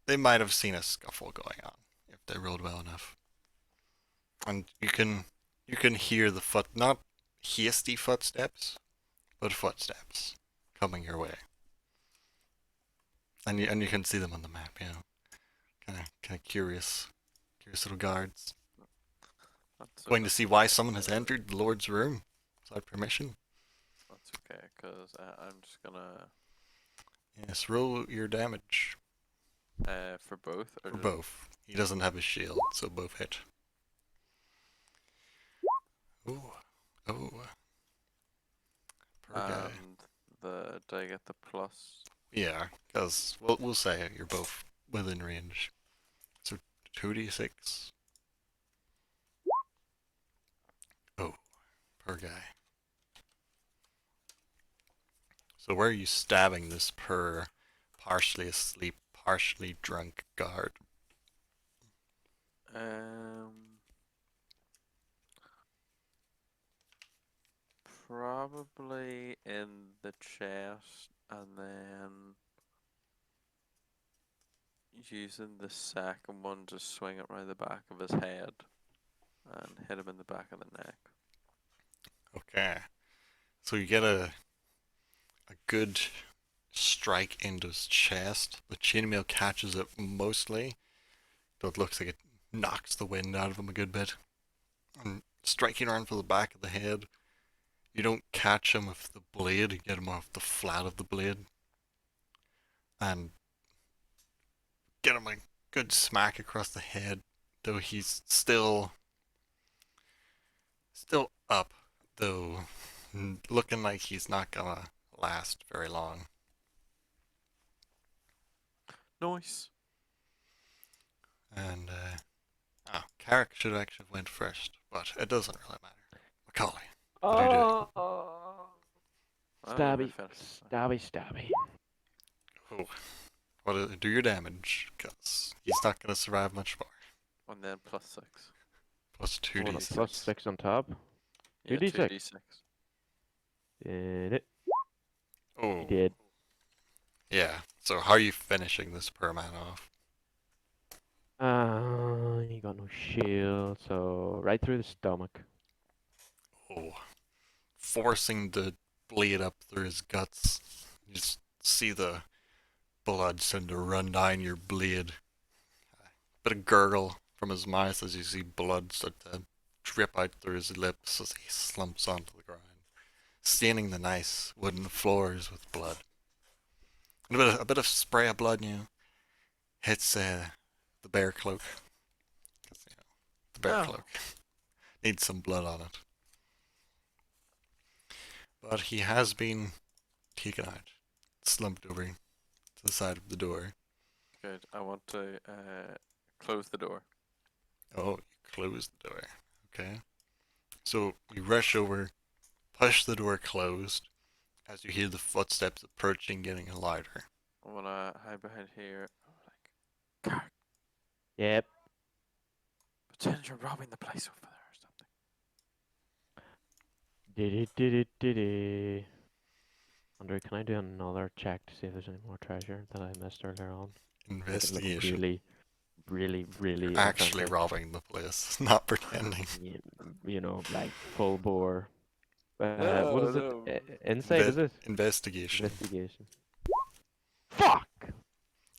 S1: they might have seen a scuffle going on if they rolled well enough. And you can hear the not hasty footsteps, but footsteps coming your way. And you can see them on the map, kind of curious little guards.
S3: That's
S1: Going to see why someone has entered the Lord's room without permission.
S3: That's okay, cause I'm just gonna.
S1: Yes, roll your damage
S3: For both. Or
S1: for
S3: just-
S1: both. He doesn't have a shield, so both hit. Ooh, oh. Per guy.
S3: And do I get the plus?
S1: Yeah, because we'll say you're both within range. So 2d6. Oh, per guy. So where are you stabbing this partially asleep, partially drunk guard?
S3: Probably in the chest, and then using the second one to swing it round the back of his head and hit him in the back of the neck.
S1: Okay. So you get a good strike into his chest. The chainmail catches it mostly, though it looks like it knocks the wind out of him a good bit. And striking around for the back of the head, you don't catch him with the blade, you get him off the flat of the blade. And get him a good smack across the head, though he's still up, though looking like he's not gonna last very long.
S3: Nice.
S1: And Carrick should actually have went first, but it doesn't really matter. Macaulay. What are you doing?
S2: Oh,
S3: Well, let me
S2: stabby,
S3: finish.
S2: stabby.
S1: Oh, do your damage, because he's not gonna survive much more.
S3: And then plus 6.
S1: Plus two
S2: Hold on,
S1: d6.
S2: plus 6 on top.
S3: Yeah,
S2: 2d6.
S3: 2d6.
S2: Did it?
S1: Oh,
S2: He did.
S1: yeah. So how are you finishing this per man off?
S2: shield, so right through the stomach.
S1: Oh, forcing the blade up through his guts. You just see the blood starting to run down your blade. Bit of gurgle from his mouth as you see blood start to drip out through his lips as he slumps onto the ground, staining the nice wooden floors with blood. And a bit of spray of blood, hits the bear cloak. 'Cause, the bear
S3: Oh.
S1: cloak needs some blood on it. But he has been taken out, slumped over to the side of the door.
S3: Good. I want to close the door.
S1: Oh, you close the door. Okay. So you rush over, push the door closed, as you hear the footsteps approaching, getting louder.
S3: I wanna hide behind here. I'm like,
S2: Yep.
S3: pretend you're robbing the place over there or something.
S2: Diddy. Andrew, can I do another check to see if there's any more treasure that I missed earlier on? Make it look
S1: Investigation.
S2: really
S1: Actually
S2: authentic.
S1: robbing the place, not pretending.
S2: You know, like full bore. What
S3: No,
S2: is it?
S3: no.
S2: Insight, is it?
S1: Investigation.
S2: Investigation. Fuck!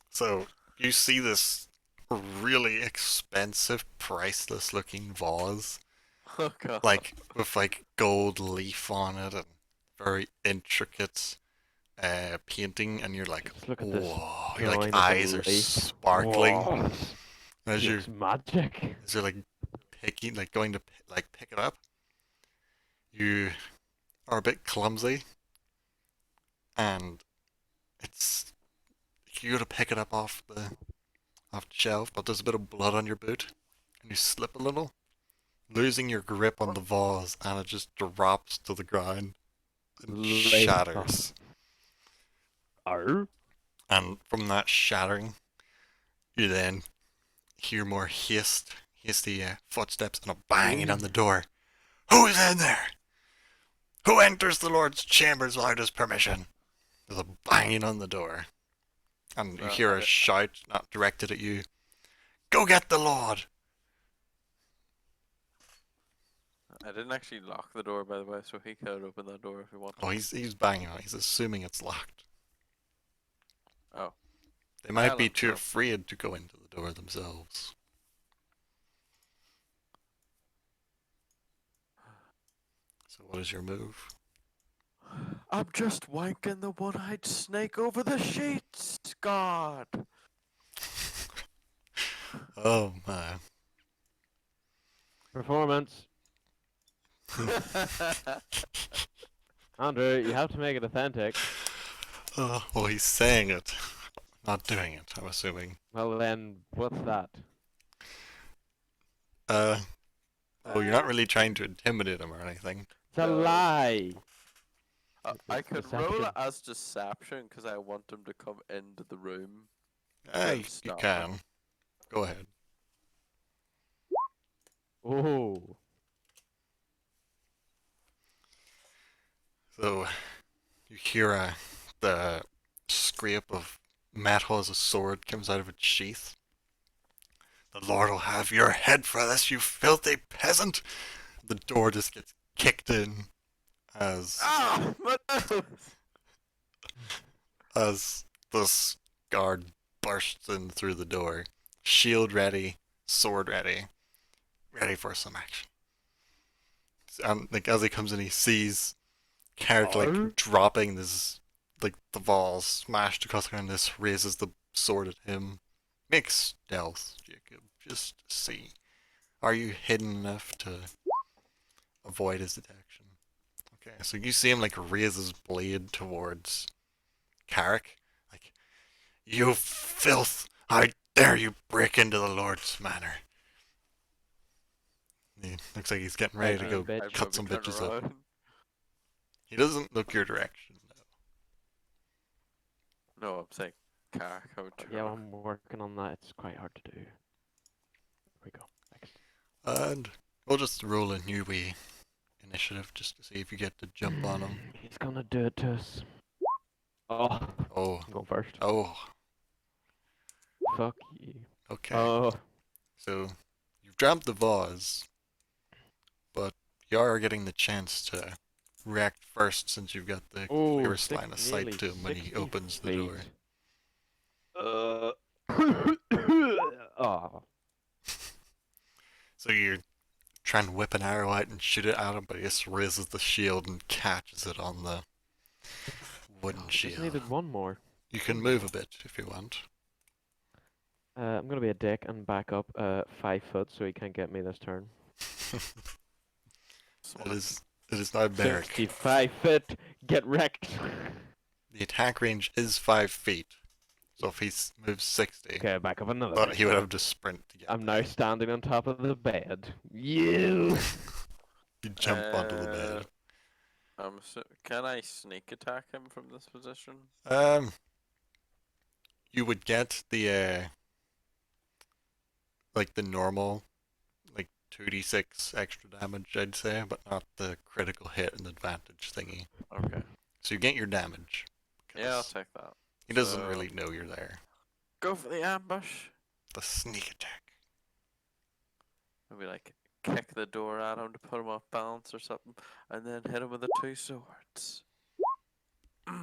S1: So you see this really expensive, priceless looking vase,
S3: Oh god.
S1: like with like gold leaf on it and very intricate painting, and you're like,
S2: Just look at this
S1: whoa! Your
S2: drawing
S1: like
S2: of a
S1: eyes are
S2: leaf.
S1: sparkling
S2: Whoa,
S1: as you're
S2: it's magic.
S1: as you're like picking, like going to like pick it up. You are a bit clumsy, and it's you go to pick it up off the shelf, but there's a bit of blood on your boot, and you slip a little, losing your grip on the vase, and it just drops to the ground and
S2: Leif.
S1: shatters.
S2: Arr?
S1: And from that shattering, you then hear more hasty footsteps and a banging on the door. Who's in there? Who enters the Lord's chambers without his permission? There's a banging on the door. And you hear a shout, not directed at you. Go get the Lord!
S3: I didn't actually lock the door, by the way, so he could open that door if he wanted.
S1: Oh, he's banging on it. He's assuming it's locked.
S3: Oh.
S1: They might be
S3: Alan,
S1: too
S3: no.
S1: afraid to go into the door themselves. So what is your move?
S3: I'm just wanking the one-eyed snake over the sheets, God!
S1: Oh my.
S2: Performance. Andrew, you have to make it authentic.
S1: Oh, well, he's saying it, not doing it, I'm assuming.
S2: Well then, what's that?
S1: Oh, you're not really trying to intimidate him or anything.
S2: It's a
S3: No.
S2: lie!
S3: I
S2: It's
S3: could roll
S2: deception.
S3: it as deception because I want him to come into the room.
S1: You
S3: stop it.
S1: can. Go ahead.
S2: Oh.
S1: So, you hear the scrape of metal as a sword comes out of its sheath. The Lord will have your head for this, you filthy peasant! The door just gets kicked in as
S3: Ah! My nose!
S1: as this guard bursts in through the door, shield ready, sword ready, ready for some action. And like as he comes in, he sees Carrick
S2: Arr.
S1: like dropping this, like the balls smashed across the ground. This raises the sword at him. Make stealth, Jacob, just to see. Are you hidden enough to avoid his detection? Okay, so you see him like raise his blade towards Carrick, like, you filth! How dare you break into the Lord's manor? He looks like he's getting ready to go
S2: bitch.
S3: I'd
S1: cut some
S3: probably turn
S1: bitches up.
S3: around.
S1: He doesn't look your direction, though.
S3: No, I'm saying Carrick. I would turn
S2: Yeah,
S3: around.
S2: I'm working on that. It's quite hard to do. Here we go. Next.
S1: And we'll just roll a new wee initiative just to see if you get to jump on him.
S2: He's gonna do it to us. Oh,
S1: Oh,
S2: I'm going first.
S1: oh,
S2: Fuck you.
S1: okay.
S2: Oh,
S1: So you've dropped the vase, but you are getting the chance to react first since you've got the
S2: Oh,
S1: clearest line of sight
S2: nearly
S1: to him when he
S2: 60
S1: opens the
S2: feet.
S1: door.
S2: Oh,
S1: So you're trying to whip an arrow out and shoot it at him, but he just raises the shield and catches it on the wooden
S2: just
S1: shield.
S2: needed one more.
S1: You can move a bit if you want.
S2: I'm gonna be a dick and back up 5 foot so he can't get me this turn.
S1: It is now Beric.
S2: 65 foot, get wrecked.
S1: The attack range is 5 feet. So if he moves 60,
S2: Okay, back up another.
S1: but
S2: bit.
S1: he would have to sprint to get
S2: I'm
S1: there.
S2: now standing on top of the bed. You.
S1: You jump onto the bed.
S3: Can I sneak attack him from this position?
S1: You would get the like the normal, like 2d6 extra damage, I'd say, but not the critical hit and advantage thingy.
S3: Okay.
S1: So you get your damage.
S3: Yeah, I'll
S1: 'cause
S3: take that.
S1: he doesn't
S3: So-
S1: really know you're there.
S3: Go for the ambush.
S1: The sneak attack.
S3: Maybe like kick the door at him to put him off balance or something, and then hit him with the 2 swords. The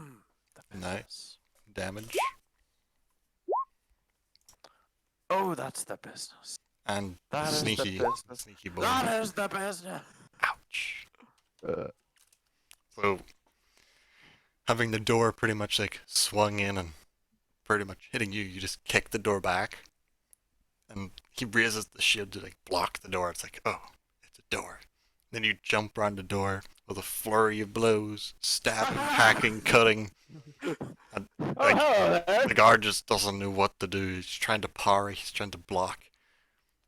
S1: Nice.
S3: business.
S1: Damage.
S3: Oh, that's the business.
S1: And
S3: That is the
S1: sneaky,
S3: business.
S1: sneaky boy.
S3: That is the business.
S1: Ouch. So, having the door pretty much like swung in and pretty much hitting you, you just kick the door back. And he raises the shield to like block the door. It's like, oh, it's a door. Then you jump around the door with a flurry of blows, stabbing, hacking, cutting. And
S2: Oh,
S1: like,
S2: hello there.
S1: the guard just doesn't know what to do. He's trying to parry, he's trying to block.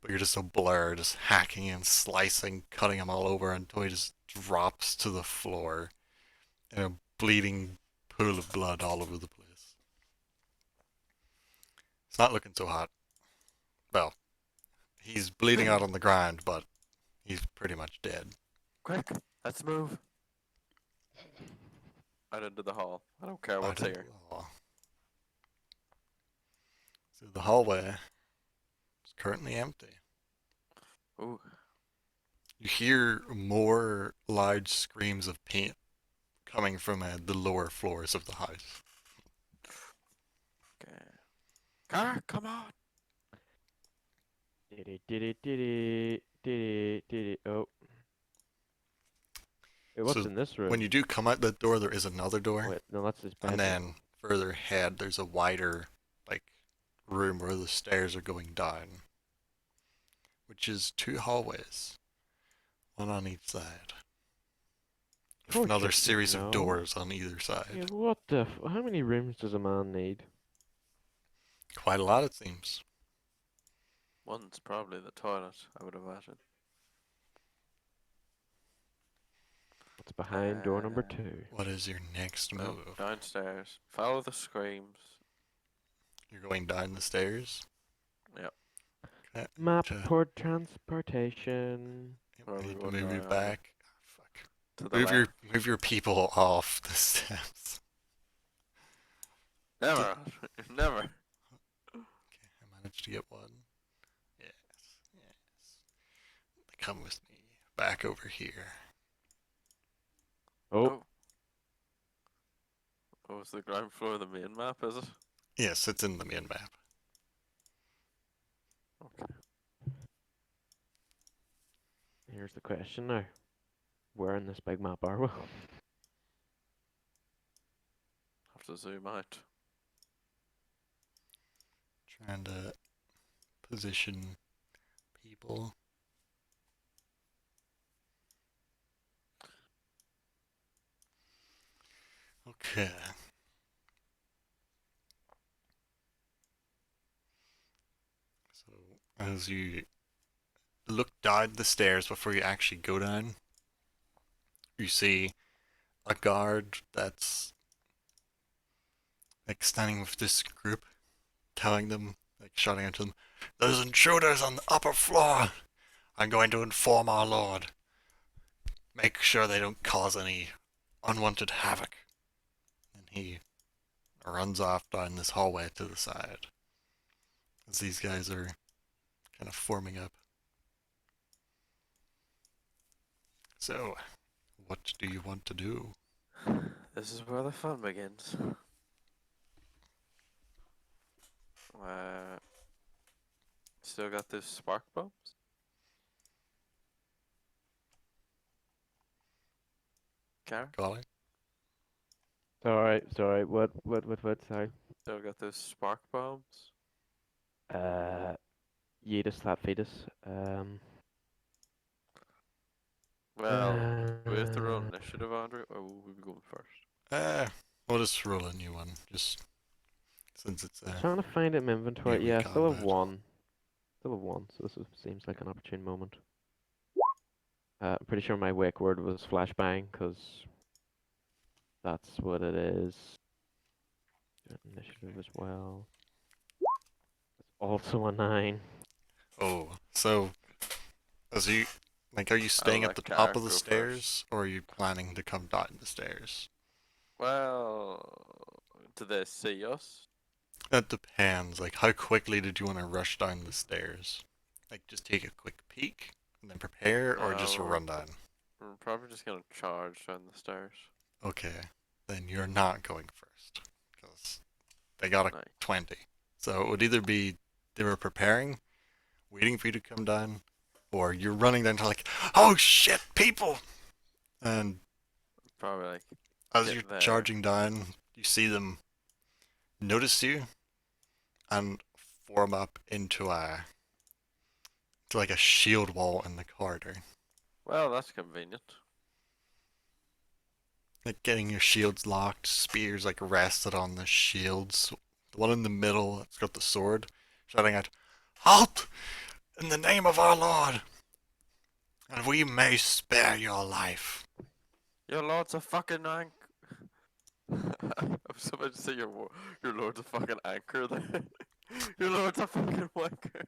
S1: But you're just a blur, just hacking and slicing, cutting him all over until he just drops to the floor in a bleeding pool of blood all over the place. It's not looking so hot. Well, he's bleeding out on the ground, but he's pretty much dead.
S3: Quick, let's move. Out into the hall. I don't care what's
S1: Out into
S3: here.
S1: the hall. So the hallway is currently empty.
S3: Ooh.
S1: You hear more loud screams of pain coming from the lower floors of the house.
S3: Okay. Car, come on.
S2: Oh. Wait, what's
S1: So,
S2: in this room?
S1: When you do come out that door, there is another door.
S2: Wait, no, that's his bedroom.
S1: And then further ahead, there's a wider, like, room where the stairs are going down, which is 2 hallways, one on each side, with
S2: Poor
S1: another
S2: chicken,
S1: series
S2: no.
S1: of doors on either
S2: Yeah,
S1: side.
S2: what the how many rooms does a man need?
S1: Quite a lot, it seems.
S3: One's probably the toilet, I would imagine.
S2: What's behind door number
S3: Uh,
S2: 2?
S1: What is your next
S3: No,
S1: move?
S3: downstairs. Follow the screams.
S1: You're going down the stairs.
S3: Yep.
S1: Okay.
S2: Map
S1: to-
S2: toward transportation.
S3: Where
S1: You
S3: we
S1: need to
S3: going
S1: move you
S3: now?
S1: back. Fuck.
S3: To the
S1: Move your people off the steps.
S3: Never. Never.
S1: Okay, I managed to get one. Yes, yes. Come with me. Back over here.
S2: Oh,
S3: Oh, it's the ground floor of the main map, is it?
S1: Yes, it's in the main map.
S3: Okay.
S2: here's the question now. Where in this big map are we?
S3: Have to zoom out.
S1: Trying to position people. Okay. So as you look down the stairs before you actually go down, you see a guard that's like standing with this group, telling them, like shouting out to them, "There's intruders on the upper floor. I'm going to inform our lord. Make sure they don't cause any unwanted havoc." And he runs off down this hallway to the side as these guys are kind of forming up. So, what do you want to do?
S3: This is where the fun begins. Uh, Still got those spark bombs? Car?
S1: Golly?
S2: Sorry. What? Sorry.
S3: Still got those spark bombs?
S2: Yeetus, that fetus.
S3: Well, do we have to roll initiative, Andrew, or will we be going first?
S1: We'll just roll a new one, just since it's
S2: Trying to find it in my inventory.
S1: New
S2: Yeah, I still have
S1: combat.
S2: one. Still have one, so seems like an opportune moment. I'm pretty sure my wake word was flashbang, because that's what it is. Initiative as well. It's also a 9.
S1: Oh, so are you staying at
S3: let
S1: the
S3: Gar
S1: top of the
S3: go
S1: stairs,
S3: first.
S1: or are you planning to come down the stairs?
S3: Well, do they see us?
S1: That depends. Like, how quickly did you want to rush down the stairs? Like, just take a quick peek and then prepare, or just
S3: No.
S1: run down?
S3: We're probably just gonna charge down the stairs.
S1: Okay, then you're not going first, because they got a
S3: Nice.
S1: 20. So it would either be they were preparing, waiting for you to come down, or you're running down to like, oh shit, people! And
S3: Probably like,
S1: as
S3: get
S1: you're
S3: there.
S1: charging down, you see them notice you and form up into like a shield wall in the corridor.
S3: well, that's convenient.
S1: Like getting your shields locked, spears like rested on the shields. The one in the middle that's got the sword, shouting out, halt! In the name of our Lord! And we may spare your life.
S3: Your lord's a fucking anchor. I was about to say your lord's a fucking anchor there. Your lord's a fucking wanker.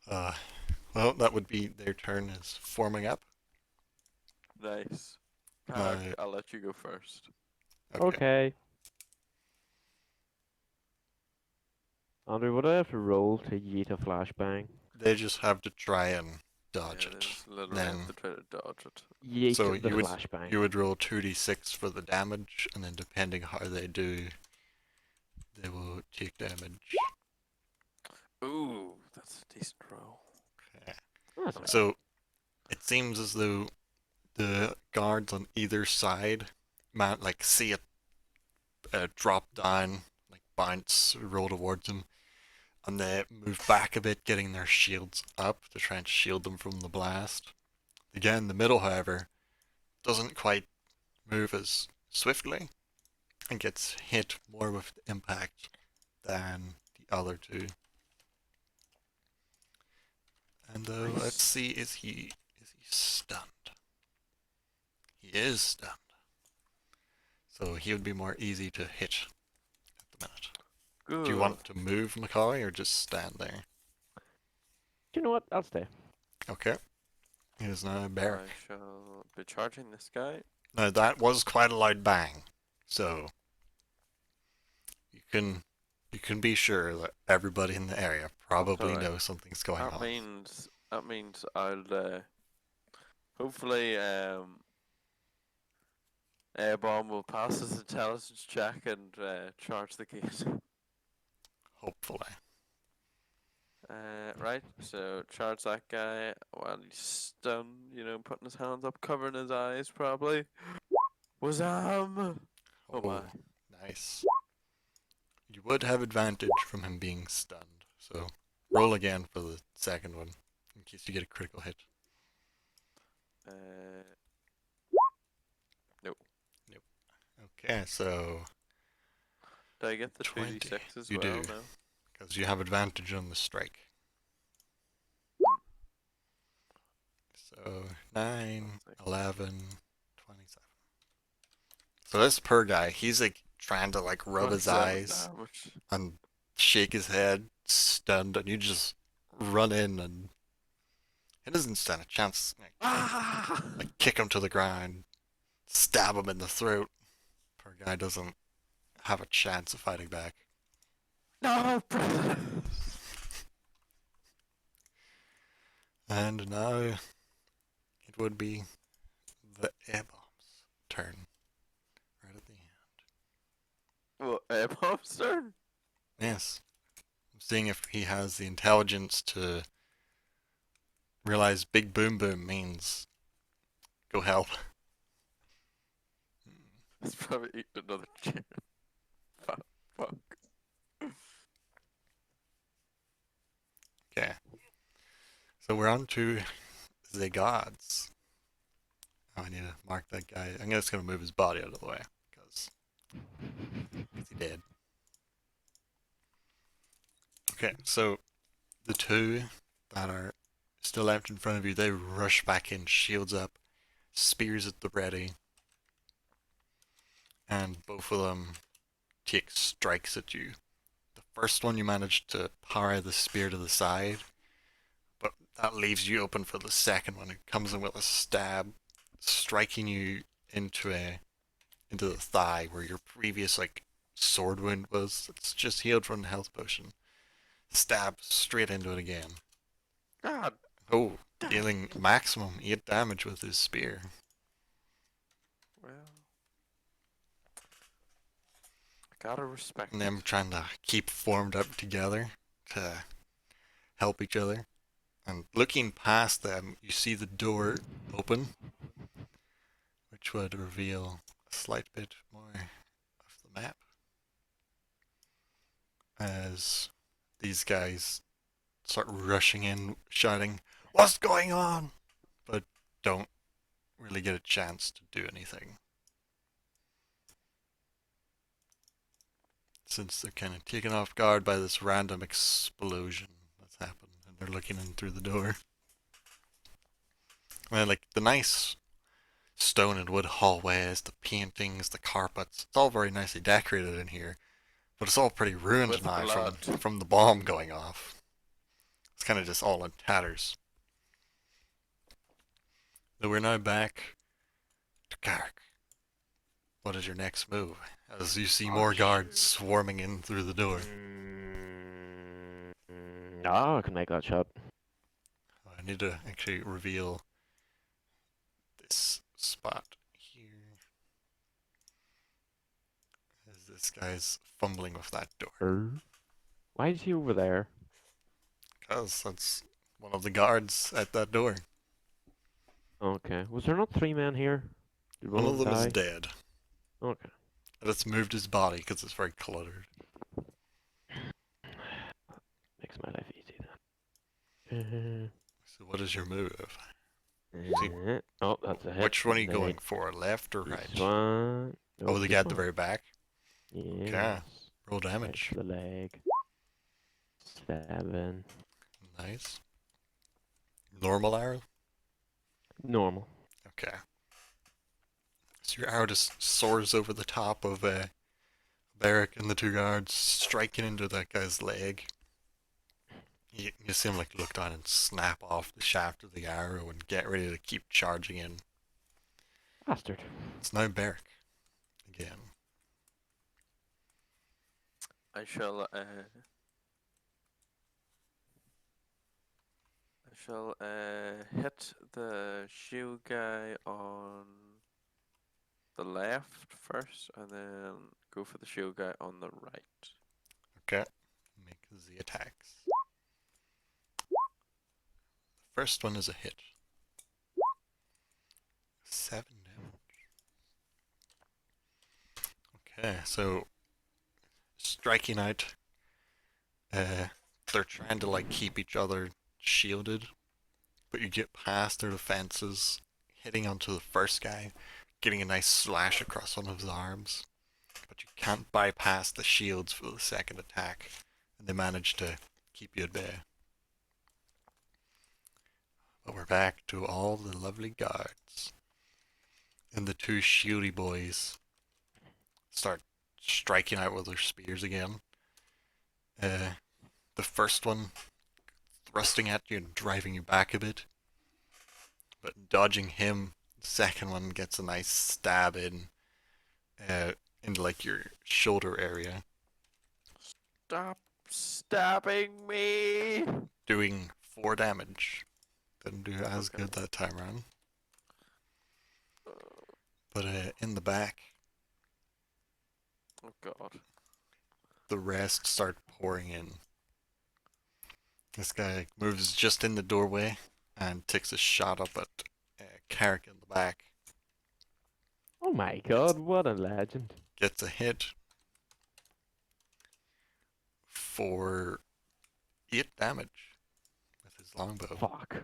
S1: Uh, well, that would be their turn is forming up.
S3: Nice.
S1: Right.
S3: I'll let you go first.
S2: Okay. Andrew, what do I have to roll to yeet a flashbang?
S1: They just have to try and dodge
S3: Yeah, they
S1: it.
S3: just literally
S1: Then-
S3: have to try to dodge it.
S2: Yeet
S1: So
S2: the
S1: you would-
S2: flashbang.
S1: You would roll 2d6 for the damage, and then depending how they do, they will take damage.
S3: Ooh, that's a decent roll.
S1: Okay.
S2: Oh, that's alright.
S1: So it seems as though the guards on either side might like see it drop down, like bounce, roll towards them, and they move back a bit, getting their shields up to try and shield them from the blast. Again, the middle, however, doesn't quite move as swiftly and gets hit more with impact than the other two. And let's see, is he stunned? He is stunned. So he would be more easy to hit at the minute.
S3: Good.
S1: Do you want to move, Macaulay, or just stand there?
S2: You know what? I'll stay.
S1: Okay. He is now a barrack.
S3: I shall be charging this guy.
S1: Now that was quite a loud bang, so you can be sure that everybody in the area probably
S3: alright.
S1: knows something's going
S3: That
S1: on.
S3: means I'll hopefully Airbomb will pass his intelligence check and charge the gate.
S1: Hopefully.
S3: Right, so charge that guy while he's stunned, putting his hands up, covering his eyes probably. Wazam! Oh my.
S1: Nice. You would have advantage from him being stunned, so roll again for the second one, in case you get a critical hit.
S3: Nope.
S1: Okay, so,
S3: Do I get the
S1: 20.
S3: 2d6 as
S1: You
S3: well?
S1: do.
S3: No?
S1: because you have advantage on the strike. So, 9, 11, 27. So this poor guy, he's like trying to like rub his
S3: 27
S1: eyes
S3: damage.
S1: and shake his head, stunned, and you just run in and he doesn't stand a chance.
S3: Ah!
S1: Like kick him to the ground, stab him in the throat. Poor guy doesn't have a chance of fighting back.
S3: No, brother!
S1: And now would be the A-bomb's turn. Right at the end.
S3: Well, Bob's turn.
S1: Yes. I'm seeing if he has the intelligence to realize Big Boom Boom means go help.
S3: He's probably eating another chip. Fuck.
S1: Okay. So we're on to the gods. Oh, I need to mark that guy. I'm just gonna move his body out of the way because he did. Okay, so the two that are still left in front of you, they rush back in, shields up, spears at the ready, and both of them take strikes at you. The first one you manage to power the spear to the side, but that leaves you open for the second one. It comes in with a stab, striking you into the thigh where your previous sword wound was. It's just healed from the health potion. Stab straight into it again.
S3: God.
S1: Oh, dealing maximum 8 damage with his spear.
S3: Well, I gotta respect.
S1: And them trying to keep formed up together to help each other. And looking past them, you see the door open, which would reveal a slight bit more of the map. As these guys start rushing in, shouting, "What's going on?" But don't really get a chance to do anything. Since they're kind of taken off guard by this random explosion that's happened, and they're looking in through the door. I mean, the nice stone and wood hallways, the paintings, the carpets, it's all very nicely decorated in here, but it's all pretty ruined
S3: With
S1: now
S3: blood.
S1: from the bomb going off. It's kind of just all in tatters. So we're now back to Carrick. What is your next move? As you see more guards swarming in through the door.
S2: Oh, I can make that shot.
S1: I need to actually reveal this spot here. As this guy's fumbling with that door.
S2: Why is he over there?
S1: Because that's one of the guards at that door.
S2: Okay. Was there not 3 men here? Did
S1: One of them is
S2: die?
S1: dead.
S2: Okay.
S1: And it's moved his body because it's very cluttered.
S2: Makes my life easy then.
S1: So what is your move?
S2: Oh, that's a hit.
S1: Which one are you
S2: Then
S1: going for? Left or right?
S2: This one.
S1: Oh, the
S2: this
S1: guy at the
S2: one.
S1: very back?
S2: Yes.
S1: Roll
S2: Right
S1: damage.
S2: to the leg. 7.
S1: Nice. Normal arrow?
S2: Normal.
S1: Okay. So your arrow just soars over the top of Barrack and the 2 guards, striking into that guy's leg. You see him look down and snap off the shaft of the arrow and get ready to keep charging in.
S2: Bastard.
S1: It's now Barrack again.
S3: I shall hit the shield guy on the left first, and then go for the shield guy on the right.
S1: Okay. Make the attacks. The first one is a hit. 7 damage. Okay, so striking out, they're trying to keep each other shielded, but you get past their defenses, hitting onto the first guy, getting a nice slash across one of his arms, but you can't bypass the shields for the second attack, and they manage to keep you at bay. But we're back to all the lovely guards, and the 2 shieldy boys start striking out with their spears again. The first one thrusting at you and driving you back a bit, but dodging him. The second one gets a nice stab into your shoulder area,
S3: Stop stabbing me!
S1: doing 4 damage. Didn't do as
S3: Okay.
S1: good that time around. But in the back,
S3: Oh god.
S1: the rest start pouring in. This guy moves just in the doorway and takes a shot up at Carrick in the back.
S2: Oh my god, what a legend.
S1: Gets a hit for 8 damage with his longbow.
S2: Fuck.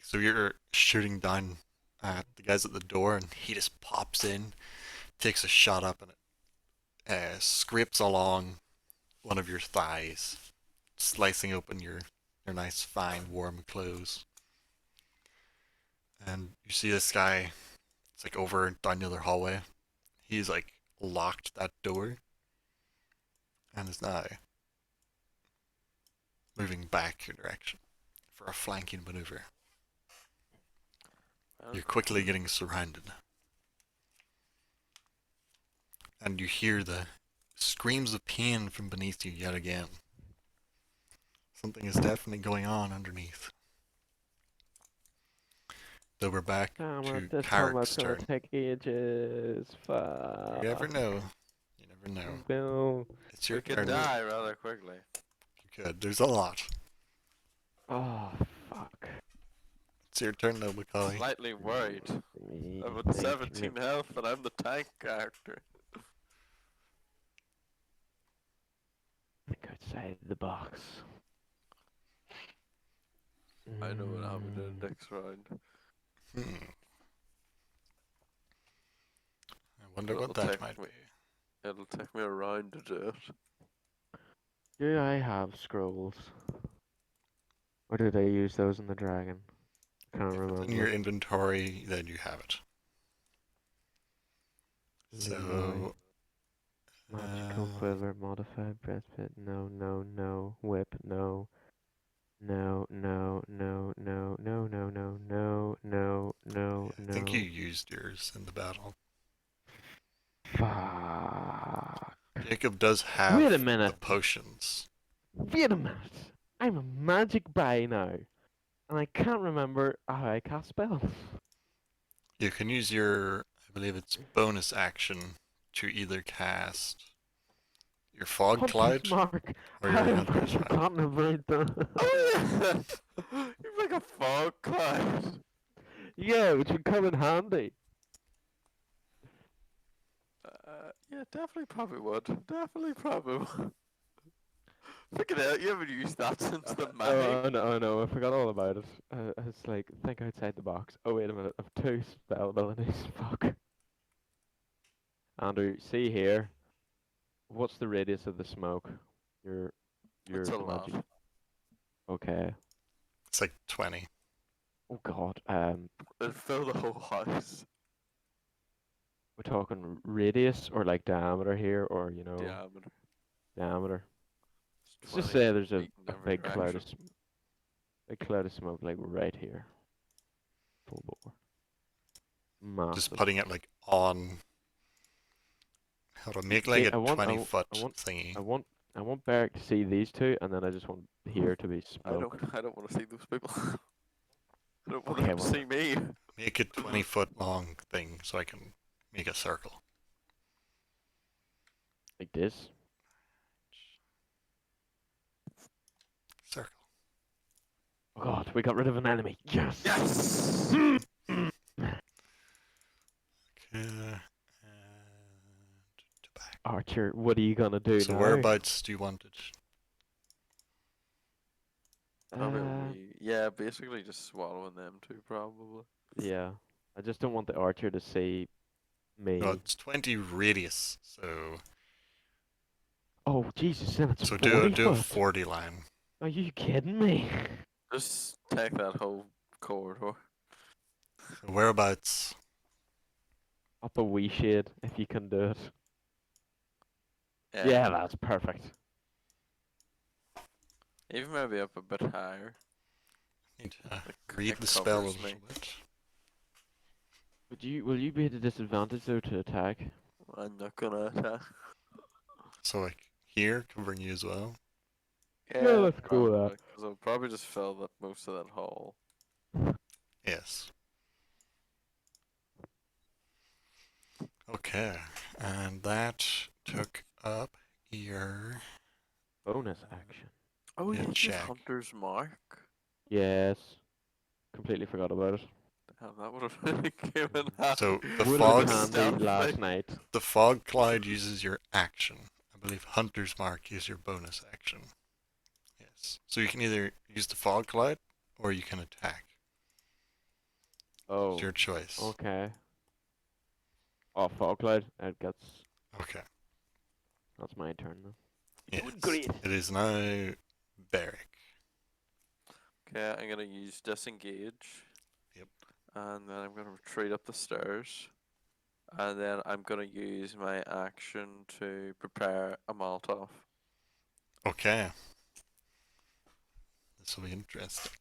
S1: So you're shooting down at the guys at the door, and he just pops in, takes a shot up, and it scrapes along one of your thighs, slicing open your nice, fine, warm clothes. And you see this guy, it's like over down the other hallway. He's like locked that door and is now moving back your direction for a flanking maneuver. You're quickly getting surrounded. And you hear the screams of pain from beneath you yet again. Something is definitely going on underneath. Though we're back
S2: Damn
S1: to
S2: it, this
S1: Carrick's
S2: combat's gonna
S1: turn.
S2: take ages. Fuck.
S1: You never know. You never know.
S2: No.
S1: It's your
S3: We could
S1: turn.
S3: die rather quickly.
S1: You could. There's a lot.
S2: Oh, fuck.
S1: It's your turn though, Macaulay.
S3: Slightly worried.
S2: Me
S3: I'm at
S2: think
S3: 17 health and I'm the tank character.
S2: Think outside the box.
S3: I know what happened in
S2: Mm.
S3: the next round.
S1: I wonder
S3: It'll
S1: what that
S3: take
S1: might
S3: me-
S1: be.
S3: It'll take me a round to do it.
S2: Do I have scrolls? Or did I use those in the dragon? Can't
S1: If it's
S2: remember.
S1: in your inventory, then you have it.
S2: Leroy.
S1: So,
S2: Magical
S1: uh,
S2: quiver, modified breastplate, no, no, no, whip, no. No, no, no, no, no, no, no, no, no, no,
S1: I think you
S2: no.
S1: used yours in the battle.
S2: Fuck.
S1: Jacob does have
S2: Wait a
S1: the
S2: minute.
S1: potions.
S2: Wait a minute. I'm a magic guy now. And I can't remember how I cast spells.
S1: You can use your, I believe it's bonus action to either cast your fog
S2: Hunter's
S1: cloud
S2: mark.
S1: or
S2: I
S1: your
S2: have
S1: hunter's mark.
S2: forgotten about that.
S3: Oh yeah! You're like a fog cloud.
S2: Yeah, which would come in handy.
S3: Yeah, definitely probably would. Definitely probably would. Look at it, you haven't used that since the May.
S2: Oh, no, I forgot all about it. It's like, think outside the box. Oh, wait a minute, I have 2 spell abilities. Fuck. Andrew, see here. What's the radius of the smoke? Your
S3: It's a lot.
S2: magic. Okay.
S1: It's like 20.
S2: Oh god.
S3: It'd fill the whole house.
S2: We're talking radius or like diameter here, or
S3: Diameter.
S2: diameter.
S3: It's
S2: Let's just
S3: 20
S2: say there's a
S3: feet in every
S2: big cloud of
S3: direction.
S2: big cloud of smoke like right here. Full bore. Massive.
S1: Just putting it like on. How to make like
S2: See,
S1: a
S2: I want-
S1: 20-foot
S2: I want-
S1: thingy.
S2: I want Beric to see these two, and then I just want here to be
S3: I
S2: smoke.
S3: don't want to see those people. I don't want
S2: Okay,
S3: them to
S2: well-
S3: see me.
S1: Make a 20-foot long thing so I can make a circle.
S2: Like this.
S1: Circle.
S2: Oh god, we got rid of an enemy. Yes.
S3: Yes!
S1: Okay. And to back.
S2: Archer, what are you gonna do
S1: So
S2: now?
S1: whereabouts do you want it?
S3: Probably
S2: Uh,
S3: yeah, basically just swallowing them two, probably.
S2: yeah. I just don't want the archer to see me.
S1: No, it's 20 radius. So
S2: Oh Jesus, then it's 40
S1: do a
S2: foot.
S1: 40 line.
S2: Are you kidding me?
S3: Just take that whole corridor.
S1: So whereabouts?
S2: Up a wee shade, if you can do it. Yeah, that's perfect.
S3: Even maybe up a bit higher.
S1: Need to
S3: It
S1: read
S3: it
S1: the spell a
S3: covers
S1: little
S3: me.
S1: bit.
S2: Will you be at a disadvantage though to attack?
S3: I'm not gonna attack.
S1: So like here, covering you as well.
S2: Yeah, let's go with that.
S3: Because I'll probably just fill that most of that hole.
S1: Yes. Okay, and that took up your
S2: Bonus action.
S3: Oh,
S1: Yeah,
S3: you use
S1: check.
S3: Hunter's Mark.
S2: Yes. Completely forgot about it.
S3: Damn, that would have really came in handy.
S1: So the
S2: Would
S1: fog
S2: have been handy last
S3: thing.
S2: night.
S1: the fog cloud uses your action. I believe Hunter's Mark is your bonus action. Yes. So you can either use the fog cloud or you can attack.
S2: Oh.
S1: It's your choice.
S2: Okay. Oh, fog cloud. That gets.
S1: Okay.
S2: That's my turn then.
S1: Yes.
S2: Doing great.
S1: It is now Beric.
S3: Okay, I'm gonna use disengage.
S1: Yep.
S3: And then I'm gonna retreat up the stairs. And then I'm gonna use my action to prepare a Molotov.
S1: Okay. This will be interesting.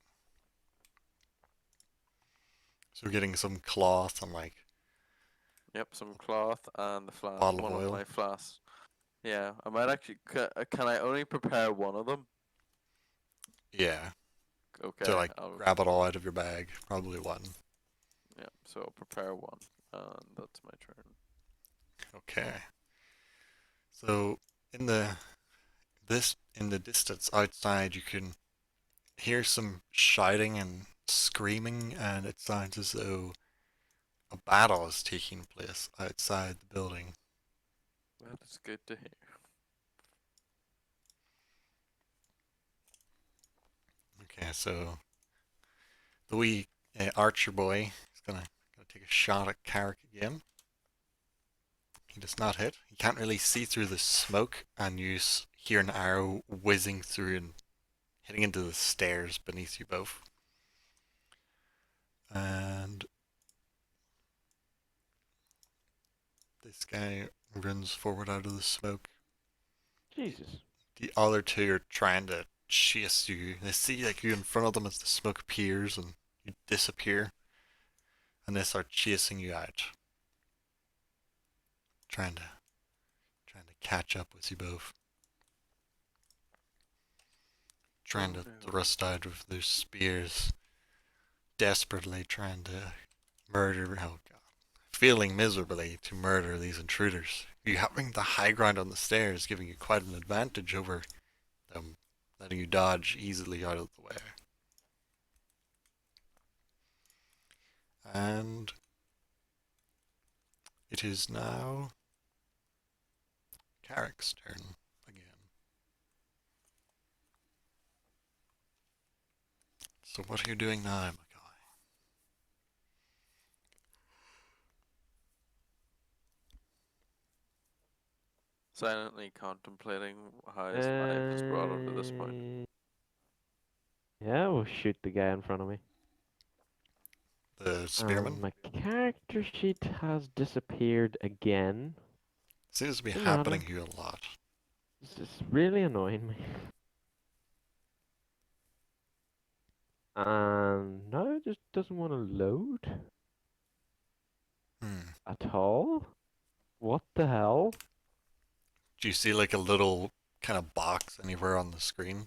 S1: So we're getting some cloth and like
S3: Yep, some cloth and the flask.
S1: Bottle of
S3: One
S1: oil.
S3: of my flasks. Yeah, I might actually. Can I only prepare one of them?
S1: yeah,
S3: Okay.
S1: to like
S3: I'll,
S1: grab it all out of your bag. Probably one.
S3: yeah, so I'll prepare one, and that's my turn.
S1: Okay. So in the distance outside you can hear some shouting and screaming, and it sounds as though a battle is taking place outside the building.
S3: That is good to hear.
S1: Okay, so the wee archer boy is gonna take a shot at Carrick again. He does not hit. He can't really see through the smoke, and you hear an arrow whizzing through and hitting into the stairs beneath you both. And this guy runs forward out of the smoke.
S2: Jesus.
S1: The other two are trying to chase you. They see like you in front of them as the smoke appears and you disappear. And they start chasing you out. Trying to catch up with you both. Trying to thrust out with their spears. Desperately trying to murder, oh god. Failing miserably to murder these intruders. You having the high ground on the stairs, giving you quite an advantage over them, letting you dodge easily out of the way. And it is now Carrick's turn again. So what are you doing now, my guy?
S3: Silently contemplating how his life was brought up to this point.
S2: Yeah, we'll shoot the guy in front of me.
S1: The spearman?
S2: My character sheet has disappeared again.
S1: Seems to be
S2: Doesn't
S1: happening
S2: matter.
S1: here a lot.
S2: This is really annoying me. And now it just doesn't want to load at all. What the hell?
S1: Do you see like a little kind of box anywhere on the screen?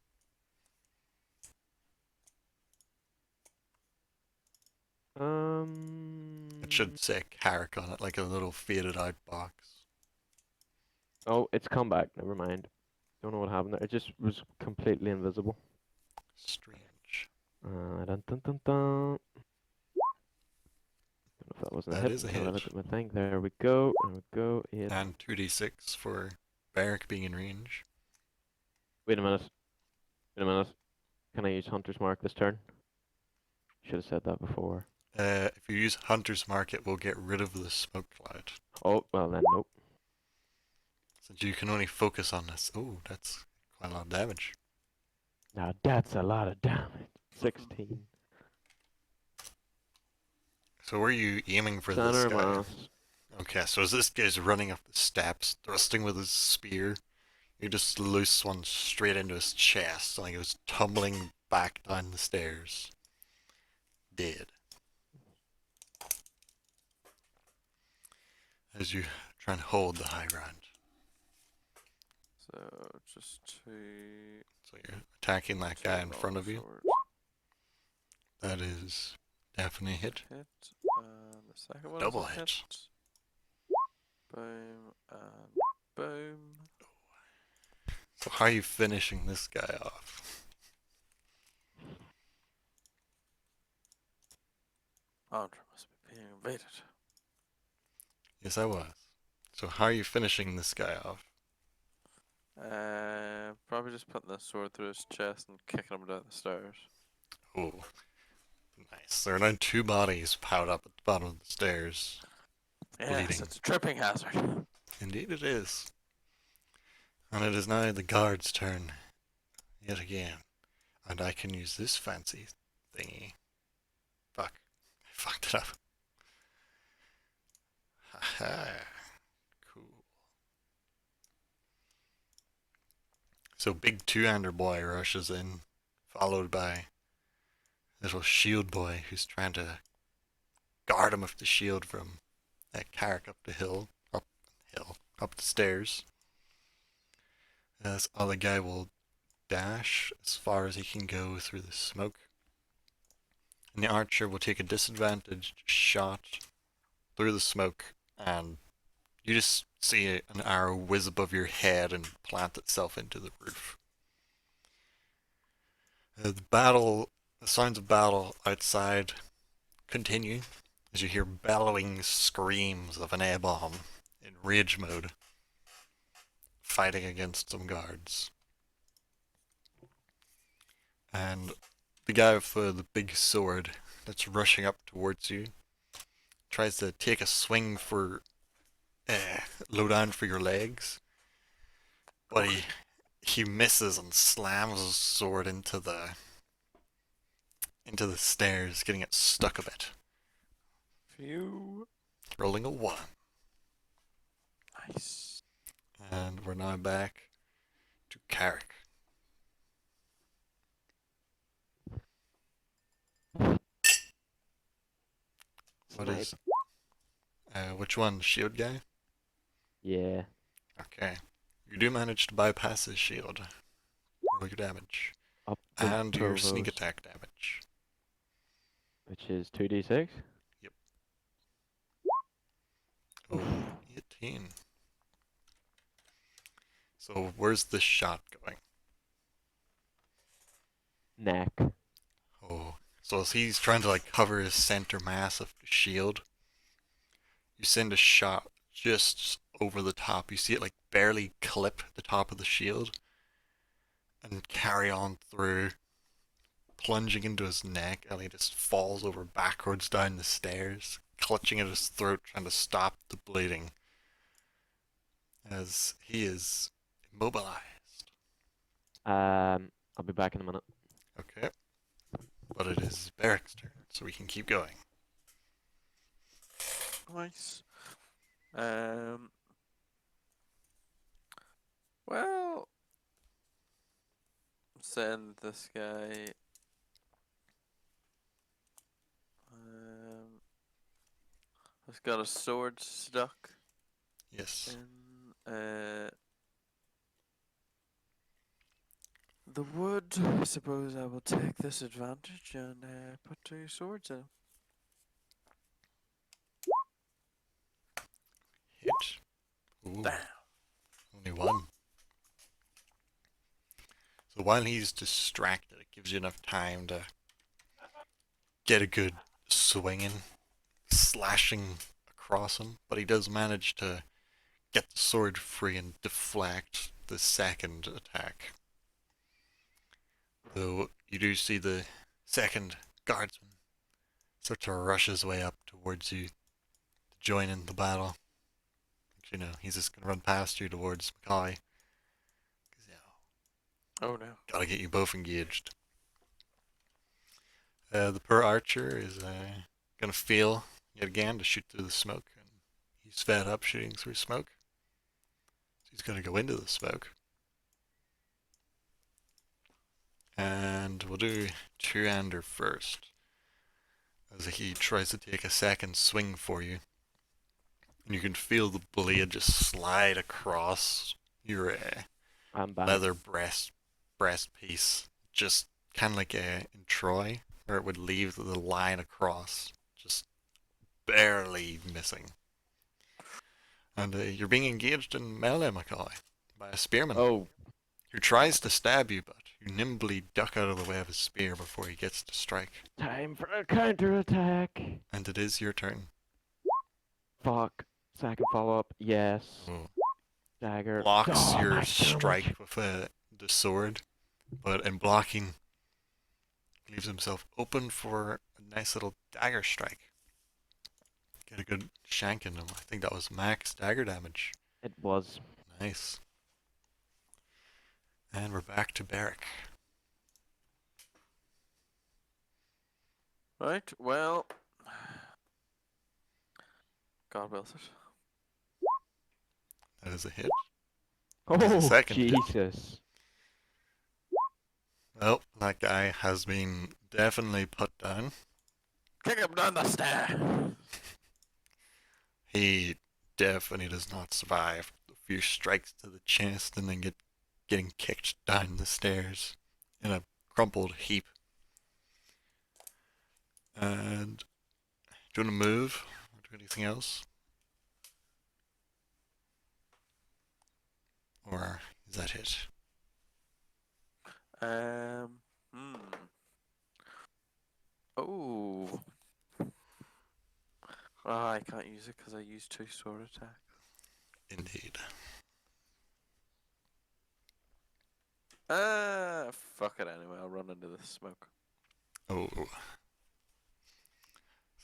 S1: It should say Carrick on it, like a little faded out box.
S2: Oh, it's come back. Never mind. Don't know what happened there. It just was completely invisible.
S1: Strange.
S2: Dun, dun, dun, dun. Don't know if that wasn't a
S1: That
S2: hit.
S1: is a
S2: I'll have
S1: hit.
S2: it at my thing. There we go. There we go. Hit.
S1: And 2d6 for Beric being in range.
S2: Wait a minute. Wait a minute. Can I use Hunter's Mark this turn? Should have said that before.
S1: If you use Hunter's Mark, it will get rid of the smoke cloud.
S2: Oh, well then, nope.
S1: Since you can only focus on this. Oh, that's quite a lot of damage.
S2: Now that's a lot of damage. 16.
S1: So were you aiming for
S2: Center
S1: this guy?
S2: mass.
S1: Okay, so as this guy's running up the steps, thrusting with his spear, you just loose one straight into his chest, and he goes tumbling back down the stairs. Dead. As you try and hold the high ground.
S3: So just two.
S1: So you're attacking that guy in
S3: two
S1: front of you.
S3: longswords.
S1: That is definitely a hit.
S3: Hit. And the second one
S1: Double
S3: is a
S1: hit.
S3: Boom and boom.
S1: So how are you finishing this guy off?
S3: Andra must be being invaded.
S1: Yes, I was. So how are you finishing this guy off?
S3: Probably just putting the sword through his chest and kicking him down the stairs.
S1: Oh, nice. There are now two bodies piled up at the bottom of the stairs.
S3: Yes,
S1: Bleeding.
S3: it's a tripping hazard.
S1: Indeed it is. And it is now the guard's turn. Yet again. And I can use this fancy thingy. Fuck. I fucked it up. Haha. Cool. So big two-hander boy rushes in, followed by little shield boy who's trying to guard him with the shield from that Carrick up the up the stairs. This other guy will dash as far as he can go through the smoke. And the archer will take a disadvantaged shot through the smoke, and you just see an arrow whiz above your head and plant itself into the roof. The sounds of battle outside continue as you hear bellowing screams of an A-bomb in rage mode, fighting against some guards. And the guy with the big sword that's rushing up towards you tries to take a swing for low down for your legs, but he misses and slams his sword into the stairs, getting it stuck a bit.
S3: Phew.
S1: Rolling a 1.
S3: Nice.
S1: And we're now back to Carrick. What is... which one? Shield guy?
S2: Yeah.
S1: Okay. You do manage to bypass his shield. Roll your damage.
S2: Up
S1: And your sneak
S2: Provost,
S1: attack damage.
S2: which is 2d6.
S1: Oh, 18. So where's this shot going?
S2: Neck.
S1: Oh, so as he's trying to like cover his center mass of the shield, you send a shot just over the top. You see it like barely clip the top of the shield and carry on through, plunging into his neck, and he just falls over backwards down the stairs, clutching at his throat, trying to stop the bleeding as he is immobilized.
S2: I'll be back in a minute.
S1: Okay. But it is Barrick's turn, so we can keep going.
S3: Nice. Well, send this guy. Has got a sword stuck
S1: Yes.
S3: in the wood. I suppose I will take this advantage and put 2 swords in.
S1: Hit. Ooh.
S3: Bam.
S1: Only 1. So while he's distracted, it gives you enough time to get a good swing in, slashing across him, but he does manage to get the sword free and deflect the second attack. Though you do see the second guardsman start to rush his way up towards you to join in the battle. You know, he's just gonna run past you towards Mackay.
S3: Oh no.
S1: Gotta get you both engaged. The poor archer is gonna fail yet again to shoot through the smoke, and he's fed up shooting through smoke. So he's gonna go into the smoke. And we'll do two-hander first, as he tries to take a second swing for you. And you can feel the blade just slide across your
S2: I'm back.
S1: leather breast piece, just kind of like in Troy, where it would leave the line across, just barely missing. And you're being engaged in melee, Macaulay, by a spearman
S2: Oh,
S1: who tries to stab you, but you nimbly duck out of the way of his spear before he gets to strike.
S2: time for a counterattack.
S1: And it is your turn.
S2: Fuck. Second follow up. Yes.
S1: Oh.
S2: Dagger.
S1: Blocks
S2: Oh,
S1: your
S2: max damage.
S1: strike with the sword, but in blocking, leaves himself open for a nice little dagger strike. Get a good shank in him. I think that was max dagger damage.
S2: It was.
S1: Nice. And we're back to Barrack.
S3: Right, well. God wills it.
S1: That is a hit.
S2: Oh,
S1: second hit.
S2: Jesus.
S1: Well, that guy has been definitely put down.
S3: Kick him down the stair!
S1: He definitely does not survive a few strikes to the chest and then getting kicked down the stairs in a crumpled heap. And do you want to move or do anything else? Or is that it?
S3: Oh. Ah, I can't use it because I used 2 sword attack.
S1: Indeed.
S3: Fuck it anyway, I'll run into the smoke.
S1: Oh.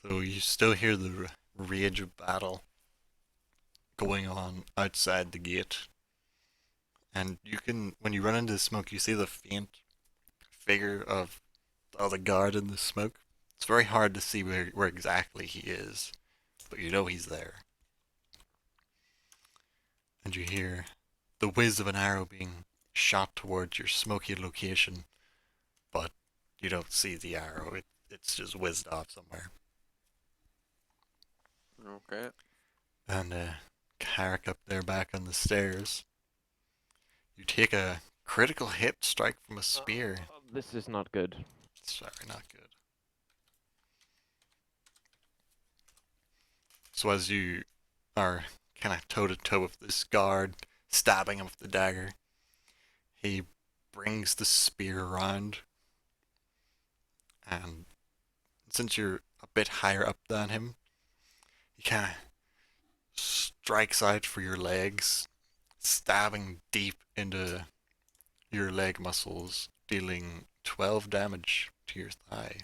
S1: So you still hear the rage of battle going on outside the gate. And you can, when you run into the smoke, you see the faint figure of the guard in the smoke. It's very hard to see where exactly he is, but you know he's there. And you hear the whiz of an arrow being shot towards your smoky location, but you don't see the arrow. It's just whizzed off somewhere.
S3: Okay.
S1: And Carrick up there back on the stairs. You take a critical hit strike from a spear.
S2: This is not good.
S1: It's very not good. So as you are kind of toe to toe with this guard, stabbing him with the dagger, he brings the spear around. And since you're a bit higher up than him, he kind of strikes out for your legs, stabbing deep into your leg muscles, dealing 12 damage to your thigh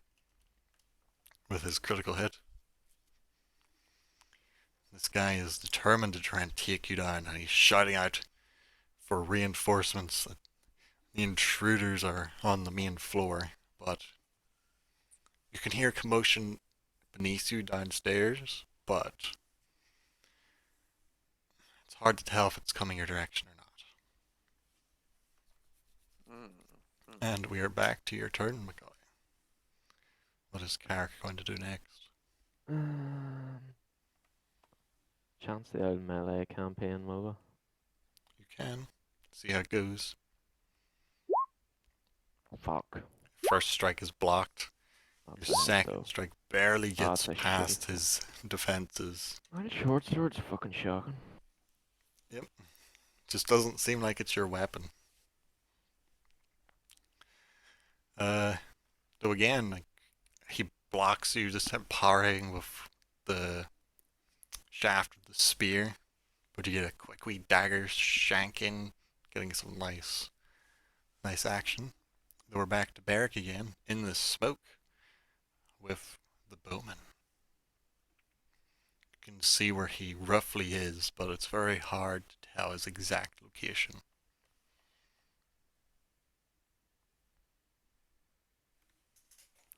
S1: with his critical hit. This guy is determined to try and take you down, and he's shouting out for reinforcements. The intruders are on the main floor, but you can hear commotion beneath you downstairs, but it's hard to tell if it's coming your direction or not. And we are back to your turn, Macaulay. What is Carrick going to do next?
S2: Chance the old melee campaign MOBA.
S1: You can. See how it goes.
S2: Fuck.
S1: First strike is blocked.
S2: That's
S1: Your
S2: it,
S1: second
S2: though.
S1: strike barely gets
S2: that's a
S1: past
S2: shitty
S1: his defenses.
S2: Aren't short swords fucking shocking?
S1: Just doesn't seem like it's your weapon. Though again, like, he blocks you, just parrying with the shaft of the spear, but you get a quick wee dagger shank in, getting some nice action. Then we're back to Barrack again, in the smoke, with the bowman. You can see where he roughly is, but it's very hard to tell his exact location.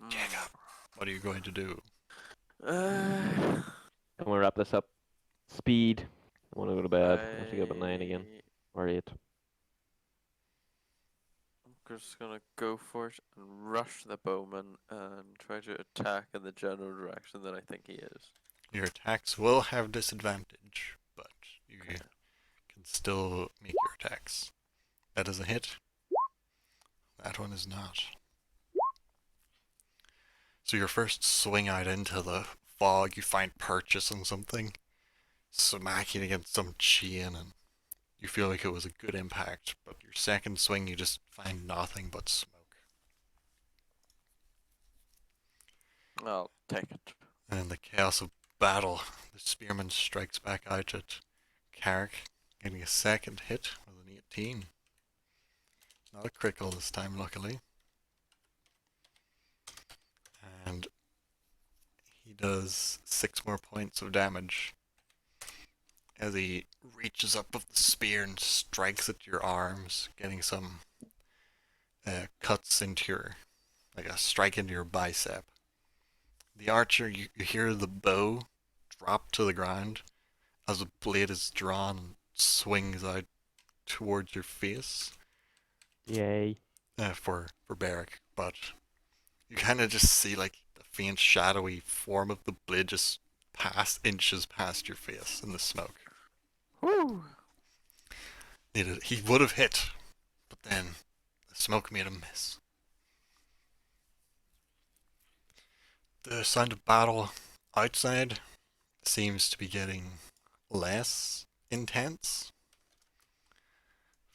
S1: Jacob, what are you going to do?
S2: Can we wrap this up? Speed. I want to go to bed. I have to get up at 9 again. Or 8.
S3: I'm just gonna go for it and rush the bowman and try to attack in the general direction that I think he is.
S1: Your attacks will have disadvantage, but you
S3: Okay.
S1: can still make your attacks. That is a hit. That one is not. So your first swing out into the fog, you find purchase on something. smacking against some chain, and you feel like it was a good impact. But your second swing, you just find nothing but smoke.
S3: I'll take it.
S1: And in the chaos of battle, the spearman strikes back out at Carrick, getting a second hit with an 18. Not a critical this time, luckily. And he does 6 more points of damage as he reaches up with the spear and strikes at your arms, getting some cuts into your, like a strike into your bicep. The archer, you hear the bow drop to the ground as the blade is drawn and swings out towards your face
S2: Yay.
S1: for Beric, but you kind of just see like the faint shadowy form of the blade just pass inches past your face in the smoke.
S3: Woo!
S1: He would have hit, but then the smoke made him miss. The sound of battle outside seems to be getting less intense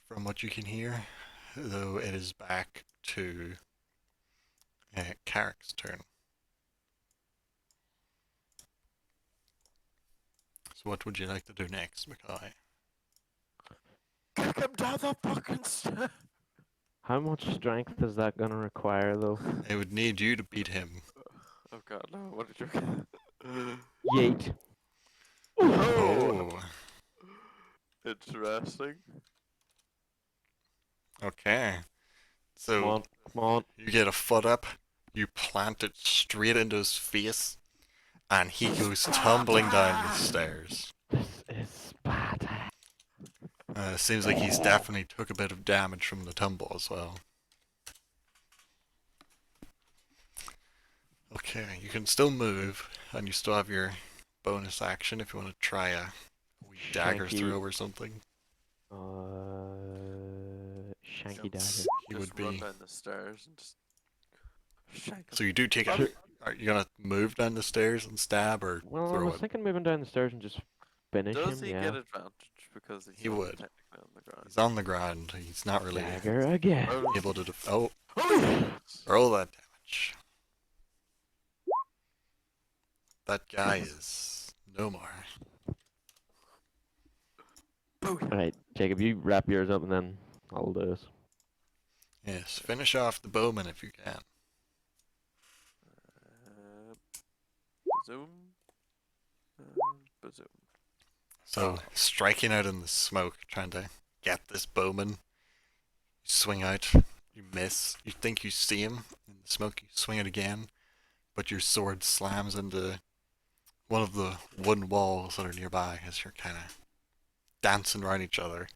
S1: from what you can hear, though it is back to Carrick's turn. So what would you like to do next, Mackay?
S3: Kick him down the fucking stairs!
S2: How much strength is that gonna require, though?
S1: I would need you to beat him.
S3: Oh god, no, what did you
S2: Yeet.
S3: Oh! Interesting.
S1: Okay.
S2: Come
S1: So
S2: on, come on.
S1: you get a foot up, you plant it straight into his face, and he goes tumbling down the stairs.
S2: This is Sparta.
S1: Seems like he's definitely took a bit of damage from the tumble as well. Okay, you can still move, and you still have your bonus action if you want to try a wee dagger
S2: Shanky.
S1: throw or something.
S2: Shanky dagger.
S1: He
S3: Just
S1: would
S3: run
S1: be.
S3: down the stairs and just shank him.
S1: So you do take a. Are you gonna move down the stairs and stab or
S2: Well, I
S1: throw
S2: was
S1: it?
S2: thinking moving down the stairs and just finish
S3: Does
S2: him,
S3: he
S2: yeah.
S3: get advantage because he's
S1: He
S3: not
S1: would.
S3: technically on the ground?
S1: He's on the ground. He's not really
S2: Dagger again.
S3: Oh,
S1: able to. Oh,
S3: oh,
S1: roll that damage. That guy is no more.
S2: Alright, Jacob, you wrap yours up and then I'll do this.
S1: Yes, finish off the bowman if you can.
S3: Zoom. Bazoom.
S1: So, striking out in the smoke, trying to get this bowman. You swing out, you miss. You think you see him in the smoke, you swing it again, but your sword slams into one of the wooden walls that are nearby as you're kind of dancing around each other.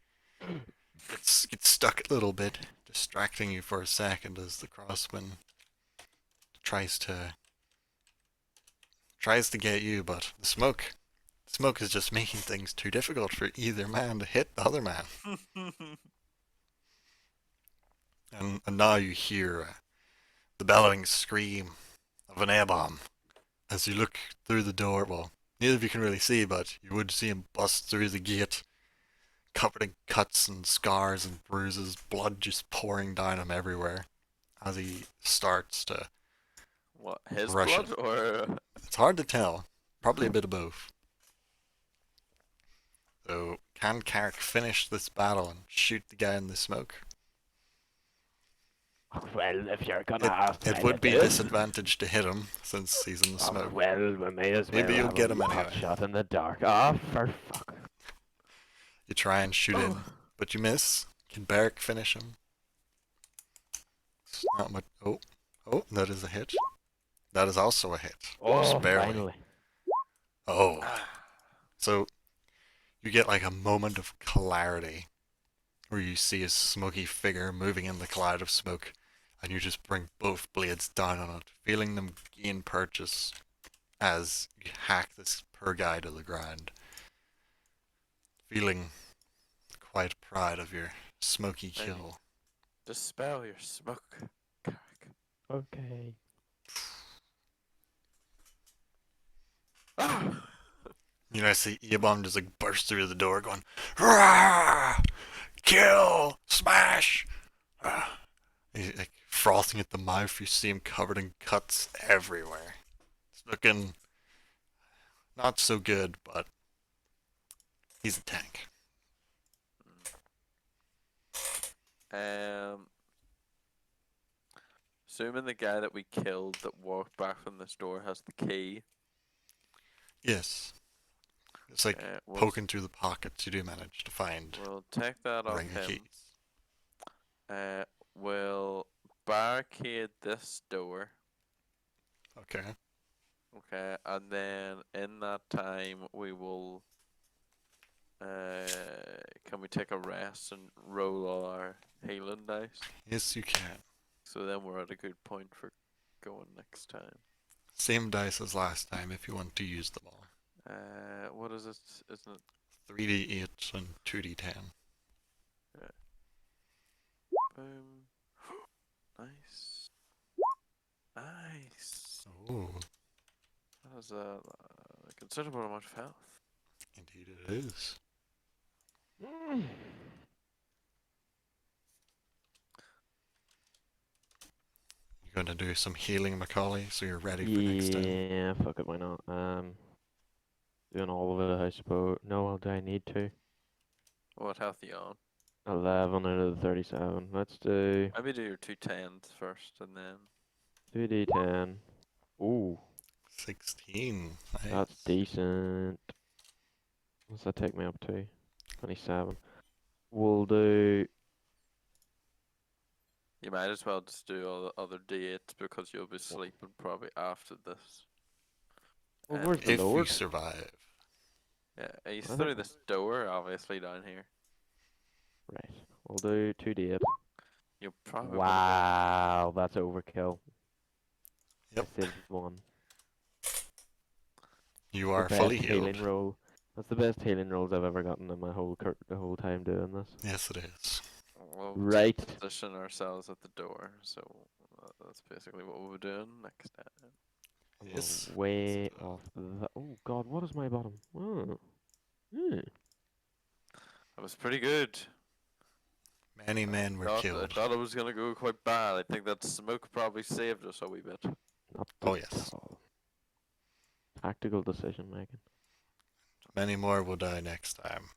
S1: It's stuck a little bit, distracting you for a second as the crossman tries to get you, but the smoke is just making things too difficult for either man to hit the other man. And now you hear the bellowing scream of an air bomb as you look through the door. Well, neither of you can really see, but you would see him bust through the gate, covered in cuts and scars and bruises, blood just pouring down him everywhere as he starts to.
S3: What, his
S1: Russian.
S3: blood or?
S1: It's hard to tell. Probably a bit of both. So, can Carrick finish this battle and shoot the guy in the smoke?
S2: Well, if you're gonna ask
S1: It would be disadvantaged to hit him since he's in the smoke.
S2: well, we may as well
S1: Maybe you'll
S2: have
S1: get
S2: a
S1: him
S2: pot
S1: anyway.
S2: shot in the dark. Oh, for fuck.
S1: You try and shoot in, but you miss. Can Beric finish him? It's not much. Oh, that is a hit. That is also a hit. Just
S2: Oh,
S1: barely.
S2: finally.
S1: Oh. So, you get like a moment of clarity where you see a smoky figure moving in the cloud of smoke, and you just bring both blades down on it, feeling them gain purchase as you hack this poor guy to the ground. Feeling quite proud of your smoky kill.
S3: Dispel your smoke, Carrick.
S2: Okay.
S3: Ah!
S1: You know, I see Eobon just like burst through the door going, "Rah! Kill! Smash!" He's like frothing at the mouth. You see him covered in cuts everywhere. It's looking not so good, but he's a tank.
S3: Um, assuming the guy that we killed that walked back from this door has the key.
S1: Yes. It's like
S3: We'll,
S1: poking through the pockets. You do manage to find
S3: we'll take that
S1: a
S3: off
S1: ring of
S3: him.
S1: keys.
S3: We'll barricade this door.
S1: Okay.
S3: Okay, and then in that time we will. Can we take a rest and roll all our healing dice?
S1: Yes, you can.
S3: So then we're at a good point for going next time.
S1: Same dice as last time if you want to use them all.
S3: What is it? Isn't it?
S1: 3d8 and 2d10.
S3: Boom. Nice. Nice.
S1: Oh,
S3: That is a considerable amount of health.
S1: indeed it is.
S2: Mm.
S1: You're going to do some healing, Macaulay, so you're ready for next time.
S2: Yeah, fuck it, why not? Doing all of it, I suppose. No, do I need to?
S3: What health are you on?
S2: 11 out of the 37. Let's do
S3: Maybe do your 2 10s first and then.
S2: 2d10. Ooh,
S1: 16. Nice.
S2: that's decent. What's that take me up to? 27. We'll do.
S3: You might as well just do all the other d8s because you'll be sleeping probably after this.
S2: Well, where's the
S1: If you
S2: Lord?
S1: survive.
S3: Yeah, he's
S2: I
S3: through
S2: think-
S3: this door, obviously, down here.
S2: Right. We'll do 2d8.
S3: You'll probably.
S2: Wow, that's overkill.
S1: Yep.
S2: I saved one.
S1: You
S2: The
S1: are
S2: best
S1: fully healed.
S2: healing roll. That's the best healing rolls I've ever gotten in my the whole time doing this.
S1: Yes, it is.
S3: We'll
S2: Right.
S3: position ourselves at the door, so that's basically what we'll be doing next time.
S1: Yes.
S2: Way off the. Oh God, what is my bottom? Oh. Hmm.
S3: That was pretty good.
S1: Many men were
S3: I
S1: killed.
S3: thought it was gonna go quite bad. I think that smoke probably saved us a wee bit.
S2: Not
S1: Oh,
S2: at
S1: yes.
S2: all. Tactical decision making.
S1: Many more will die next time.